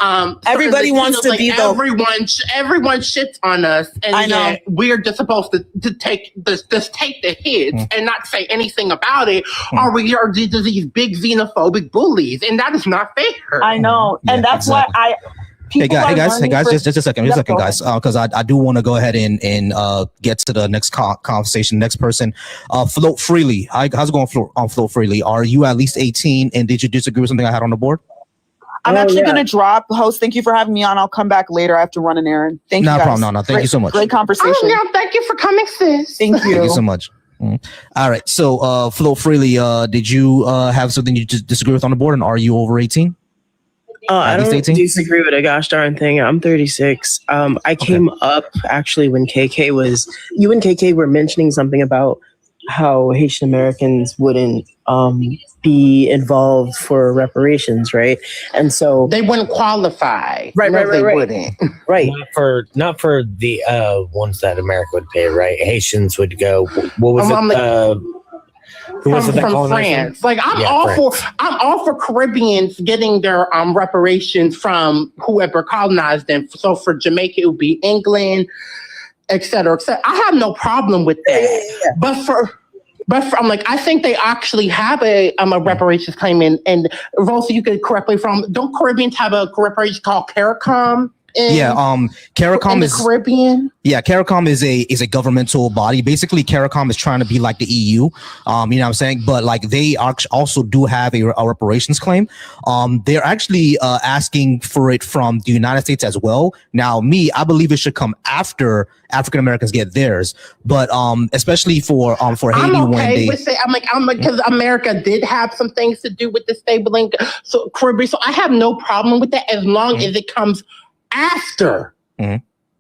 S2: Everybody wants to
S7: like
S2: be the.
S7: everyone shits on us, and
S2: I know.
S7: yet we're just supposed to take take the hits and not say anything about it. Or we are these big xenophobic bullies, and that is not fair.
S2: I know, and that's
S1: exactly.
S2: why
S1: Hey guys, just a second, guys, because I do want to go ahead and get to the next conversation. Next person, Float Freely. How's it going, Float Freely? Are you at least 18? And did you disagree with something I had on the board?
S18: I'm actually going to drop. Host, thank you for having me on. I'll come back later. I have to run an errand. Thank you, guys.
S1: No problem. No, thank you so much.
S18: Great conversation.
S7: Oh, yeah, thank you for coming, sis.
S18: Thank you.
S1: Thank you so much. All right, so Float Freely, did you have something you just disagree with on the board, and are you over 18?
S19: I don't disagree with a gosh darn thing. I'm 36. I came up actually when you and KK were mentioning something about how Haitian Americans wouldn't be involved for reparations, right? And so
S7: they wouldn't qualify.
S19: Right.
S14: wouldn't.
S19: Right.
S14: Not for the ones that America would pay, right? Haitians would go. What was
S7: from France. Like I'm all for Caribbeans getting their reparations from whoever colonized them. So for Jamaica, it would be England, et cetera, et cetera. I have no problem with that. But for I'm like, I think they actually have a reparations claim and Rosa, you could correct me from. Don't Caribbeans have a reparations called CARICOM?
S1: CARICOM is
S7: Caribbean.
S1: Yeah, CARICOM is a governmental body. Basically, CARICOM is trying to be like the EU. You know what I'm saying? But like they also do have a reparations claim. They're actually asking for it from the United States as well. Now, I believe it should come after African Americans get theirs. But especially for Haiti,
S7: I'm
S1: when they
S7: with it. I'm because America did have some things to do with the stabling so Caribbean. So I have no problem with that as long as it comes after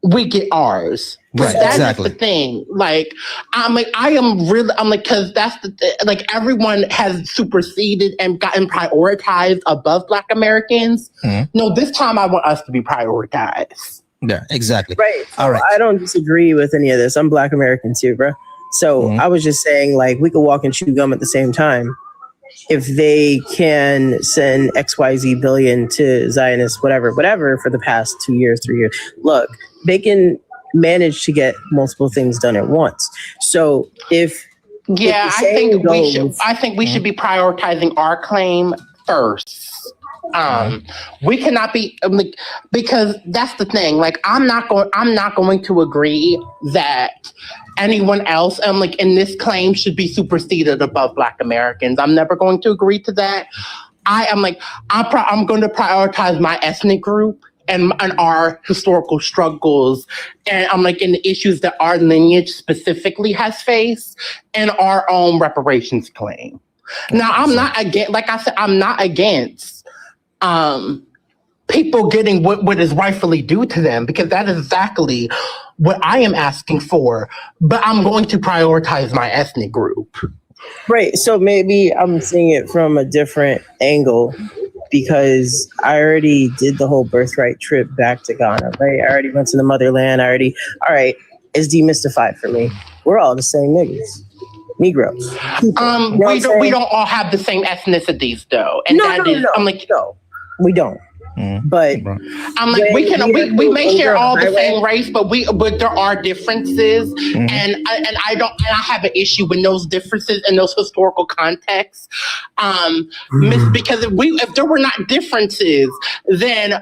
S7: we get ours.
S1: Right,
S7: That's
S1: exactly.
S7: the thing. Like, because that's the everyone has superseded and gotten prioritized above Black Americans. No, this time I want us to be prioritized.
S1: Yeah, exactly.
S19: Right.
S1: All right.
S19: I don't disagree with any of this. I'm Black American too, bro. So I was just saying, like, we could walk and chew gum at the same time. If they can send XYZ billion to Zionists, whatever, for the past 2 years, 3 years, look, they can manage to get multiple things done at once. So I think we should be prioritizing our claim first. We cannot be because that's the thing. Like, I'm not going to agree that anyone else in this claim should be superseded above Black Americans. I'm never going to agree to that. I'm going to prioritize my ethnic group and our historical struggles, and in the issues that our lineage specifically has faced, and our own reparations claim. Now, I'm not against. Like I said, I'm not against people getting what is rightfully due to them, because that is exactly what I am asking for. But I'm going to prioritize my ethnic group. Right. So maybe I'm seeing it from a different angle, because I already did the whole birthright trip back to Ghana, right? I already went to the motherland. All right, it's demystified for me. We're all the same niggas. Negroes.
S7: We don't all have the same ethnicities though. And
S19: no, we don't. But
S7: we may share all the same race, but there are differences, and I have an issue with those differences in those historical contexts. Because if there were not differences, then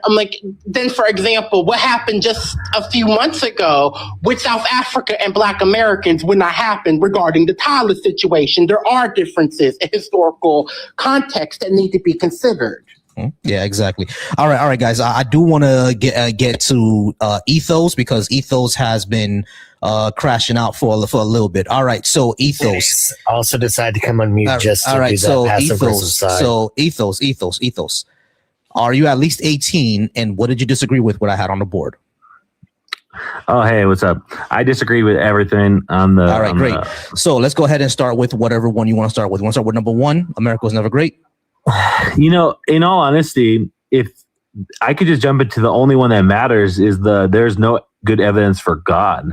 S7: for example, what happened just a few months ago with South Africa and Black Americans would not happen regarding the Tyler situation. There are differences in historical context that need to be considered.
S1: Yeah, exactly. All right, guys. I do want to get to Ethos, because Ethos has been crashing out for a little bit. All right, so Ethos
S14: also decided to come on mute just to do that passive aggressive side.
S1: So Ethos. Are you at least 18? And what did you disagree with what I had on the board?
S5: Oh, hey, what's up? I disagree with everything on the.
S1: All right, great. So let's go ahead and start with whatever one you want to start with. You want to start with number 1? America was never great.
S5: In all honesty, if I could just jump into the only one that matters is there's no good evidence for God.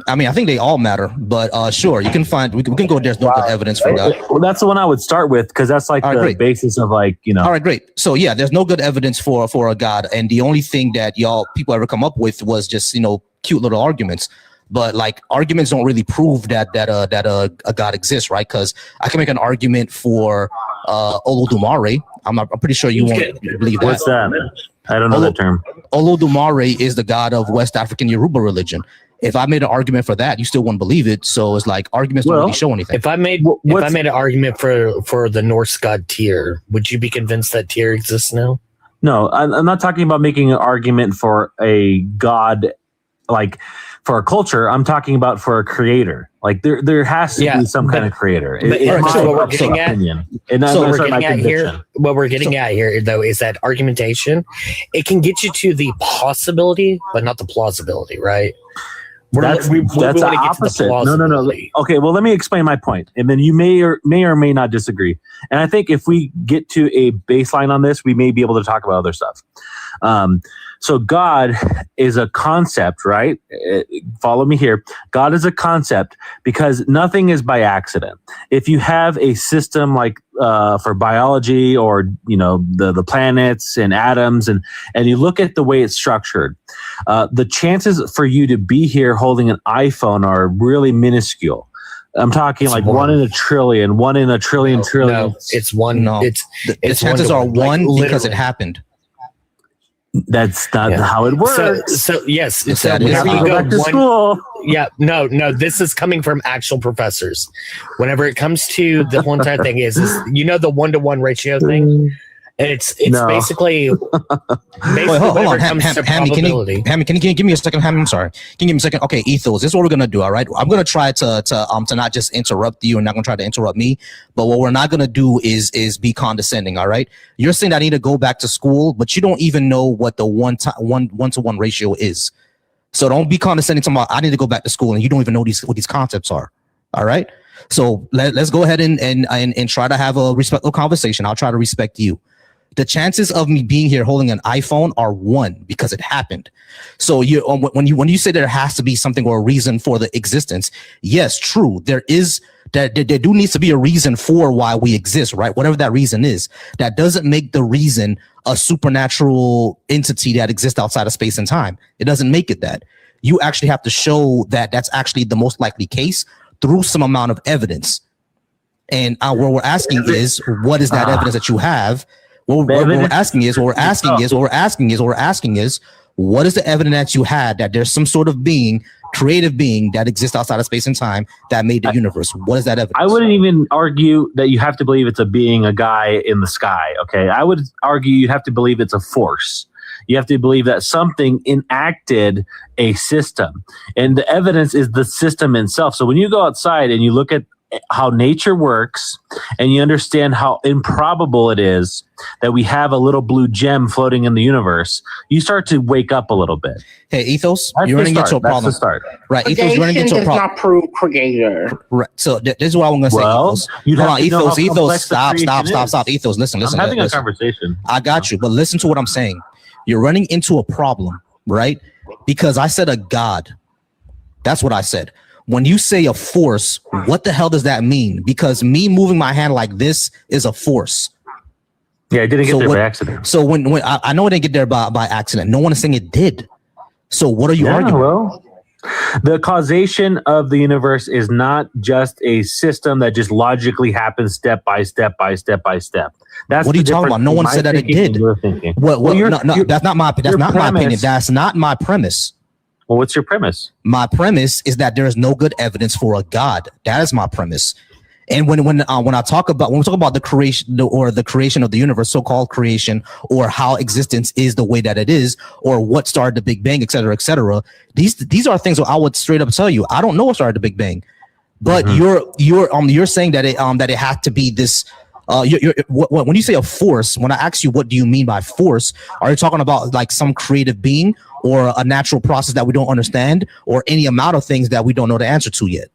S1: I mean, I think they all matter, but sure, you can find. We can go. There's no good evidence for God.
S20: Well, that's the one I would start with because that's like the basis of like
S1: All right, great. So yeah, there's no good evidence for a God, and the only thing that people ever come up with was just cute little arguments. But like arguments don't really prove that a God exists, right? Because I can make an argument for Olodumare. I'm pretty sure you won't believe that.
S20: What's that? I don't know that term.
S1: Olodumare is the god of West African Yoruba religion. If I made an argument for that, you still wouldn't believe it. So it's like arguments don't really show anything.
S14: If I made an argument for the Norse god Tyr, would you be convinced that Tyr exists now?
S20: No, I'm not talking about making an argument for a god, like for a culture. I'm talking about for a creator. Like there has to be some kind of creator.
S14: What we're getting at here, though, is that argumentation. It can get you to the possibility, but not the plausibility, right?
S20: That's the opposite. No. Okay, well, let me explain my point, and then you may or may not disagree. And I think if we get to a baseline on this, we may be able to talk about other stuff. So God is a concept, right? Follow me here. God is a concept because nothing is by accident. If you have a system like for biology or the planets and atoms and you look at the way it's structured, the chances for you to be here holding an iPhone are really minuscule. I'm talking like 1 in a trillion, 1 in a trillion trillion.
S14: No, it's one.
S1: No, the chances are one because it happened.
S20: That's not how it works.
S14: So yes,
S1: so
S14: whenever you
S20: go back to school.
S14: Yeah, no, this is coming from actual professors. Whenever it comes to the whole entire thing is the 1-to-1 ratio thing. And it's basically
S1: Wait, hold on. Hammy, can you give me a second? Hammy, I'm sorry. Can you give me a second? Okay, Ethos, this is what we're gonna do. All right, I'm gonna try to not just interrupt you and not gonna try to interrupt me. But what we're not gonna do is be condescending. All right, you're saying that I need to go back to school, but you don't even know what the 1-to-1 ratio is. So don't be condescending to me. I need to go back to school, and you don't even know what these concepts are. All right. So let's go ahead and try to have a respectful conversation. I'll try to respect you. The chances of me being here holding an iPhone are 1 because it happened. So when you say there has to be something or a reason for the existence, yes, true. There do needs to be a reason for why we exist, right? Whatever that reason is, that doesn't make the reason a supernatural entity that exists outside of space and time. It doesn't make it that. You actually have to show that that's actually the most likely case through some amount of evidence. And what we're asking is, what is that evidence that you have? What we're asking is, what is the evidence that you had that there's some sort of being, creative being that exists outside of space and time that made the universe? What is that evidence?
S20: I wouldn't even argue that you have to believe it's a being, a guy in the sky. Okay, I would argue you have to believe it's a force. You have to believe that something enacted a system, and the evidence is the system itself. So when you go outside and you look at how nature works and you understand how improbable it is that we have a little blue gem floating in the universe, you start to wake up a little bit.
S1: Hey, Ethos, you're running into a problem.
S20: That's the start.
S1: Right, Ethos, you're running into a problem.
S7: Not prove creator.
S1: Right. So this is what I'm going to say. Ethos. Ethos, stop. Ethos, listen.
S20: I'm having a conversation.
S1: I got you, but listen to what I'm saying. You're running into a problem, right? Because I said a god. That's what I said. When you say a force, what the hell does that mean? Because me moving my hand like this is a force.
S20: Yeah, it didn't get there by accident.
S1: So when I know it didn't get there by accident. No one is saying it did. So what are you arguing?
S20: Well, the causation of the universe is not just a system that just logically happens step by step by step by step. That's
S1: what are you talking about? No one said that it did. That's not my opinion. That's not my premise.
S20: Well, what's your premise?
S1: My premise is that there is no good evidence for a God. That is my premise. And when we talk about the creation of the universe, so-called creation, or how existence is the way that it is, or what started the Big Bang, et cetera, these are things that I would straight up tell you. I don't know what started the Big Bang, but you're saying that it had to be this. When you say a force, when I ask you what do you mean by force, are you talking about like some creative being or a natural process that we don't understand, or any amount of things that we don't know the answer to yet?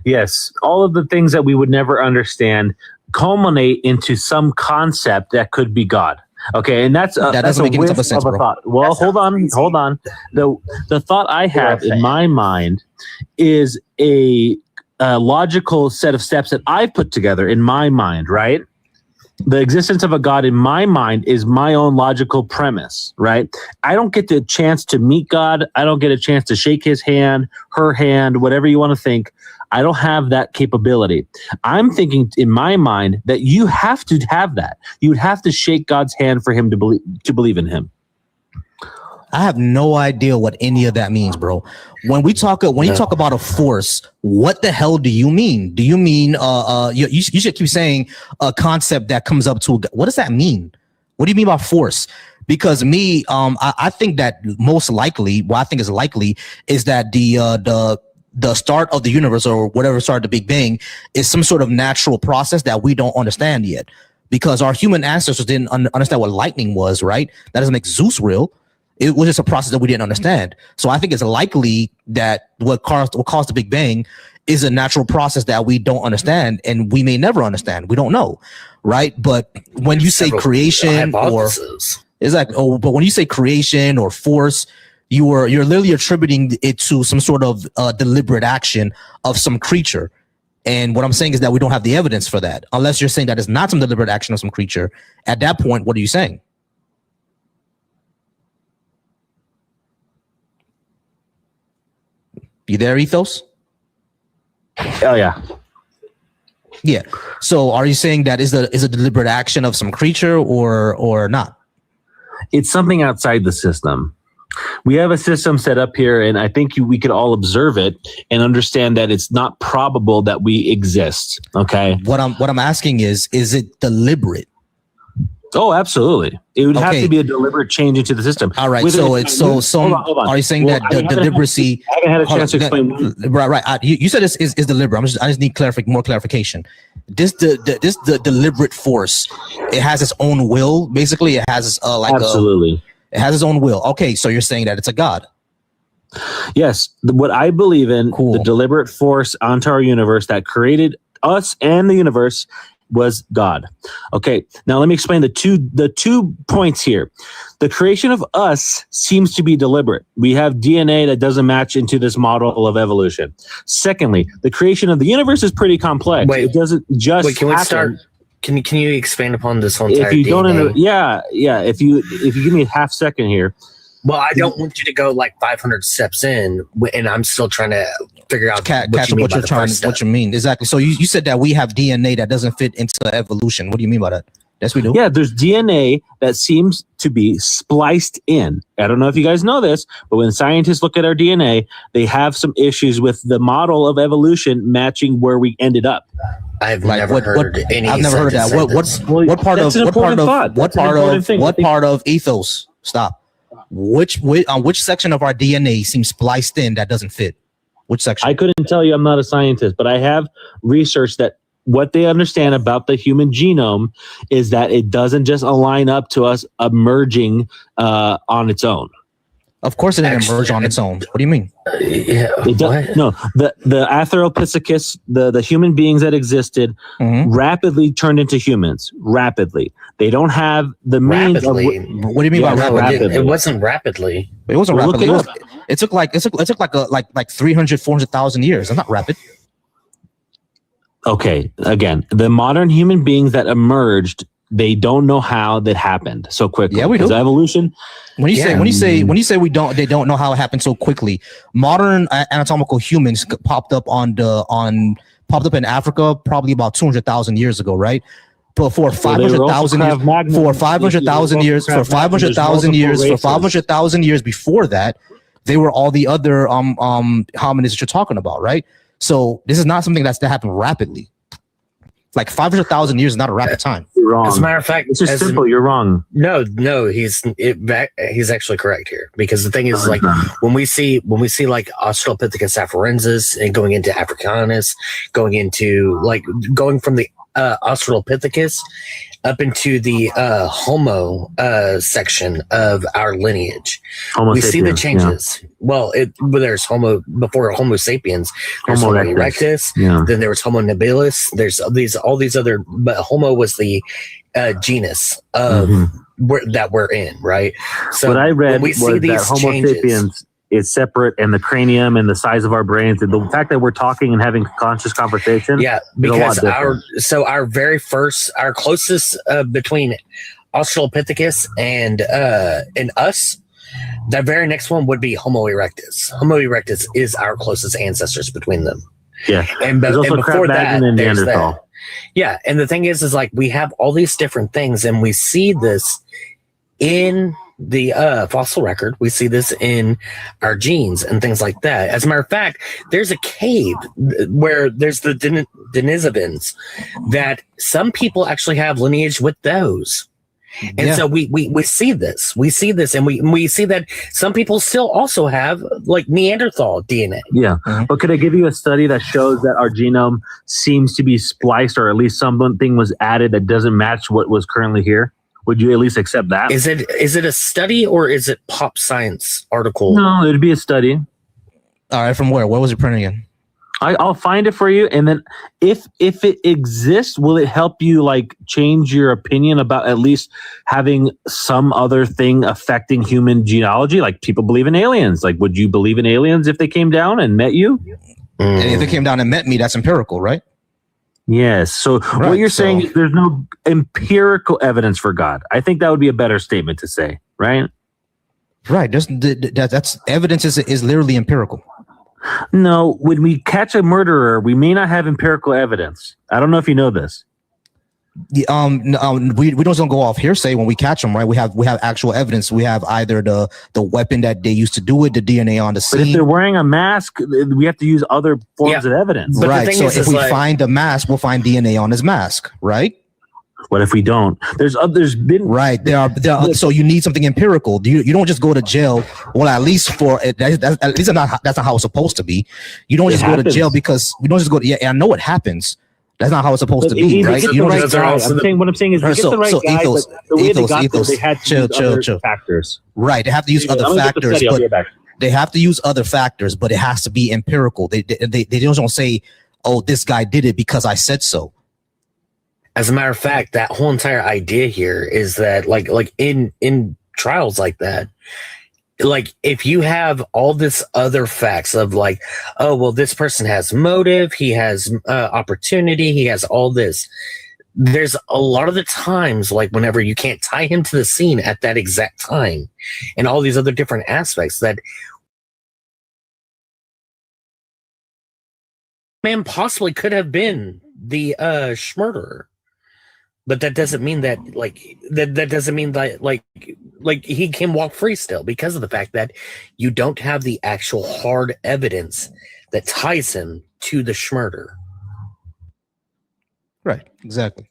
S20: Yes, all of the things that we would never understand culminate into some concept that could be God. Okay, and that's
S1: doesn't make any type of sense,
S20: a
S1: bro.
S20: thought. Well, hold on. The thought I have in my mind is a logical set of steps that I put together in my mind, right? The existence of a God in my mind is my own logical premise, right? I don't get the chance to meet God. I don't get a chance to shake his hand, her hand, whatever you want to think. I don't have that capability. I'm thinking in my mind that you have to have that. You would have to shake God's hand for him to believe in him.
S1: I have no idea what any of that means, bro. When you talk about a force, what the hell do you mean? Do you mean you should keep saying a concept that comes up to what does that mean? What do you mean by force? Because I think that most likely, what I think is likely is that the start of the universe or whatever started the Big Bang is some sort of natural process that we don't understand yet. Because our human ancestors didn't understand what lightning was, right? That doesn't make Zeus real. It was just a process that we didn't understand. So I think it's likely that what caused the Big Bang is a natural process that we don't understand and we may never understand. We don't know, right? But when you say creation but when you say creation or force, you're literally attributing it to some sort of deliberate action of some creature. And what I'm saying is that we don't have the evidence for that. Unless you're saying that it's not some deliberate action of some creature. At that point, what are you saying? You there, Ethos?
S20: Oh yeah.
S1: Yeah. So are you saying that is a deliberate action of some creature or not?
S20: It's something outside the system. We have a system set up here, and I think we could all observe it and understand that it's not probable that we exist. Okay.
S1: What I'm asking is it deliberate?
S20: Oh, absolutely. It would have to be a deliberate change into the system.
S1: All right. Hold on. Are you saying that the deliberacy?
S20: I haven't had a chance to explain.
S1: Right. You said this is deliberate. I just need more clarification. This deliberate force. It has its own will. Basically, it has
S20: absolutely.
S1: It has its own will. Okay, so you're saying that it's a God.
S20: Yes. What I believe in, the deliberate force onto our universe that created us and the universe was God. Okay, now let me explain the two points here. The creation of us seems to be deliberate. We have DNA that doesn't match into this model of evolution. Secondly, the creation of the universe is pretty complex. It doesn't just
S14: can we
S20: happen.
S14: start? Can you expand upon this whole entire
S20: If you
S14: DNA?
S20: don't, if you give me a half second here.
S14: Well, I don't want you to go like 500 steps in, and I'm still trying to figure out
S1: what you mean exactly. So you said that we have DNA that doesn't fit into evolution. What do you mean by that? Yes, we do.
S20: Yeah, there's DNA that seems to be spliced in. I don't know if you guys know this, but when scientists look at our DNA, they have some issues with the model of evolution matching where we ended up.
S14: I've never heard any.
S1: I've never heard that. What part of ethos? Stop. Which section of our DNA seems spliced in that doesn't fit? Which section?
S20: I couldn't tell you. I'm not a scientist, but I have researched that what they understand about the human genome is that it doesn't just align up to us emerging on its own.
S1: Of course, it didn't emerge on its own. What do you mean?
S20: It does, no, the Australopithecus, the human beings that existed, rapidly turned into humans. Rapidly, they don't have the means. What do
S1: you mean by rapidly?
S14: It wasn't rapidly.
S1: It wasn't rapidly. It took like 300, 400,000 years. It's not rapid.
S20: Okay, again, the modern human beings that emerged, they don't know how that happened so quickly.
S1: Yeah, we do.
S20: Evolution.
S1: When you say they don't know how it happened so quickly. Modern anatomical humans popped up in Africa probably about 200,000 years ago, right? But for 500,000 years before that, they were all the other hominids that you're talking about, right? So this is not something that happened rapidly. Like 500,000 years is not a rapid time.
S20: You're wrong.
S14: As a matter of fact,
S20: it's just simple. You're wrong.
S14: No, he's actually correct here, because the thing is, like, when we see like Australopithecus afarensis and going into Africanus, going from the Australopithecus, up into the Homo section of our lineage,
S20: Homo
S14: we see the
S20: sapiens,
S14: changes. Well, there's Homo before Homo sapiens. There's
S20: Homo
S14: Homo
S20: erectus.
S14: erectus. Then there was Homo nebulis. There's all these other, but Homo was the genus of that we're in, right? So
S20: what I read
S14: when we
S20: was
S14: see
S20: that
S14: these
S20: Homo
S14: changes,
S20: sapiens is separate, and the cranium and the size of our brains, and the fact that we're talking and having conscious conversation.
S14: yeah,
S20: is a lot
S14: because
S20: different.
S14: our closest between Australopithecus and us, that very next one would be Homo erectus. Homo erectus is our closest ancestors between them.
S20: Yeah,
S14: and
S20: there's also
S14: before that,
S20: Cro-Magnon and
S14: there's
S20: Neanderthal.
S14: that. Yeah, and the thing is like we have all these different things, and we see this in the fossil record. We see this in our genes and things like that. As a matter of fact, there's a cave where there's the Denisovans that some people actually have lineage with those. And so we see this, and we see that some people still also have like Neanderthal DNA.
S20: Yeah. But could I give you a study that shows that our genome seems to be spliced, or at least something was added that doesn't match what was currently here? Would you at least accept that?
S14: Is it a study or is it pop science article?
S20: No, it'd be a study.
S1: All right, from where? Where was it printed again?
S20: I'll find it for you, and then if it exists, will it help you like change your opinion about at least having some other thing affecting human genealogy? Like people believe in aliens. Like, would you believe in aliens if they came down and met you?
S1: And if they came down and met me, that's empirical, right?
S20: Yes. So what you're saying is there's no empirical evidence for God. I think that would be a better statement to say, right?
S1: Right. That's evidence is literally empirical.
S20: No, when we catch a murderer, we may not have empirical evidence. I don't know if you know this.
S1: We don't go off hearsay when we catch them, right? We have actual evidence. We have either the weapon that they used to do it, the DNA on the scene.
S20: But if they're wearing a mask, we have to use other forms of evidence.
S1: But right. So if we find the mask, we'll find DNA on his mask, right?
S20: What if we don't? There's been
S1: right there are so you need something empirical. You don't just go to jail. Well, at least that's not how it's supposed to be. You don't just go to jail because we don't just go to, I know it happens. That's not how it's supposed to be, right?
S20: You don't just, what I'm saying is, you get the right guy,
S1: ethos,
S20: but the way they got there, they had to
S1: chill,
S20: use other factors.
S1: Right, they have to use other factors, but they have to use other factors, but it has to be empirical. They don't say, "Oh, this guy did it because I said so."
S14: As a matter of fact, that whole entire idea here is that, like in trials like that, like if you have all this other facts of like, oh well, this person has motive, he has opportunity, he has all this. There's a lot of the times like whenever you can't tie him to the scene at that exact time, and all these other different aspects that man possibly could have been the murderer. But that doesn't mean that that doesn't mean that like he can walk free still, because of the fact that you don't have the actual hard evidence that ties him to the schmurder.
S1: Right, exactly.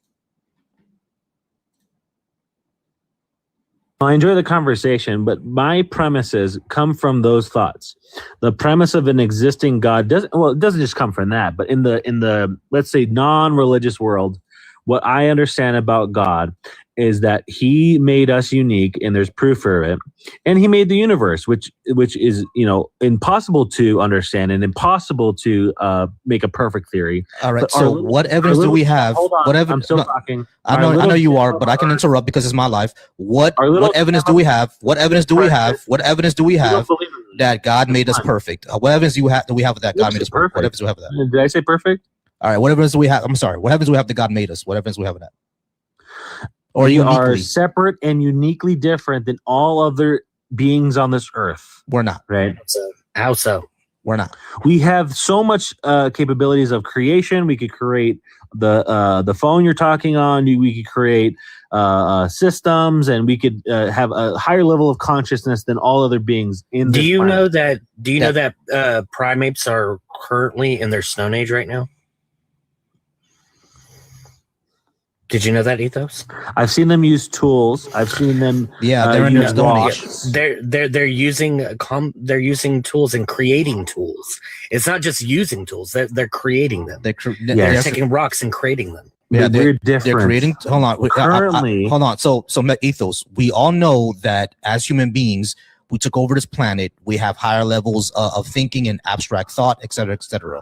S20: I enjoy the conversation, but my premises come from those thoughts. The premise of an existing God it doesn't just come from that, but in the let's say non-religious world, what I understand about God is that he made us unique, and there's proof for it. And he made the universe, which is, impossible to understand and impossible to make a perfect theory.
S1: All right. So what evidence do we have?
S20: Hold on,
S1: I'm
S20: still talking.
S1: I know you are, but I can interrupt because it's my life. What evidence do we have? What evidence do we have? What evidence do we have that God made us perfect? What evidence do we have that God made us perfect? What evidence do we have of that?
S20: Did I say perfect?
S1: All right. What evidence do we have? I'm sorry. What evidence do we have that God made us? What evidence do we have of that?
S20: Or you are separate and uniquely different than all other beings on this earth.
S1: We're not.
S20: Right?
S14: How so?
S1: We're not.
S20: We have so much capabilities of creation. We could create the phone you're talking on. We could create systems, and we could have a higher level of consciousness than all other beings in this
S14: Do you
S20: planet.
S14: know that primates are currently in their Stone Age right now? Did you know that, Ethos?
S20: I've seen them use tools. I've seen them.
S1: They're in their Stone Age.
S14: They're using tools and creating tools. It's not just using tools; they're creating them. They're taking rocks and creating them.
S1: Yeah,
S20: we're
S1: they're
S20: different.
S1: creating. Hold on.
S20: Currently,
S1: hold on. So ethos. We all know that as human beings, we took over this planet. We have higher levels of thinking and abstract thought, et cetera, et cetera.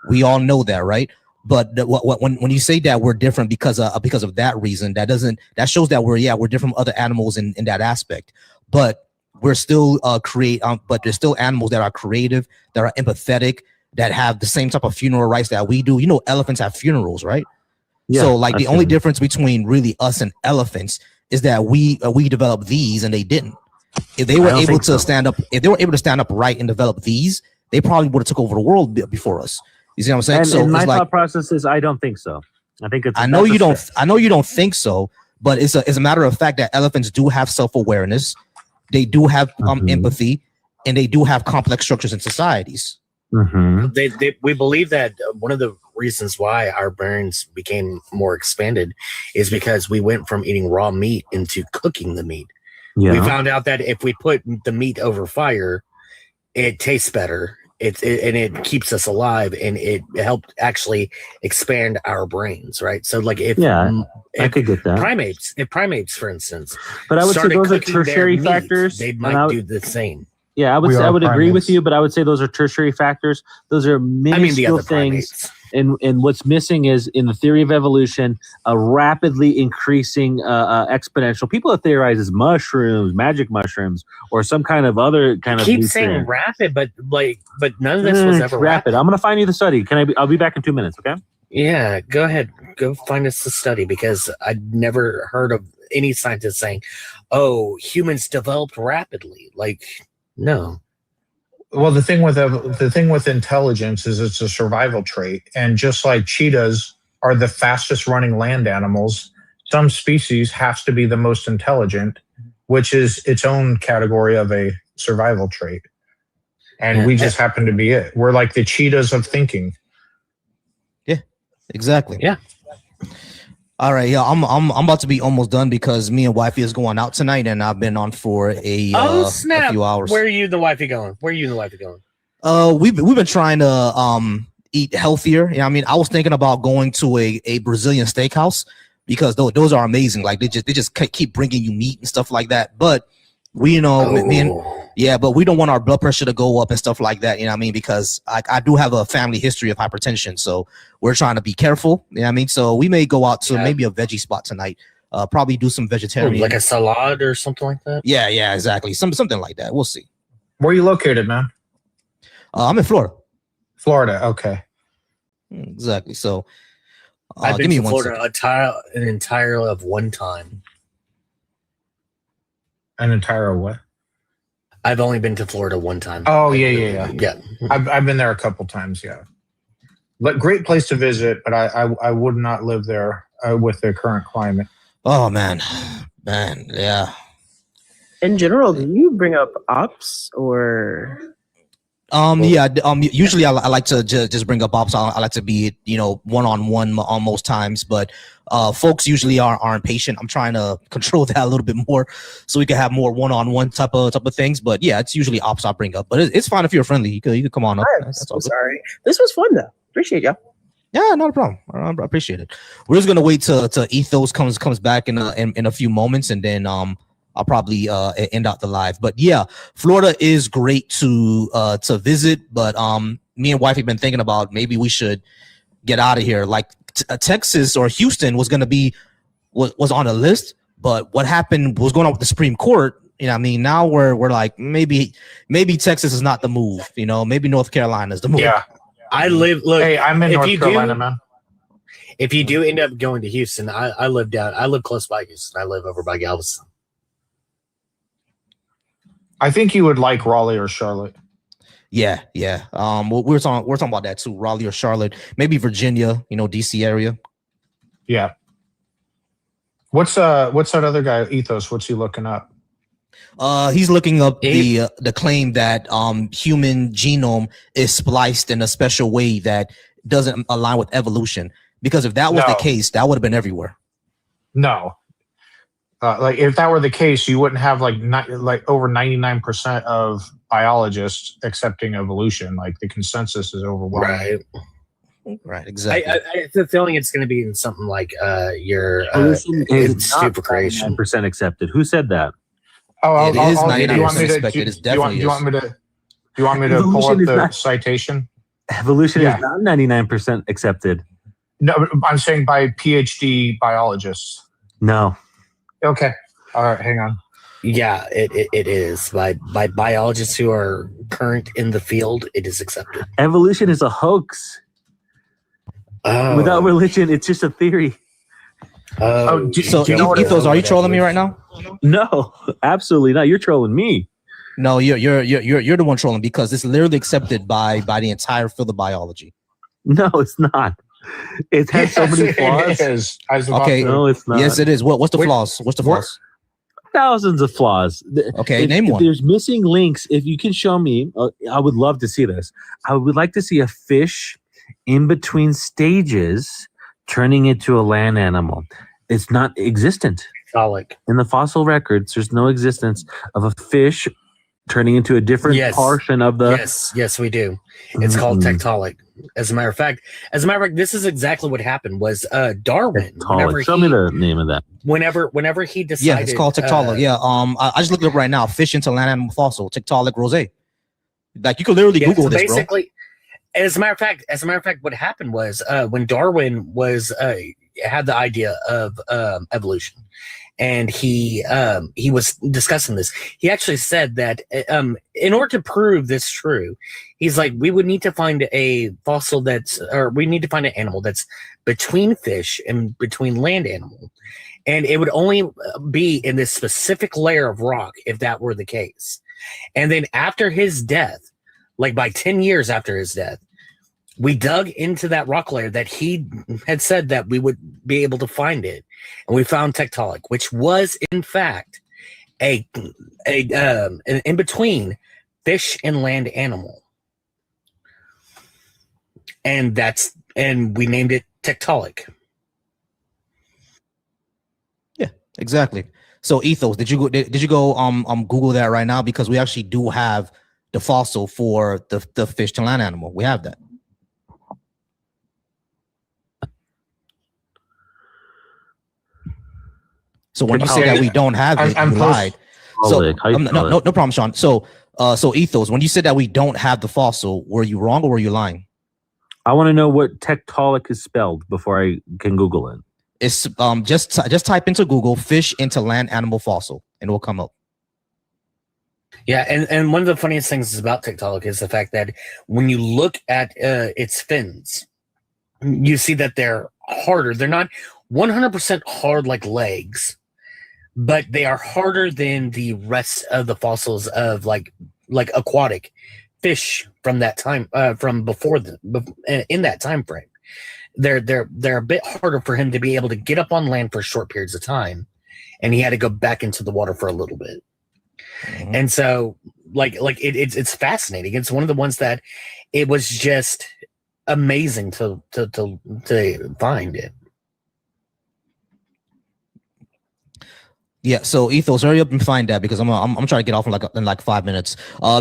S1: We all know that, right? But when you say that we're different because of that reason, that shows that we're different from other animals in that aspect. But we're still but there's still animals that are creative, that are empathetic, that have the same type of funeral rites that we do. You know, elephants have funerals, right?
S20: Yeah,
S1: so like the only
S20: true.
S1: difference between really us and elephants is that we developed these and they didn't. If they were able to stand up, right and develop these, they probably would have took over the world before us. You see what I'm saying?
S20: And my thought process is, I don't think so. I think it's.
S1: I know you don't think so, but it's a matter of fact that elephants do have self-awareness, they do have empathy, and they do have complex structures in societies.
S14: We believe that one of the reasons why our brains became more expanded is because we went from eating raw meat into cooking the meat.
S20: Yeah.
S14: We found out that if we put the meat over fire, it tastes better. And it keeps us alive, and it helped actually expand our brains, right? So, like,
S20: I could get that.
S14: Primates, for instance,
S20: but I would say those are
S14: cooking their
S20: tertiary
S14: meat,
S20: factors.
S14: they might do the same.
S20: Yeah, I would agree with you, but I would say those are tertiary factors. Those are minuscule things. And what's missing is, in the theory of evolution, a rapidly increasing exponential. People have theorized as mushrooms, magic mushrooms, or some kind of other kind of.
S14: Keep saying rapid, but none of this was ever rapid.
S20: I'm going to find you the study. I'll be back in 2 minutes. Okay.
S14: Yeah, go ahead. Go find us the study, because I'd never heard of any scientist saying, "Oh, humans developed rapidly." Like, no.
S21: Well, the thing with intelligence is it's a survival trait, and just like cheetahs are the fastest running land animals, some species has to be the most intelligent, which is its own category of a survival trait. And we just happen to be it. We're like the cheetahs of thinking.
S1: Yeah, exactly.
S14: Yeah.
S1: All right, yeah, I'm about to be almost done because me and wifey is going out tonight, and I've been on for a few hours.
S14: Where are you and the wifey going?
S1: We've been trying to eat healthier. I mean, I was thinking about going to a Brazilian steakhouse because those are amazing. Like they just keep bringing you meat and stuff like that. But we, but we don't want our blood pressure to go up and stuff like that. You know what I mean? Because I do have a family history of hypertension, so we're trying to be careful. You know what I mean? So we may go out to maybe a veggie spot tonight. Probably do some vegetarian,
S14: like a salad or something like that.
S1: Yeah, exactly. Something like that. We'll see.
S21: Where are you located, man?
S1: I'm in Florida.
S21: Florida, okay.
S1: Exactly. So
S14: I've been to Florida an entire of one time.
S21: An entire what?
S14: I've only been to Florida one time.
S21: Oh, yeah.
S14: Yeah.
S21: I've been there a couple times, yeah. But great place to visit, but I would not live there with the current climate.
S1: Oh, man, yeah.
S19: In general, do you bring up ops or?
S1: Usually I like to just bring up ops. I like to be, one-on-one on most times, but folks usually aren't patient. I'm trying to control that a little bit more so we can have more one-on-one type of things. But yeah, it's usually ops I bring up, but it's fine if you're friendly. You could come on up.
S19: I'm so sorry. This was fun though. Appreciate y'all.
S1: Yeah, not a problem. I appreciate it. We're just gonna wait till Ethos comes back in a few moments, and then I'll probably end out the live. But yeah, Florida is great to visit. But me and wife have been thinking about maybe we should get out of here. Like Texas or Houston was on the list, but what happened was going on with the Supreme Court. You know, what I mean, now we're like maybe Texas is not the move. Maybe North Carolina is the move.
S21: Yeah. Hey, I'm in North Carolina, man.
S14: If you do end up going to Houston, I live close by Houston. I live over by Galveston.
S21: I think you would like Raleigh or Charlotte.
S1: Yeah. We're talking about that too. Raleigh or Charlotte, maybe Virginia. DC area.
S21: Yeah. What's that other guy, Ethos? What's he looking up?
S1: He's looking up the claim that human genome is spliced in a special way that doesn't align with evolution. Because if that was the case, that would have been everywhere.
S21: No. Like if that were the case, you wouldn't have like over 99% of biologists accepting evolution. Like the consensus is overwhelming.
S14: Right.
S1: Right, exactly.
S14: I have a feeling it's going to be in something like your
S20: Evolution is not
S14: super creation.
S20: 99% accepted. Who said that?
S21: Oh,
S1: It is
S21: do you want
S1: 99%
S21: me to?
S1: expected. It's
S21: Do you want
S1: definitely
S21: me to? Do you want me to pull
S20: Evolution
S21: up
S20: is
S21: the
S20: not-
S21: citation?
S20: Evolution
S21: Yeah.
S20: is not 99% accepted.
S21: No, I'm saying by PhD biologists.
S20: No.
S21: Okay. All right. Hang on.
S14: Yeah, it is by biologists who are current in the field. It is accepted.
S20: Evolution is a hoax. Without religion, it's just a theory.
S1: So, Ethos, are you trolling me right now?
S20: No, absolutely not. You're trolling me.
S1: No, you're the one trolling because it's literally accepted by the entire field of biology.
S20: No, it's not. It has so many flaws.
S21: It is.
S1: Okay,
S20: no, it's not.
S1: Yes, it is. What's the flaws? What's the flaws?
S20: Thousands of flaws.
S1: Okay,
S20: if,
S1: name
S20: if
S1: one.
S20: There's missing links. If you can show me, I would love to see this. I would like to see a fish in between stages turning into a land animal. It's not existent. In the fossil records, there's no existence of a fish turning into a different portion of the.
S14: Yes, we do. It's called tectolic. As a matter of fact, this is exactly what happened. Was Darwin?
S20: Show me the name of that.
S14: Whenever he decided,
S1: Yeah, it's called Tiktaalik. I just looked it up right now. Fish into land animal fossil, Tiktaalik rosé. Like you could literally Google
S14: so
S1: this, bro.
S14: basically, as a matter of fact, what happened was when Darwin was had the idea of evolution, and he was discussing this. He actually said that in order to prove this true, he's like, we would need to find a fossil we need to find an animal that's between fish and between land animal. And it would only be in this specific layer of rock if that were the case. And then after his death, like by 10 years after his death, we dug into that rock layer that he had said that we would be able to find it. And we found Tiktaalik, which was in fact an in between fish and land animal. And we named it Tiktaalik.
S1: Exactly. So Ethos, did you go Google that right now, because we actually do have the fossil for the fish to land animal. We have that. So when you say that we don't have it, you lied. So no problem, Sean. So Ethos, when you said that we don't have the fossil, were you wrong or were you lying?
S20: I want to know what Tiktaalik is spelled before I can Google it.
S1: It's just type into Google fish into land animal fossil and it will come up.
S14: Yeah, and one of the funniest things about Tiktaalik is the fact that when you look at its fins, you see that they're harder. They're not 100% hard like legs, but they are harder than the rest of the fossils of like aquatic fish from that time, from before in that time frame. They're a bit harder for him to be able to get up on land for short periods of time, and he had to go back into the water for a little bit. Mm-hmm. And so it's fascinating. It's one of the ones that it was just amazing to find it.
S1: Yeah, so Ethos, hurry up and find that, because I'm trying to get off in like 5 minutes.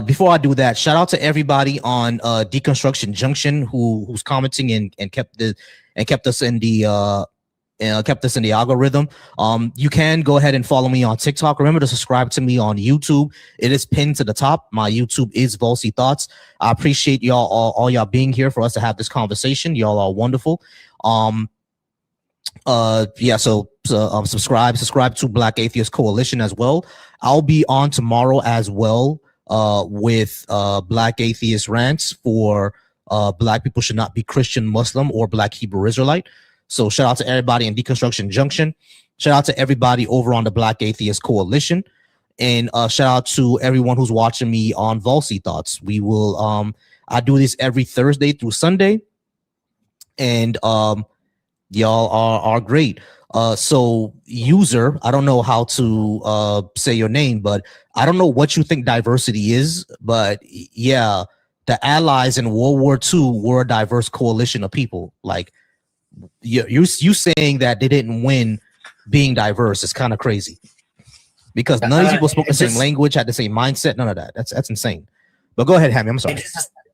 S1: Before I do that, shout out to everybody on Deconstruction Junction who's commenting and kept us in the algorithm. You can go ahead and follow me on TikTok. Remember to subscribe to me on YouTube. It is pinned to the top. My YouTube is Volsy Thoughts. I appreciate y'all all y'all being here for us to have this conversation. Y'all are wonderful. Subscribe to Black Atheist Coalition as well. I'll be on tomorrow as well with Black Atheist rants for Black people should not be Christian, Muslim, or Black Hebrew Israelite. So shout out to everybody in Deconstruction Junction. Shout out to everybody over on the Black Atheist Coalition. And shout out to everyone who's watching me on Volsy Thoughts. We will I do this every Thursday through Sunday. And y'all are great. So user, I don't know how to say your name, but I don't know what you think diversity is, but yeah, the Allies in World War II were a diverse coalition of people. Like you saying that they didn't win being diverse is kind of crazy, because none of these people spoke the same language, had the same mindset, none of that. That's insane. But go ahead, Hammy. I'm sorry.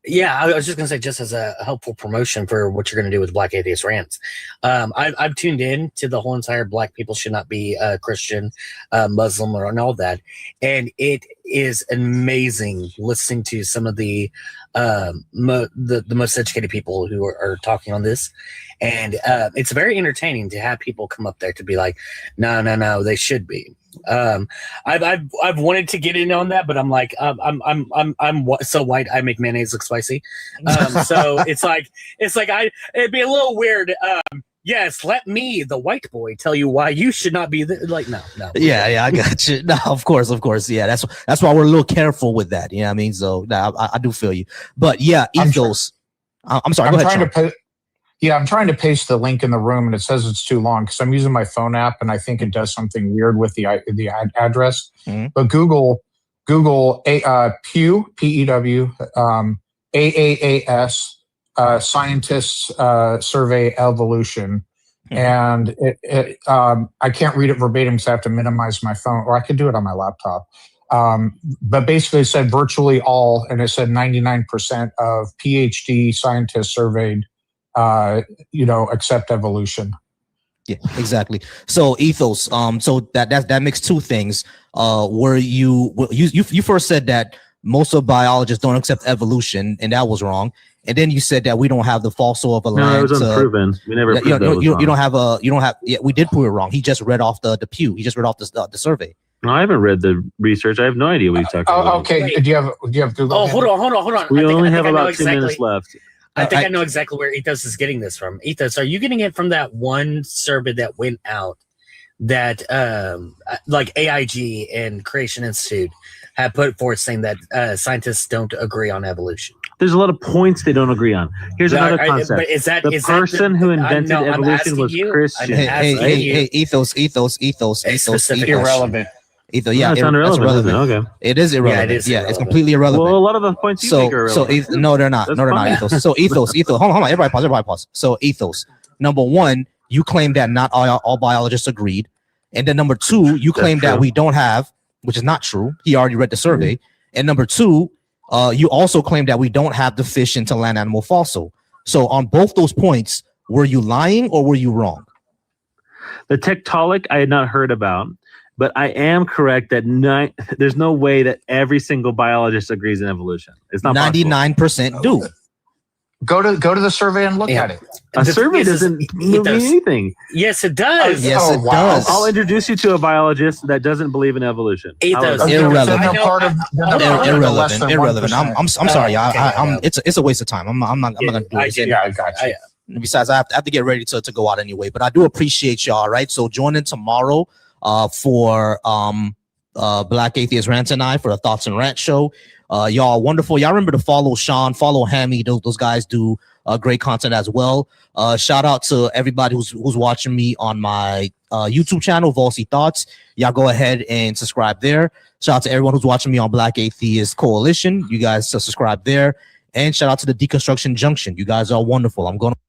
S14: Yeah, I was just gonna say, just as a helpful promotion for what you're gonna do with Black Atheist Rants. I've tuned in to the whole entire Black people should not be Christian, Muslim, or and all that, and it is amazing listening to some of the the most educated people who are talking on this, and it's very entertaining to have people come up there to be like, no, they should be. I've wanted to get in on that, but I'm like, I'm so white I make mayonnaise look spicy. So it's like it'd be a little weird. Yes, let me, the white boy, tell you why you should not be like no.
S1: Yeah, I got you. No, of course. Yeah, that's why we're a little careful with that. You know what I mean? So I do feel you. But yeah, ethos. I'm sorry. Go ahead.
S21: I'm trying to paste the link in the room, and it says it's too long because I'm using my phone app, and I think it does something weird with the address. Mm-hmm. But Google Pew PEW AAAS scientists survey evolution, and I can't read it verbatim because I have to minimize my phone, or I could do it on my laptop. But basically, it said virtually all, and it said 99% of PhD scientists surveyed accept evolution.
S1: Yeah, exactly. So ethos. So that makes two things. Where you first said that most of biologists don't accept evolution, and that was wrong. And then you said that we don't have the fossil of a land.
S20: No, it was unproven. We never proved that was wrong.
S1: You don't have. Yeah, we did prove it wrong. He just read off the Pew. He just read off the survey.
S20: No, I haven't read the research. I have no idea what he's talking about.
S21: Okay. Do you have Google?
S14: Oh, hold on.
S20: We only have about 2 minutes left.
S14: I think I know exactly where Ethos is getting this from. Ethos, are you getting it from that one survey that went out that like AIG and Creation Institute have put forth saying that scientists don't agree on evolution?
S20: There's a lot of points they don't agree on. Here's another concept.
S14: But is that
S20: the person who invented evolution was Christian?
S1: Hey, ethos.
S21: Irrelevant.
S1: Yeah,
S20: it's irrelevant. Okay,
S1: it is irrelevant. Yeah, it's completely irrelevant.
S20: Well, a lot of the points you make are irrelevant.
S1: No, they're not. No, they're not. Ethos. So ethos. Hold on. Everybody pause. So ethos. Number one, you claim that not all biologists agreed, and then number two, you claim that we don't have, which is not true. He already read the survey. And number two, you also claim that we don't have the fish into land animal fossil. So on both those points, were you lying or were you wrong?
S20: The tectonic I had not heard about. But I am correct that there's no way that every single biologist agrees in evolution. It's not
S1: 99% do.
S21: Go to the survey and look at it.
S20: A survey doesn't mean anything.
S14: Yes, it does.
S1: Yes, it does.
S20: I'll introduce you to a biologist that doesn't believe in evolution.
S1: Irrelevant. I'm sorry. It's a waste of time. I'm not gonna do it.
S21: Yeah, I got you.
S1: Besides, I have to get ready to go out anyway. But I do appreciate y'all. Right. So join in tomorrow. For Black Atheist Rants and I for the Thoughts and Rant show. Y'all wonderful. Y'all remember to follow Sean, follow Hammy. Those guys do great content as well. Shout out to everybody who's watching me on my YouTube channel, Volsy Thoughts. Y'all go ahead and subscribe there. Shout out to everyone who's watching me on Black Atheist Coalition. You guys subscribe there. And shout out to the Deconstruction Junction. You guys are wonderful. I'm going to